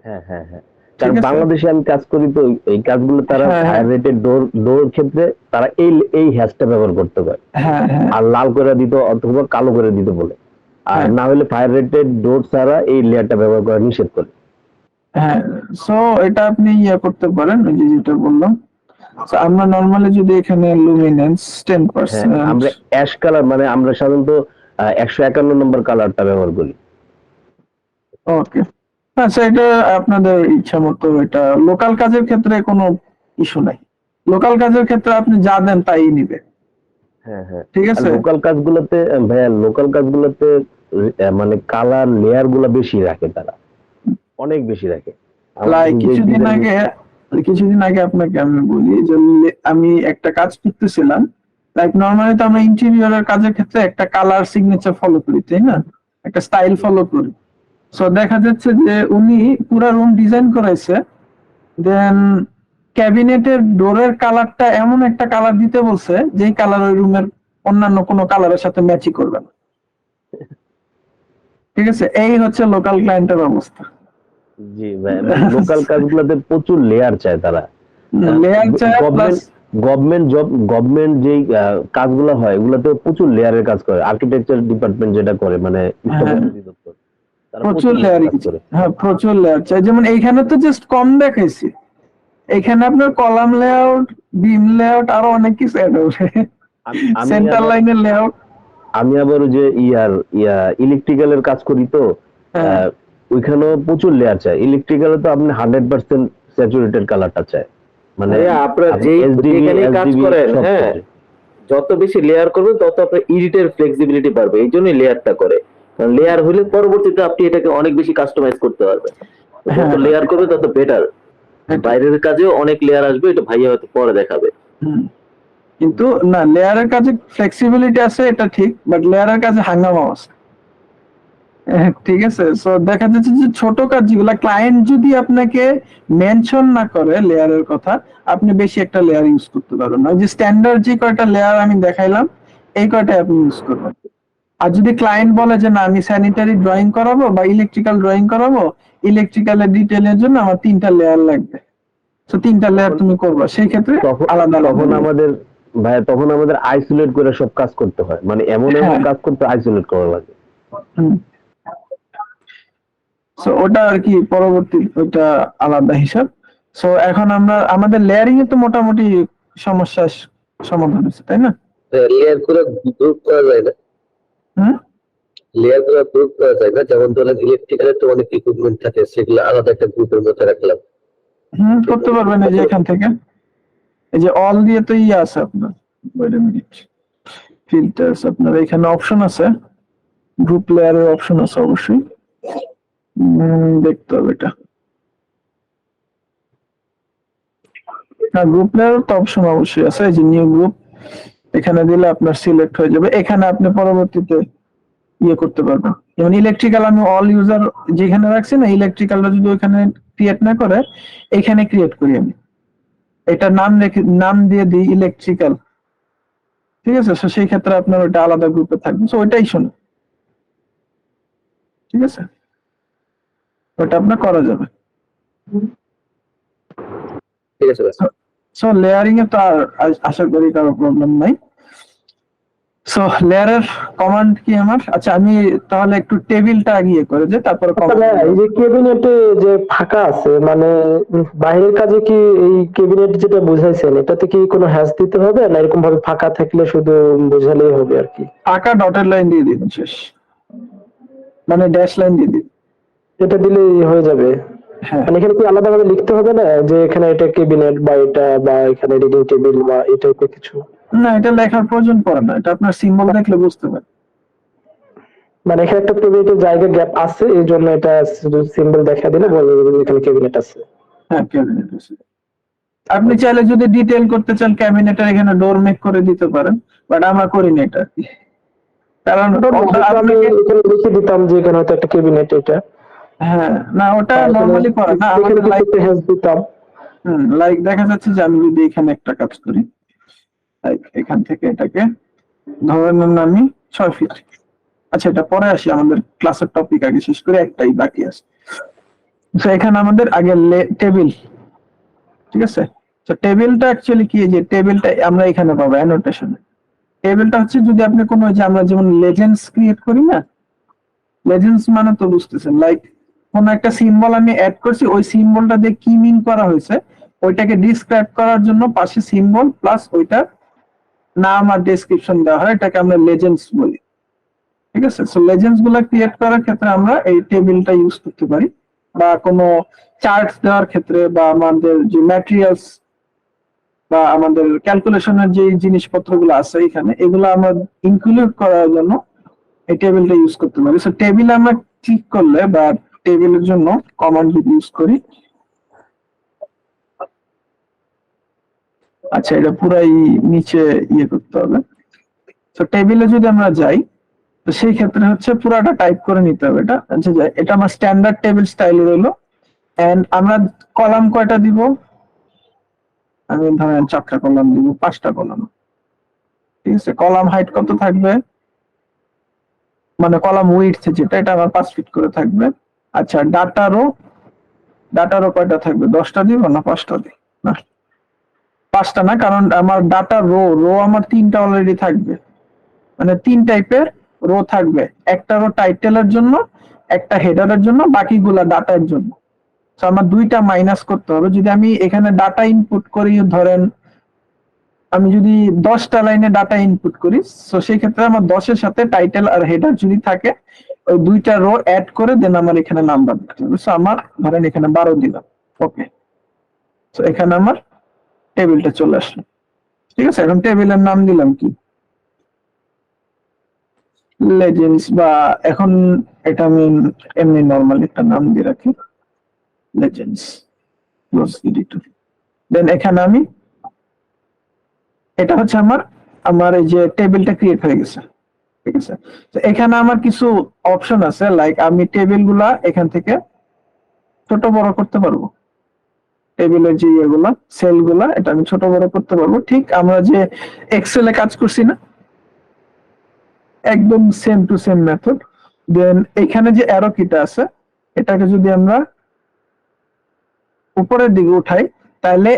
হ্যাঁ হ্যাঁ হ্যাঁ, ঠিক কারণ আছে। বাংলাদেশে আমি কাজ করি, তো এই কাজগুলো তারা হ্যাঁ, হ্যাঁ। ফায়ার রেটেড ডোর ক্ষেত্রে তারা এই হ্যাশটা ব্যবহার করতে পারে, হ্যাঁ হ্যাঁ আর লাল করে দিত অথবা কালো করে দিতে বলে, আর হ্যাঁ। না হলে ফায়ার রেটেড ডোর ছাড়া এই লেয়ারটা ব্যবহার করা নিষেধ করে। হ্যাঁ, সো এটা আপনি ইয়ে করতে পারেন, ওই যে যেটা বললাম। So, আমরা নরমালি যদি এখানে লুমিনেন্স 10%, হ্যাঁ, আমরা অ্যাশ কালার, মানে আমরা সাধারণত 151 নম্বর কালারটা ব্যবহার করি। ওকে। আচ্ছা, এটা আপনাদের ইচ্ছা মতো। এটা লোকাল কাজের ক্ষেত্রে কোনো ইস্যু নাই, লোকাল কাজের ক্ষেত্রে আপনি যা দেন তাই নিবে। হ্যাঁ হ্যাঁ, ঠিক আছে। লোকাল কাজগুলোতে ভাইয়া, লোকাল কাজগুলোতে মানে কালার লেয়ার গুলা বেশি রাখে, তারা অনেক বেশি রাখে। লাইক কিছুদিন আগে আপনাকে আমি বলি যে আমি একটা কাজ করতেছিলাম, লাইক নরমালি তো আমরা ইন্টেরিয়রের কাজের ক্ষেত্রে একটা কালার সিগনেচার ফলো করি, তাই না, একটা স্টাইল ফলো করি। সো দেখা যাচ্ছে যে উনি পুরা রুম ডিজাইন করাইছে, দেন ক্যাবিনেটের ডোরের কালারটা এমন একটা কালার দিতে বলছে যেই কালার ওই রুমের অন্যান্য কোনো কালারের সাথে ম্যাচই করবে না। ঠিক আছে, এই হচ্ছে লোকাল ক্লায়েন্টের অবস্থা। জি ভাই, লোকাল কাজগুলোতে প্রচুর লেয়ার চায় তারা। লেয়ার চাই প্লাস গভর্নমেন্ট যেই কাজগুলো হয়, এগুলোতে প্রচুর লেয়ারের কাজ করে। আর্কিটেকচার ডিপার্টমেন্ট যেটা করে, মানে স্থাপত্য অধিদপ্তর, তারা প্রচুর লেয়ার কাজ করে। হ্যাঁ, প্রচুর লেয়ার চাই। যেমন এইখানে তো জাস্ট কম দেখাইছি, এখানে আপনার কলাম লেআউট, বিম লেআউট, আরো অনেক কিছু অ্যাড হবে, সেন্টার লাইনের লেআউট। আমি আবার ওই যে ইলেকট্রিক্যালের কাজ করি, তো ওইখানেও প্রচুর লেয়ার চাই। ইলেকট্রিক্যালে তো আপনি 100% স্যাচুরেটেড কালারটা চাই, মানে আপনার যেখানে কাজ করেন, হ্যাঁ, যত বেশি লেয়ার করবেন তত আপনার এডিটের ফ্লেক্সিবিলিটি বাড়বে। এই জন্যই লেয়ারটা করে, কারণ লেয়ার হলে পরবর্তীতে আপনি এটাকে অনেক বেশি কাস্টমাইজ করতে পারবেন। যত লেয়ার করবে তত বেটার। বাইরের কাজেও অনেক লেয়ার আসবে, এটা ভাইয়া হয়তো পরে দেখাবে। কিন্তু না, লেয়ারের কাজে ফ্লেক্সিবিলিটি আছে, এটা ঠিক, বাট লেয়ারের কাজে হাঙ্গামা আছে। ঠিক আছে। সো দেখা যাচ্ছে যে ছোট কাজ যেগুলা ক্লায়েন্ট যদি আপনাকে মেনশন না করে লেয়ারের কথা, আপনি বেশি একটা লেয়ার ইউজ করতে পারবেন না। ওই যে স্ট্যান্ডার্ড যে কয়টা লেয়ার আমি দেখাইলাম, এই কয়টাই আপনি ইউজ করবেন। আর যদি ক্লায়েন্ট বলে যে না, আমি স্যানিটারি ড্রয়িং করাবো বা ইলেকট্রিক্যাল ড্রয়িং করাবো, ইলেকট্রিক্যালের ডিটেইলের জন্য আমার 3টা লেয়ার লাগবে, তো 3টা লেয়ার তুমি করবা, সেই ক্ষেত্রে আলাদা তখন আমাদের আইসোলেট করে সব কাজ করতে হয়, মানে এমন কাজ করতে আইসোলেট করা লাগে। সো ওটা আর কি পরবর্তী, ওটা আলাদা হিসাব। সো এখন আমরা আমাদের লেয়ারিং এ তো মোটামুটি সমস্যার সমাধান হয়েছে, তাই না? লেয়ার করে গ্রুপ করা যায় না? লেয়ার করে গ্রুপ করা যায় না? যেমন ধরেন ইলেকট্রিক্যালের তো অনেক ইকুইপমেন্ট থাকে, সেগুলো আলাদা একটা গ্রুপের মধ্যে রাখলাম। করতে পারবেন। এই যে এখান থেকে এই যে অল দিয়ে তো ইয়ে আছে আপনার, ওয়েট আ মিনিট, ফিল্টারস, আপনার এখানে অপশন আছে, গ্রুপ লেয়ারের অপশন আছে অবশ্যই, দেখতে হবে এটা। হ্যাঁ, গ্রুপ লেয়ারের তো অপশন অবশ্যই আছে, এই যে নিউ গ্রুপ, এখানে দিলে আপনার সিলেক্ট হয়ে যাবে। এখানে আপনি পরবর্তীতে ইয়ে করতে পারবেন। যেমন ইলেকট্রিক্যাল আমি অল ইউজার যেখানে রাখছি না, ইলেকট্রিক্যালটা যদি ওইখানে ক্রিয়েট না করে এখানে ক্রিয়েট করি আমি, এটা নাম দিয়ে দিই ইলেকট্রিক্যাল, ঠিক আছে? তো সেই ক্ষেত্রে আপনার ওইটা আলাদা গ্রুপে থাকবে, তো ওইটাই শোনো, ঠিক আছে? ওটা আপনার করা যাবে। ঠিক আছে ভাই। সো লেয়ারিং এ তো আর আশা করি কারো প্রবলেম নাই। সো লেয়ারের কমান্ড কি আমার? আচ্ছা আমি তাহলে একটু টেবিলটা আগিয়ে করে যে তারপরে তবে এই যে ক্যাবিনেটে যে ফাঁকা আছে মানে বাইরের কাজে কি এই ক্যাবিনেট যেটা বুঝাইছেন এটাতে কি কোনো হ্যাশ দিতে হবে না এরকম ভাবে ফাঁকা থাকলে শুধু বোঝালেই হবে আর কি? ফাঁকা ডটের লাইন দিয়ে দিবেন শেষ, মানে ড্যাশ লাইন দিয়ে দিন। এটা দিলেই হয়ে যাবে? হ্যাঁ মানে এখানে কি আলাদা ভাবে লিখতে হবে না যে এখানে এটা ক্যাবিনেট বা এটা বা এখানে রিডিং টেবিল বা এই টাইপের কিছু? না, এটা লেখার প্রয়োজন পড়ে না, এটা আপনার সিম্বল দেখলে বুঝতে পারেন। মানে এখানে একটা ক্যাবিনেটের জায়গা গ্যাপ আছে এই জন্য এটা শুধু সিম্বল দেখা দিলে বলে দেবে যে এখানে ক্যাবিনেট আছে। হ্যাঁ ক্যাবিনেট আছে। আপনি চাইলে যদি ডিটেইল করতে চান ক্যাবিনেটের এখানে ডোর মেক করে দিতে পারেন, বাট আমরা করি না এটা, কারণ ওটা আমি আপনাকে এখানে লিখে দিতাম যে এখানে হয়তো একটা ক্যাবিনেট এটা। হ্যাঁ না ওটা নরমালি করে না এখানে আমাদের লাইক কিছু হ্যাশ দিতাম। লাইক দেখা যাচ্ছে যে আমি যদি এখানে একটা কাজ করি, লাইক এখান থেকে এটাকে ধরে নেন আমি 6 ফিট। আচ্ছা এটা পরে আসি, আমাদের ক্লাসের টপিক আগে শেষ করে, একটাই বাকি আছে। তো এখানে আমাদের আগে টেবিল, ঠিক আছে? তো টেবিলটা অ্যাকচুয়ালি কি, যে টেবিলটা আমরা এখানে পাবো অ্যানোটেশনে। টেবিলটা হচ্ছে যদি আপনি কোনো যে আমরা যেমন লেজেন্ডস ক্রিয়েট করি না, লেজেন্ডস মানে তো বুঝতেছেন, লাইক কোন একটা সিম্বল আমি অ্যাড করছি, ওই সিম্বলটা দিয়ে কি মিন করা হয়েছে ওইটাকে ডিসক্রাইব করার জন্য পাশে সিম্বল প্লাস ওইটার নাম আর ডেসক্রিপশন দেওয়া হয়, এটাকে আমরা লেজেন্ডস বলি, ঠিক আছে? সো লেজেন্ডস গুলা ক্রিয়েট করার ক্ষেত্রে আমরা এই টেবিলটা ইউজ করতে পারি, বা কোনো চার্টস দেওয়ার ক্ষেত্রে, বা আমাদের যে ম্যাটেরিয়ালস বা আমাদের ক্যালকুলেশনের যে জিনিসপত্রগুলো আছে এখানে, এগুলো আমরা ইনক্লুড করার জন্য এই টেবিলটা ইউজ করতে পারি। সো টেবিল আমরা ক্লিক করলে বা টেবিলের জন্য কমান্ড যদি ইউজ করি, আচ্ছা এটা পুরাই নিচে ইয়ে করতে হবে। তো টেবিলে যদি আমরা যাই, তো সেই ক্ষেত্রে হচ্ছে পুরাটা টাইপ করে নিতে হবে। এটা আচ্ছা এটা আমার স্ট্যান্ডার্ড টেবিল স্টাইল রইলো। এন্ড আমরা কলাম কয়টা দিব? আমি ধরেন 4টা কলাম দিব, 5টা কলাম, ঠিক আছে? কলাম হাইট কত থাকবে, মানে কলাম উইডথ যেটা, এটা আমার 5 ফিট করে থাকবে। আচ্ছা ডাটারও কয়টা থাকবে? 10টা দিব না 5টা দিব? না 5টা না, কারণ আমার ডাটা রো আমার 3টা অলরেডি থাকবে, মানে 3 টাইপের রো থাকবে, একটা রো টাইটেলের জন্য, একটা হেডারের জন্য, বাকিগুলা ডাটার জন্য। তো আমার 2টা মাইনাস করতে হবে। যদি আমি এখানে ডাটা ইনপুট করি, ধরেন আমি যদি 10টা লাইনে ডাটা ইনপুট করি, তো সেই ক্ষেত্রে আমার 10-এর সাথে টাইটেল আর হেডার যদি থাকে, ওই 2টা রো অ্যাড করে দেন আমার এখানে নাম্বার দিতে হবে। সো আমার ধরেন এখানে 12 দিলাম, ওকে। তো এখানে আমার টেবিলটা চলে আসলো, ঠিক আছে? এখন টেবিলের নাম দিলাম কি, লেজেন্ডস, বা এখন এটা আমি এমনি নরমাল একটা নাম দিয়ে রাখি, লেজেন্ডস, ক্লোজ এডিটর। দেন এখানে আমি, এটা হচ্ছে আমার এই যে টেবিলটা ক্রিয়েট হয়ে গেছে, ঠিক আছে? তো এখানে আমার কিছু অপশন আছে, লাইক আমি টেবিল গুলা এখান থেকে ছোট বড় করতে পারবো। টেবিলের যে ইয়েগুলা, সেল গুলা, এটা আমি ছোট বড় করতে পারবো। ঠিক আমরা যে এক্সেলে কাজ করছি না, একদম সেম টু সেম মেথড। দেন এখানে যে অ্যারো কিটা আছে, এটাকে যদি আমরা উপরের দিকে উঠাই, তাহলে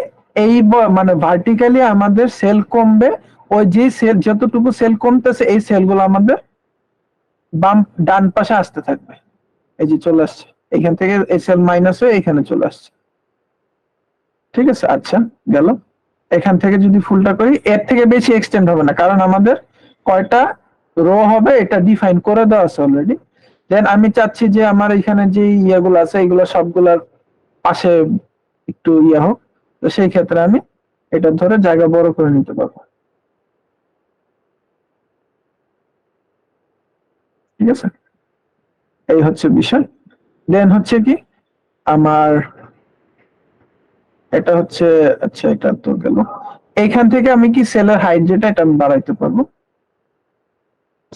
এই মানে ভার্টিক্যালি আমাদের সেল কমবে। ওই যে সেল যতটুকু সেল কমতেছে, এই সেলগুলো আমাদের ডান পাশে আসতে থাকবে। এই যে চলে আসছে, এখান থেকে এই সেল মাইনাস হয়ে এখানে চলে আসছে, ঠিক আছে? আচ্ছা গেল। এখান থেকে যদি ফুলটা করি, এর থেকে বেশি এক্সটেন্ড হবে না, কারণ আমাদের কয়টা রো হবে এটা ডিফাইন করে দেওয়া আছে অলরেডি। দেন আমি চাচ্ছি যে আমার এখানে যে ইয়েগুলো আছে এগুলো সবগুলোর পাশে একটু ইয়ে হোক, তো সেই ক্ষেত্রে আমি এটা ধরে জায়গা বড় করে নিতে পারবো, ঠিক আছে? এই হচ্ছে বিষয়। দেন হচ্ছে কি আমার এটা হচ্ছে, আচ্ছা এটা তো গেল। এইখান থেকে আমি কি সেলের হাইট যেটা, এটা আমি বাড়াইতে পারবো।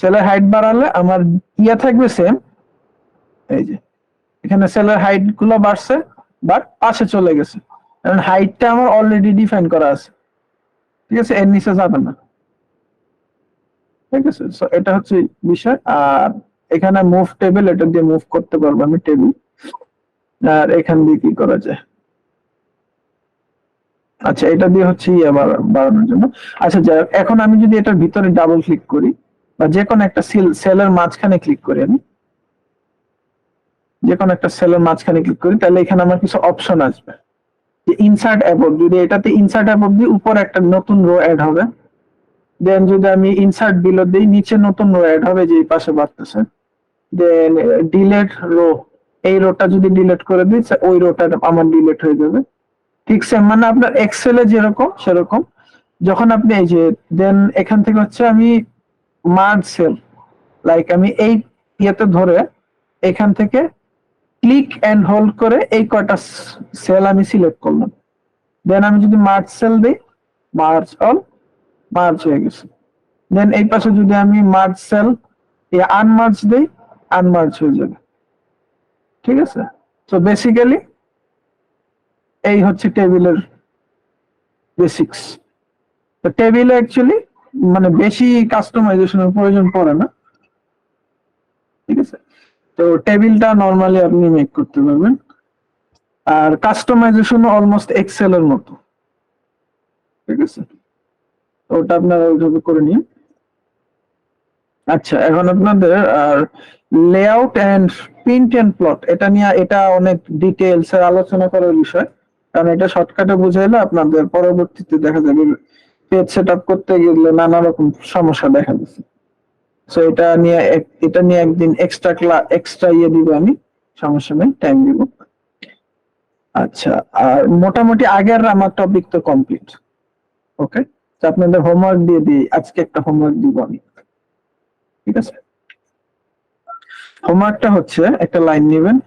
সেলের হাইট বাড়ালে আমার ইয়া থাকবে সেম, এই যে এখানে সেলের হাইট গুলো বাড়ছে বাট পাশে চলে গেছে, কারণ হাইটটা আমার অলরেডি ডিফাইন করা আছে, ঠিক আছে, এর নিচে যাবে না, ঠিক আছে। সো এটা হচ্ছে বিষয়। আর এখানে মুভ টেবিল, এটা দিয়ে মুভ করতে পারবো আমি টেবিল। আর এখান দিয়ে কি করা যায়, আচ্ছা এটা দিয়ে হচ্ছে ইয়ে বাড়ানোর জন্য। আচ্ছা যাই হোক, এখন আমি যদি এটার ভিতরে ডাবল ক্লিক করি বা যে কোনো একটা সেলের মাঝখানে ক্লিক করি, আমি যে কোনো একটা সেলের মাঝখানে ক্লিক করি, তাহলে এখানে আমার কিছু অপশন আসবে যে ইনসার্ট অ্যাবভ, যদি এটাতে ইনসার্ট অ্যাবভ দিই উপরে একটা নতুন রো অ্যাড হবে, দেন যদি আমি ইনসার্ট বিলো দিই নিচে নতুন রো অ্যাড হবে যে এই পাশে বাড়তেছে, দেন ডিলেট রো, এই রোটা যদি ডিলিট করে দিই ওই রোটা আমার ডিলিট হয়ে যাবে, ঠিক সেম মানে আপনার এক্সেলে যেরকম সেরকম। যখন আপনি এই যে দেন এখান থেকে হচ্ছে আমি মার্জ সেল, লাইক আমি এই ইয়েতে ধরে এখান থেকে ক্লিক এন্ড হোল্ড করে এই কয়টা সেল আমি সিলেক্ট করলাম, দেন আমি যদি মার্জ সেল দিই, মার্জ অল, মার্জ হয়ে গেছে। দেন এই পাশে যদি আমি মার্জ সেল আনমার্জ দিই, আনমার্জ হয়ে যাবে, ঠিক আছে। তো বেসিক্যালি এই হচ্ছে টেবিলের বেসিক্স। তো টেবিলে অ্যাকচুয়ালি মানে বেশি কাস্টমাইজেশনের প্রয়োজন পড়ে না, ঠিক আছে। তো টেবিলটা নরমালি আপনি মেক করতে পারবেন, আর কাস্টমাইজেশন অলমোস্ট এক্সেল এর মতো, ঠিক আছে। তো ওটা আপনারা ওইভাবে করে নিন। আচ্ছা এখন আপনাদের আর layout and print and plot, এটা নিয়ে এটা অনেক ডিটেইলস এর আলোচনা করার বিষয়, কারণ এটা শর্টকাটে বুঝাইলে আপনাদের পরবর্তীতে দেখা যাবে পেজ সেটআপ করতে গেলে নানা রকম সমস্যা দেখা দিচ্ছে। সো এটা নিয়ে একদিন এক্সট্রা ইয়ে দিব আমি, সমস্যা নেই, টাইম দিব। আচ্ছা আর মোটামুটি আগের আমার টপিক তো কমপ্লিট, ওকে। তো আপনাদের হোমওয়ার্ক দিয়ে দিই, আজকে একটা হোমওয়ার্ক দিব আমি, ঠিক আছে। হোমওয়ার্কটা হচ্ছে একটা লাইন নেবেন,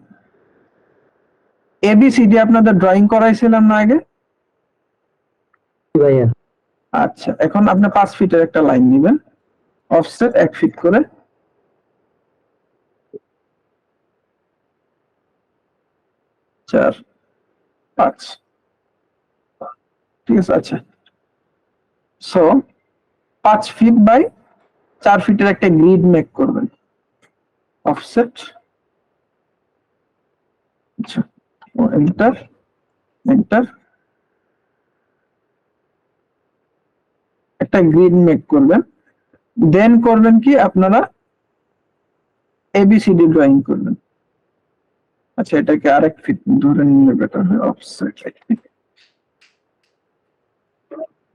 এবিসিডি আপনাদের ড্রয়িং করাইছিলাম না আগে, ভাইয়া আচ্ছা এখন আপনি 5 ফিটের একটা লাইন নেবেন, অফসেট 1 ফিট করে, চার 5, ঠিক আছে। আচ্ছা সো 5 ফিট বাই 4 ফিটের একটা গ্রিড মেক করবেন, অফসেট, আচ্ছা এন্টার এন্টার, একটা গ্রিড মেক করবেন। দেন করবেন কি আপনারা এবিসিডি ড্রয়িং করবেন। আচ্ছা এটাকে আরেক ফিট ধরে নিলে বেটার হয়, অফসেট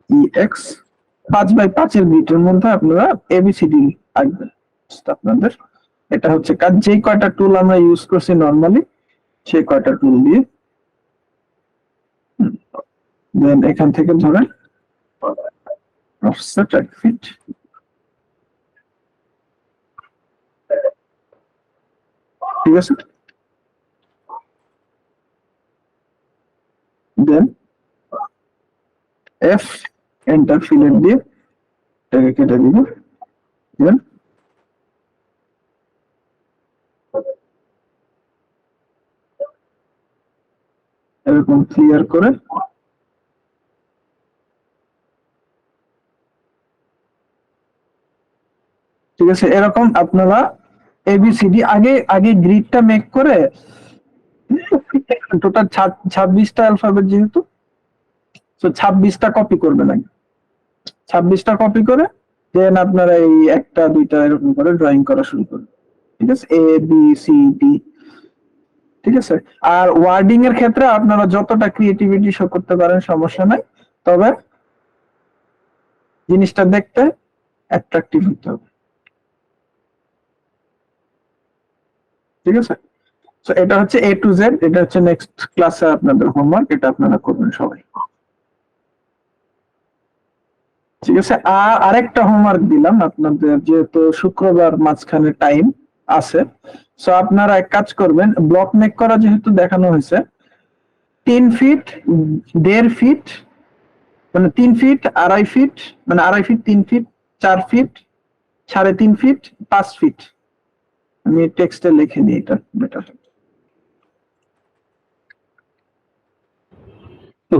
EX 5 বাই 5 এর গ্রিডের মধ্যে আপনারা এবিসিডি আঁকবেন। আপনাদের এটা হচ্ছে কাজ, যেই কয়টা টুল আমরা ইউজ করছি নরমালি সেই কয়টা টুল দিয়ে, দেন এখান থেকে ধরেন অফসেট 1 ফিট, ঠিক আছে। দেন F এন্টার ফিলেট দিয়ে এটাকে কেটে দিব, দেন এরকম ক্লিয়ার করে ঠিক আছে। এরকম আপনারা এবিসিডি আগে গ্রিডটা মেক করে টোটাল 26টা অ্যালফাবেট যেহেতু, তো 26টা কপি করবেন আগে, 26টা কপি করে দেন আপনারা এই একটা দুইটা এরকম করে ড্রয়িং করা শুরু করবেন, ঠিক আছে, ABCD, ঠিক আছে। আর ওয়ার্ডিং এর ক্ষেত্রে আপনারা যতটা ক্রিয়েটিভিটি শো করতে পারেন সমস্যা নাই, তবে জিনিসটা দেখতে অ্যাট্রাকটিভ হতে হবে, ঠিক আছে। তো এটা হচ্ছে A to Z, এটা হচ্ছে নেক্সট ক্লাসে আপনাদের হোমওয়ার্ক, এটা আপনারা করবেন সবাই, ঠিক আছে। আর আরেকটা হোমওয়ার্ক দিলাম আপনাদের, যেহেতু শুক্রবার মাঝখানে টাইম আছে, সো আপনারা এক কাজ করবেন, ব্লক মেক করা যেহেতু দেখানো হয়েছে 3 ফিট 1.5 ফিট, মানে 3 ফিট 2.5 ফিট, মানে 2.5 feet 3 feet 4 feet 3.5 feet 5 feet. আমি টেক্সটে লিখে নিই, এটা বেটার।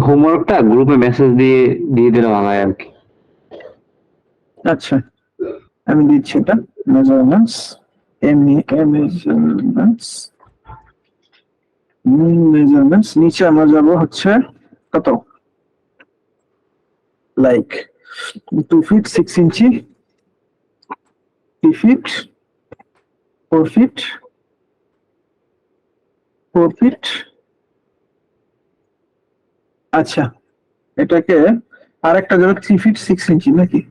হোমওয়ার্কটা গ্রুপে মেসেজ দিয়ে দিলে ভালো হয় আর কি। আচ্ছা, আমি দিচ্ছি এটা। মেজারমেন্টস মেজারমেন্টস নিচে আমরা যাব হচ্ছে কত, লাইক 2 ফিট 6 ইঞ্চি, 3 ফিট 4 ফিট 4 ফিট। আচ্ছা, এটাকে আরেকটা যাবে 3 ফিট 6 ইঞ্চি নাকি?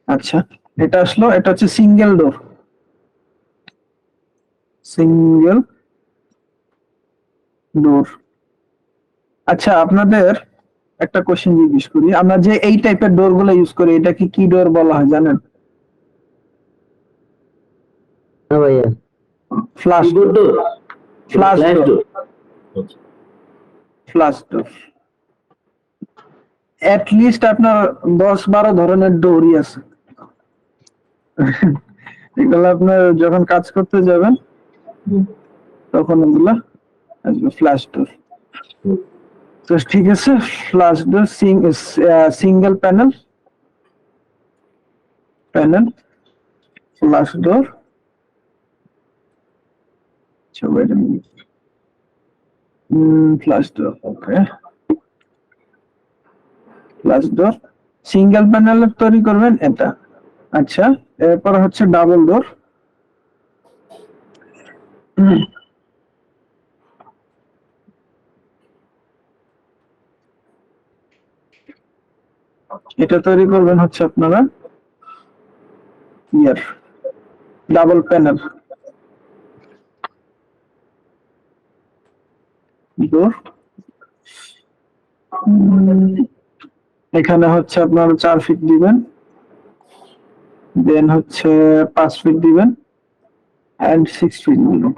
আচ্ছা, এটা আসলো, এটা হচ্ছে সিঙ্গেল ডোর, সিঙ্গেল ডোর। আচ্ছা, আপনাদের একটা কোশ্চেন জিজ্ঞেস করি, আমরা যে এই টাইপের ডোর গুলো ইউজ করি এটা কি ডোর বলা হয় জানেন? হ্যাঁ ভাইয়া, flush door, door, flush flash door, door. Flush door. At least আপনার 10-12 ধরনের ডোরই আছে। এগুলো আপনার যখন কাজ করতে যাবেন তখন এগুলা আসবে ফ্ল্যাশ ডোর। তো ঠিক আছে, flash door, single panel flash door. wait a minute. Flash door, okay. Flash door, single panel তৈরি করবেন এটা। আচ্ছা, এরপর হচ্ছে ডাবল ডোর। এটা তৈরি করবেন হচ্ছে আপনারা ইয়ার ডাবল প্যানেল ডোর। এখানে হচ্ছে আপনারা 4 ফিট দিবেন, দেন হচ্ছে 5 ফিট দিবেন এন্ড 6 ফিট দিবেন।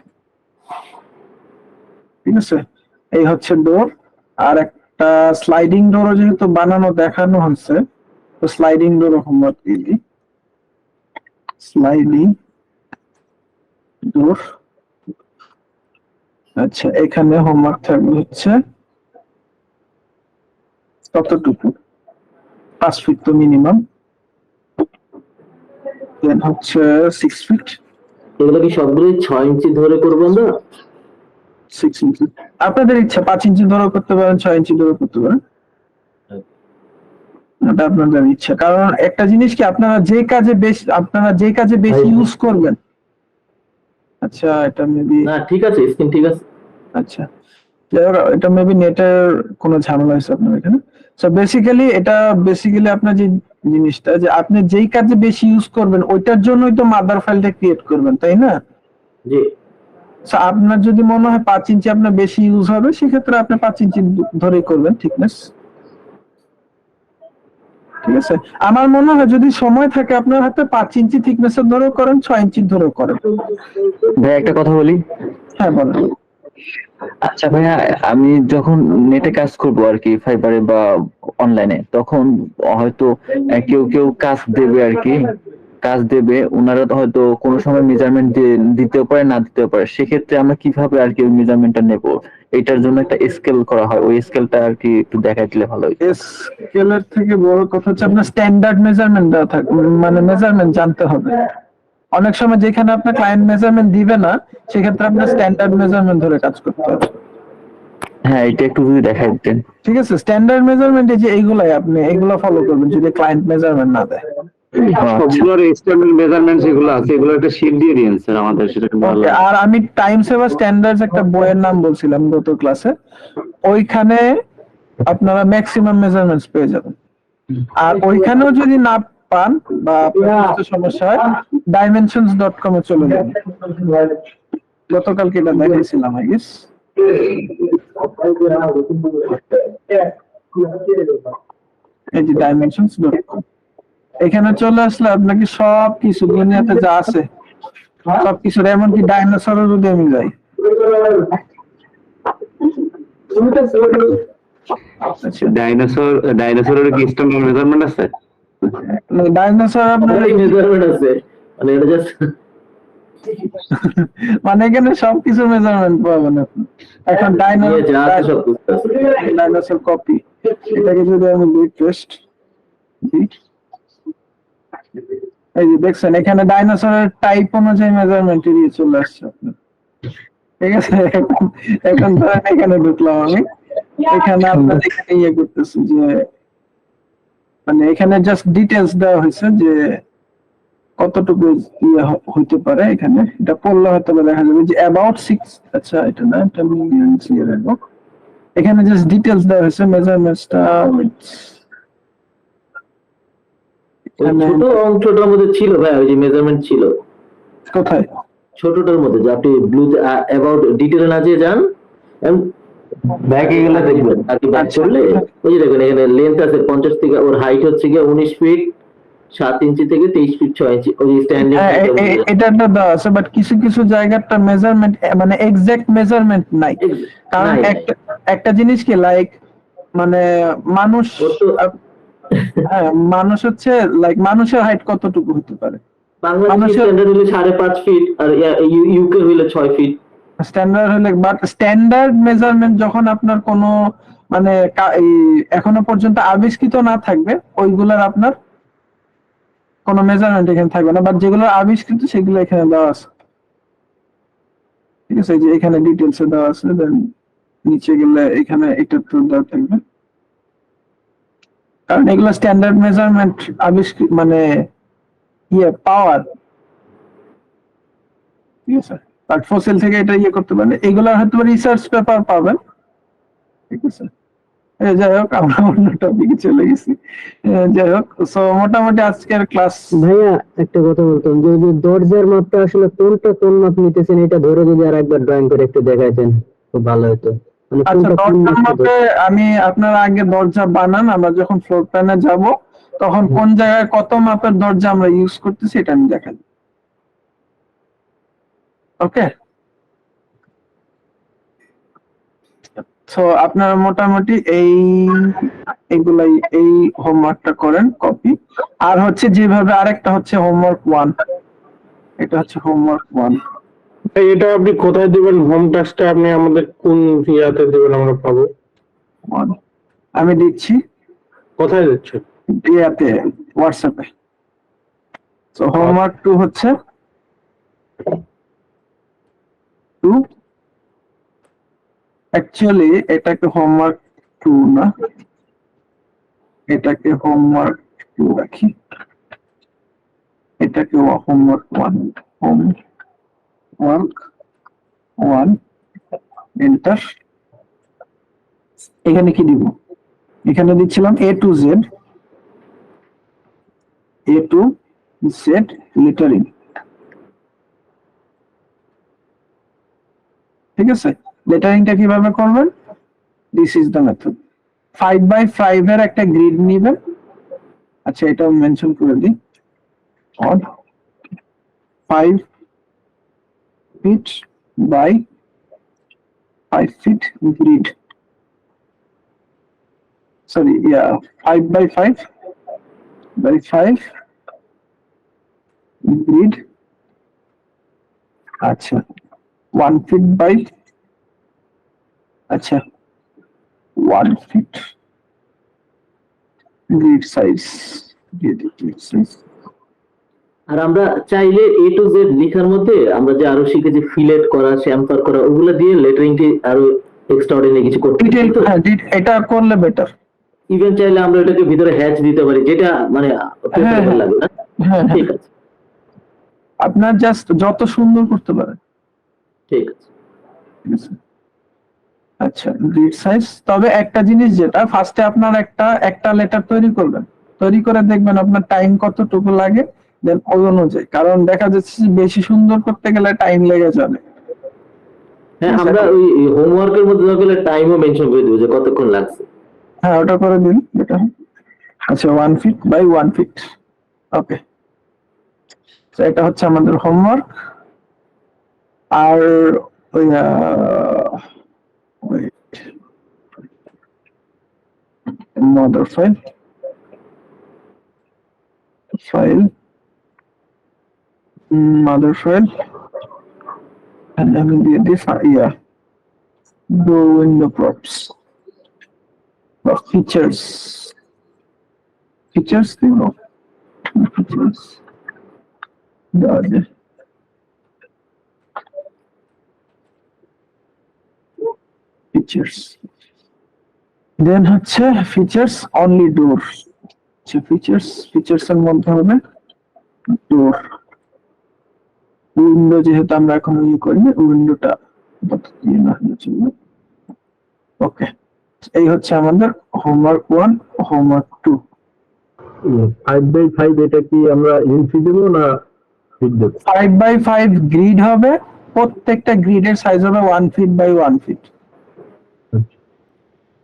ঠিক আছে, এই হচ্ছে ডোর। আর একটা স্লাইডিং ডোরও যেহেতু বানানো দেখানো হচ্ছে, তো স্লাইডিং ডোর হোমওয়ার্ক দিয়ে দিই। Sliding door. আচ্ছা, এখানে হোমওয়ার্ক থাকবে হচ্ছে কতটুকু, 5 ফিট তো মিনিমাম, দেন হচ্ছে 6 ফিট। এগুলো কি সবগুলোই 6 ইঞ্চি ধরে করবেন না? 6 ইঞ্চি আপনাদের ইচ্ছা, 5 ইঞ্চি ধরেও করতে পারেন, 6 ইঞ্চি ধরেও করতে পারেন, এটা আপনাদের ইচ্ছা। কারণ একটা জিনিস কি, আপনারা যে কাজে বেশি ইউজ করবেন। আচ্ছা, এটা মেবি না, ঠিক আছে, স্ক্রিন ঠিক আছে। আচ্ছা, এটা মেবি নেটের কোনো ঝামেলা হয়েছে আপনার এখানে। সো বেসিক্যালি আপনার যে জিনিসটা, যে আপনি যেই কাজে বেশি ইউজ করবেন ওইটার জন্যই তো মাদার ফাইলটা ক্রিয়েট করবেন, তাই না? জি। সো আপনার যদি মনে হয় 5 ইঞ্চি আপনার বেশি ইউজ হবে, সেক্ষেত্রে আপনি 5 ইঞ্চি ধরেই করবেন, থিকনেস। ঠিক আছে, আমার মনে হয় যদি সময় থাকে আপনার হাতে 5 ইঞ্চি থিকনেসের ধরেও করেন, 6 ইঞ্চি ধরেও করেন। ভাই একটা কথা বলি। হ্যাঁ, বলেন। আচ্ছা ভাইয়া, আমি যখন নেটে কাজ করবো আর কি, ফাইবারে বা অনলাইনে, তখন হয়তো কেউ কাজ দেবে আর কি, কাজ দেবে, ওনারা হয়তো কোনো সময় মেজারমেন্ট দিতেও পারে, না দিতেও পারে। সেক্ষেত্রে আমরা কিভাবে আর কি মেজারমেন্টটা নেব? এটার জন্য একটা স্কেল করা হয়, ওই স্কেলটা আর কি একটু দেখাই দিলে ভালো হতো। স্কেলের থেকে বড় কথা হচ্ছে আপনার স্ট্যান্ডার্ড মেজারমেন্ট দেওয়া থাকে, মানে মেজারমেন্ট জানতে হবে। অনেক সময় যেখানে আপনার ক্লায়েন্ট মেজারমেন্ট দিবে না, সেক্ষেত্রে আপনার স্ট্যান্ডার্ড মেজারমেন্ট ধরে কাজ করতে হবে। হ্যাঁ, এটা একটু যদি দেখাই দিতেন। ঠিক আছে, স্ট্যান্ডার্ড মেজারমেন্ট যে এইগুলাই, আপনি এগুলো ফলো করবেন যদি ক্লায়েন্ট মেজারমেন্ট না দেয়। সবগুলোর স্ট্যান্ডার্ড মেজারমেন্টস এগুলো আছে, এগুলো একটা শীট দিয়ে দিন স্যার আমাদের, সেটা একটু ভালো Okay, আর আমি টাইম সেভার স্ট্যান্ডার্ডস একটা বইয়ের নাম বলছিলাম গত ক্লাসে, ওইখানে আপনারা ম্যাক্সিমাম মেজারমেন্টস পেয়ে যাবেন। আর ওইখানেও যদি না পান বা আপনার বুঝতে সমস্যা হয়, dimensions.com এ চলে যাবেন। গতকালকে এটা দেখাইছিলাম, আই গেস। এই যে dimensions.com, এখানে চলে আসলে আপনাকে সবকিছু দুনিয়াতে যা আছে সবকিছু, এমনকি ডাইনোসরও যদি আমি যাই, ডাইনোসরের কি স্ট্যান্ডার্ড মেজারমেন্ট আছে? ডাইনোসর আপনার মেজারমেন্ট আছে, মানে এটা জাস্ট মানে এখানে সবকিছু মেজারমেন্ট পাবেন আপনি। এখন যা আছে সব বুঝতে পারছি। ডাইনোসর কপি, এটাকে যদি আমি রিকোয়েস্ট দিই, এই যে দেখছেন এখানে ডাইনোসরের টাইপ অনুযায়ী মেজারমেন্ট এরিয়া চলে আসছে আপনার। ঠিক আছে, এখন ধরেন এখানে ঢুকলাম আমি, এখানে আপনার এখানে ইয়ে করতেছি যে মানে এখানে জাস্ট ডিটেলস দেওয়া হয়েছে যে কতটুকু ইয়ে হইতে পারে। এখানে এটা পড়লে হয়তো দেখা যাবে যে অ্যাবাউট 6, আচ্ছা এটা না, এটা মিলিয়নস ইয়ে রাখবো। এখানে জাস্ট ডিটেলস দেওয়া হয়েছে মেজারমেন্টসটা। ওই ছোট অংশটার মধ্যে ছিল ভাই, ওই যে মেজারমেন্ট ছিল কোথায়? ছোটটার মধ্যে, যে আপনি ব্লুতে অ্যাবাউট ডিটেইলে না যেয়ে যান, ব্যাকে গেলে দেখবেন আর কি, ব্যাক আচ্ছা। করলে ওই যে দেখবেন এখানে লেন্থ আছে 50 থেকে, ওর হাইট হচ্ছে গিয়ে 19 ফিট 7 ইঞ্চি থেকে 23 ফিট 6 ইঞ্চি, ওই স্ট্যান্ডিং। এটা একটা দেওয়া আছে, বাট কিছু কিছু জায়গাটা মেজারমেন্ট মানে এক্সাক্ট মেজারমেন্ট নাই। কারণ একটা জিনিস কি, লাইক মানে মানুষ, হ্যাঁ মানুষ হচ্ছে লাইক মানুষের হাইট কতটুকু হতে পারে? বাংলাদেশের স্ট্যান্ডার্ড হলো 5.5 ফিট, আর ইউকে হলো 6 ফিট স্ট্যান্ডার্ড হলে, বাট স্ট্যান্ডার্ড মেজারমেন্ট যখন আপনার কোনো মানে এই এখনো পর্যন্ত আবিষ্কৃত না থাকবে, ওইগুলার আপনার কোনো মেজারমেন্ট এখানে থাকবে না, বাট যেগুলো আবিষ্কৃত সেগুলো এখানে দেওয়া আছে। ঠিক আছে, এই যে এখানে ডিটেলসে দেওয়া আছে, দেন নিচে গেলে এখানে এটা তো দেওয়া থাকবে, কারণ এগুলো স্ট্যান্ডার্ড মেজারমেন্ট আবিষ্কৃত মানে ইয়ে পাওয়ার। ঠিক আছে, বাট ফসিল থেকে এটা ইয়ে করতে পারেন, এগুলো হয়তো রিসার্চ পেপার পাবেন। ঠিক আছে, যাই হোক আমরা অন্য টপিকে চলে গেছি। যাই হোক, সো মোটামুটি আজকের ক্লাস। ভাইয়া একটা কথা বলতাম, যে ওই যে দরজার মাপটা আসলে কোনটা কোন মাপ নিতেছেন, এটা ধরে যদি আর একবার ড্রয়িং করে একটু দেখাইতেন খুব ভালো হতো। মানে আচ্ছা, কোনটা কোন দরজার মাপটা মাপে আমি আপনারা আগে দরজা বানান, আমরা যখন ফ্লোর প্ল্যানে যাব তখন কোন জায়গায় কত মাপের দরজা আমরা ইউজ করতেছি এটা আমি দেখাই। ওকে, সো আপনারা মোটামুটি এইগুলাই এই হোমওয়ার্কটা করেন কপি। আর হচ্ছে যেভাবে আরেকটা হচ্ছে হোমওয়ার্ক 1, এটা হচ্ছে হোমওয়ার্ক 1। এটা আপনি কোথায় দিবেন? হোম টাস্কটা আপনি আমাদের কোন ইয়াতে দিবেন আমরা পাবো? আমি দিচ্ছি। কোথায় দিচ্ছেন? ইয়াতে হোয়াটসঅ্যাপে। সো হোমওয়ার্ক 2 হচ্ছে 2, অ্যাকচুয়ালি এটাকে হোমওয়ার্ক 2 না, এটাকে হোমওয়ার্ক 2 রাখি, এটাকে হোমওয়ার্ক 1, হোমওয়ার্ক 1 এন্টার। এখানে কি দিব? এখানে দিচ্ছিলাম A to Z, লেটারিং। ঠিক আছে, লেটারিংটা কিভাবে করবেন? This is the method. 5x5 এর একটা গ্রিড নিবেন। আচ্ছা, এটাও মেনশন করে দিই, 5 feet by 5 feet grid, sorry 5x5 by 5 grid. আচ্ছা, 1 ফিট বাই, আচ্ছা 1 ফিট গ্রিড সাইজ দিয়ে দিই, গ্রিড সাইজ। আর আমরা চাইলে A to Z লেখার মধ্যে আমরা যে আরো শিখেছি ফিলেট করা, শ্যাম্পার করা, ওগুলা দিয়ে লেটারিংটি আরো এক্সট্রাঅর্ডিনারি কিছু করতে পারি। এটা করলে বেটার। ইভেন চাইলে আমরা এটাকে ভিতরে হ্যাচ দিতে পারি, যেটা মানে প্রেফারেবল লাগে না। ঠিক আছে, আপনার জাস্ট যত সুন্দর করতে পারেন। ঠিক আছে। আচ্ছা, গ্রিড সাইজ। তবে একটা জিনিস, যেটা ফার্স্টে আপনার একটা লেটার তৈরি করবেন, তৈরি করে দেখবেন আপনার টাইম কতটুকু লাগে, দেন ওই অনুযায়ী, কারণ দেখা যাচ্ছে বেশি সুন্দর করতে গেলে টাইম লেগে যাবে। হ্যাঁ, আমরা ওই হোমওয়ার্কের মধ্যে দরকার টাইমও মেনশন করে দেবো যে কতক্ষণ লাগছে। হ্যাঁ, ওটা করে দিন এটা। আচ্ছা, 1 ফিট বাই 1 ফিট। ওকে, তো এটা হচ্ছে আমাদের হোমওয়ার্ক। আর ওই mother file mother file, and I will define, yeah, the window props, features, you know, features, features, then হচ্ছে features only door, features এর মধ্যে হবে door, উইন্ডো যেহেতু আমরা এখন ইয়ে করি না, উইন্ডোটা দিয়ে না চলবে। ওকে, এই হচ্ছে আমাদের হোমওয়ার্ক 1, হোমওয়ার্ক 2। 5x5 এটা কি আমরা ইনফি দেবো না ফিট দেবো? 5x5 গ্রিড হবে, প্রত্যেকটা গ্রিডের সাইজ হবে 1 ফিট বাই 1 ফিট।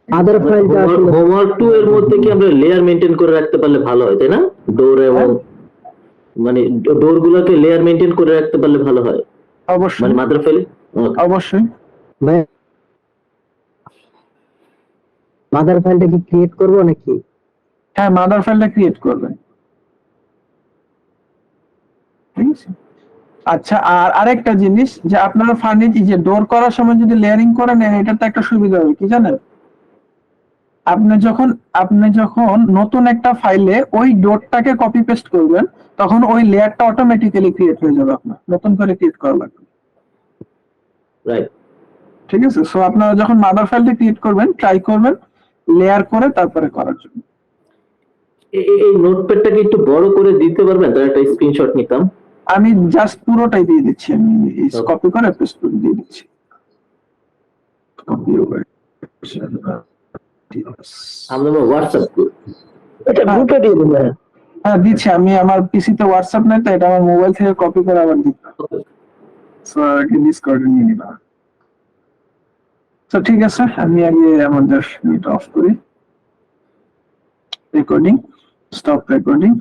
আদার ফাইলটা আসলে হোমওয়ার্ক 2 এর মধ্যে কি আমরা লেয়ার মেইনটেইন করে রাখতে পারলে ভালো হয়, তাই না? ডোর এবং মানে ডোর গুলোকে লেয়ার মেইনটেইন করে রাখতে পারলে ভালো হয় অবশ্যই, মানে মাদার ফাইলে। অবশ্যই। ভাই মাদার ফাইলটা কি ক্রিয়েট করব নাকি? হ্যাঁ, মাদার ফাইলটা ক্রিয়েট করবেন। ঠিক আছে। আচ্ছা, আর আরেকটা জিনিস যে আপনারা ফার্নিচার যে ডোর করার সময় যদি লেয়ারিং করেন, এটা তো একটা সুবিধা হবে কি জানেন, আপনি যখন নতুন একটা ফাইলে ওই ডোরটাকে কপি পেস্ট করবেন, তখন ওই লেয়ারটা অটোমেটিক্যালি ক্রিয়েট হয়ে যাবে, আপনার নতুন করে ক্রিয়েট করা লাগবে। রাইট, ঠিক আছে। সো আপনারা যখন মাদার ফাইলটা ক্রিয়েট করবেন, ট্রাই করবেন লেয়ার করে তারপরে করার জন্য। এই নোটপ্যাডটাকে একটু বড় করে দিতে পারবেন, তার একটা স্ক্রিনশট নিতাম। আমি জাস্ট পুরোটাই দিয়ে দিচ্ছি, আমি কপি করে পেস্ট করে দিয়ে দিচ্ছি। কপি ওভার আমরা হোয়াটসঅ্যাপ গ্রুপ এটা গ্রুপে দিয়ে দিন ভাই। হ্যাঁ দিচ্ছি, আমি আমার পিসিতে হোয়াটসঅ্যাপ নাই তো এটা আমার মোবাইল থেকে কপি করে আবার দিচ্ছি। সো আগে ডিসকর্ডে নিয়ে নিলাম। তো ঠিক আছে, আমি আগে আমাদের এটা অফ করি, রেকর্ডিং, স্টপ রেকর্ডিং।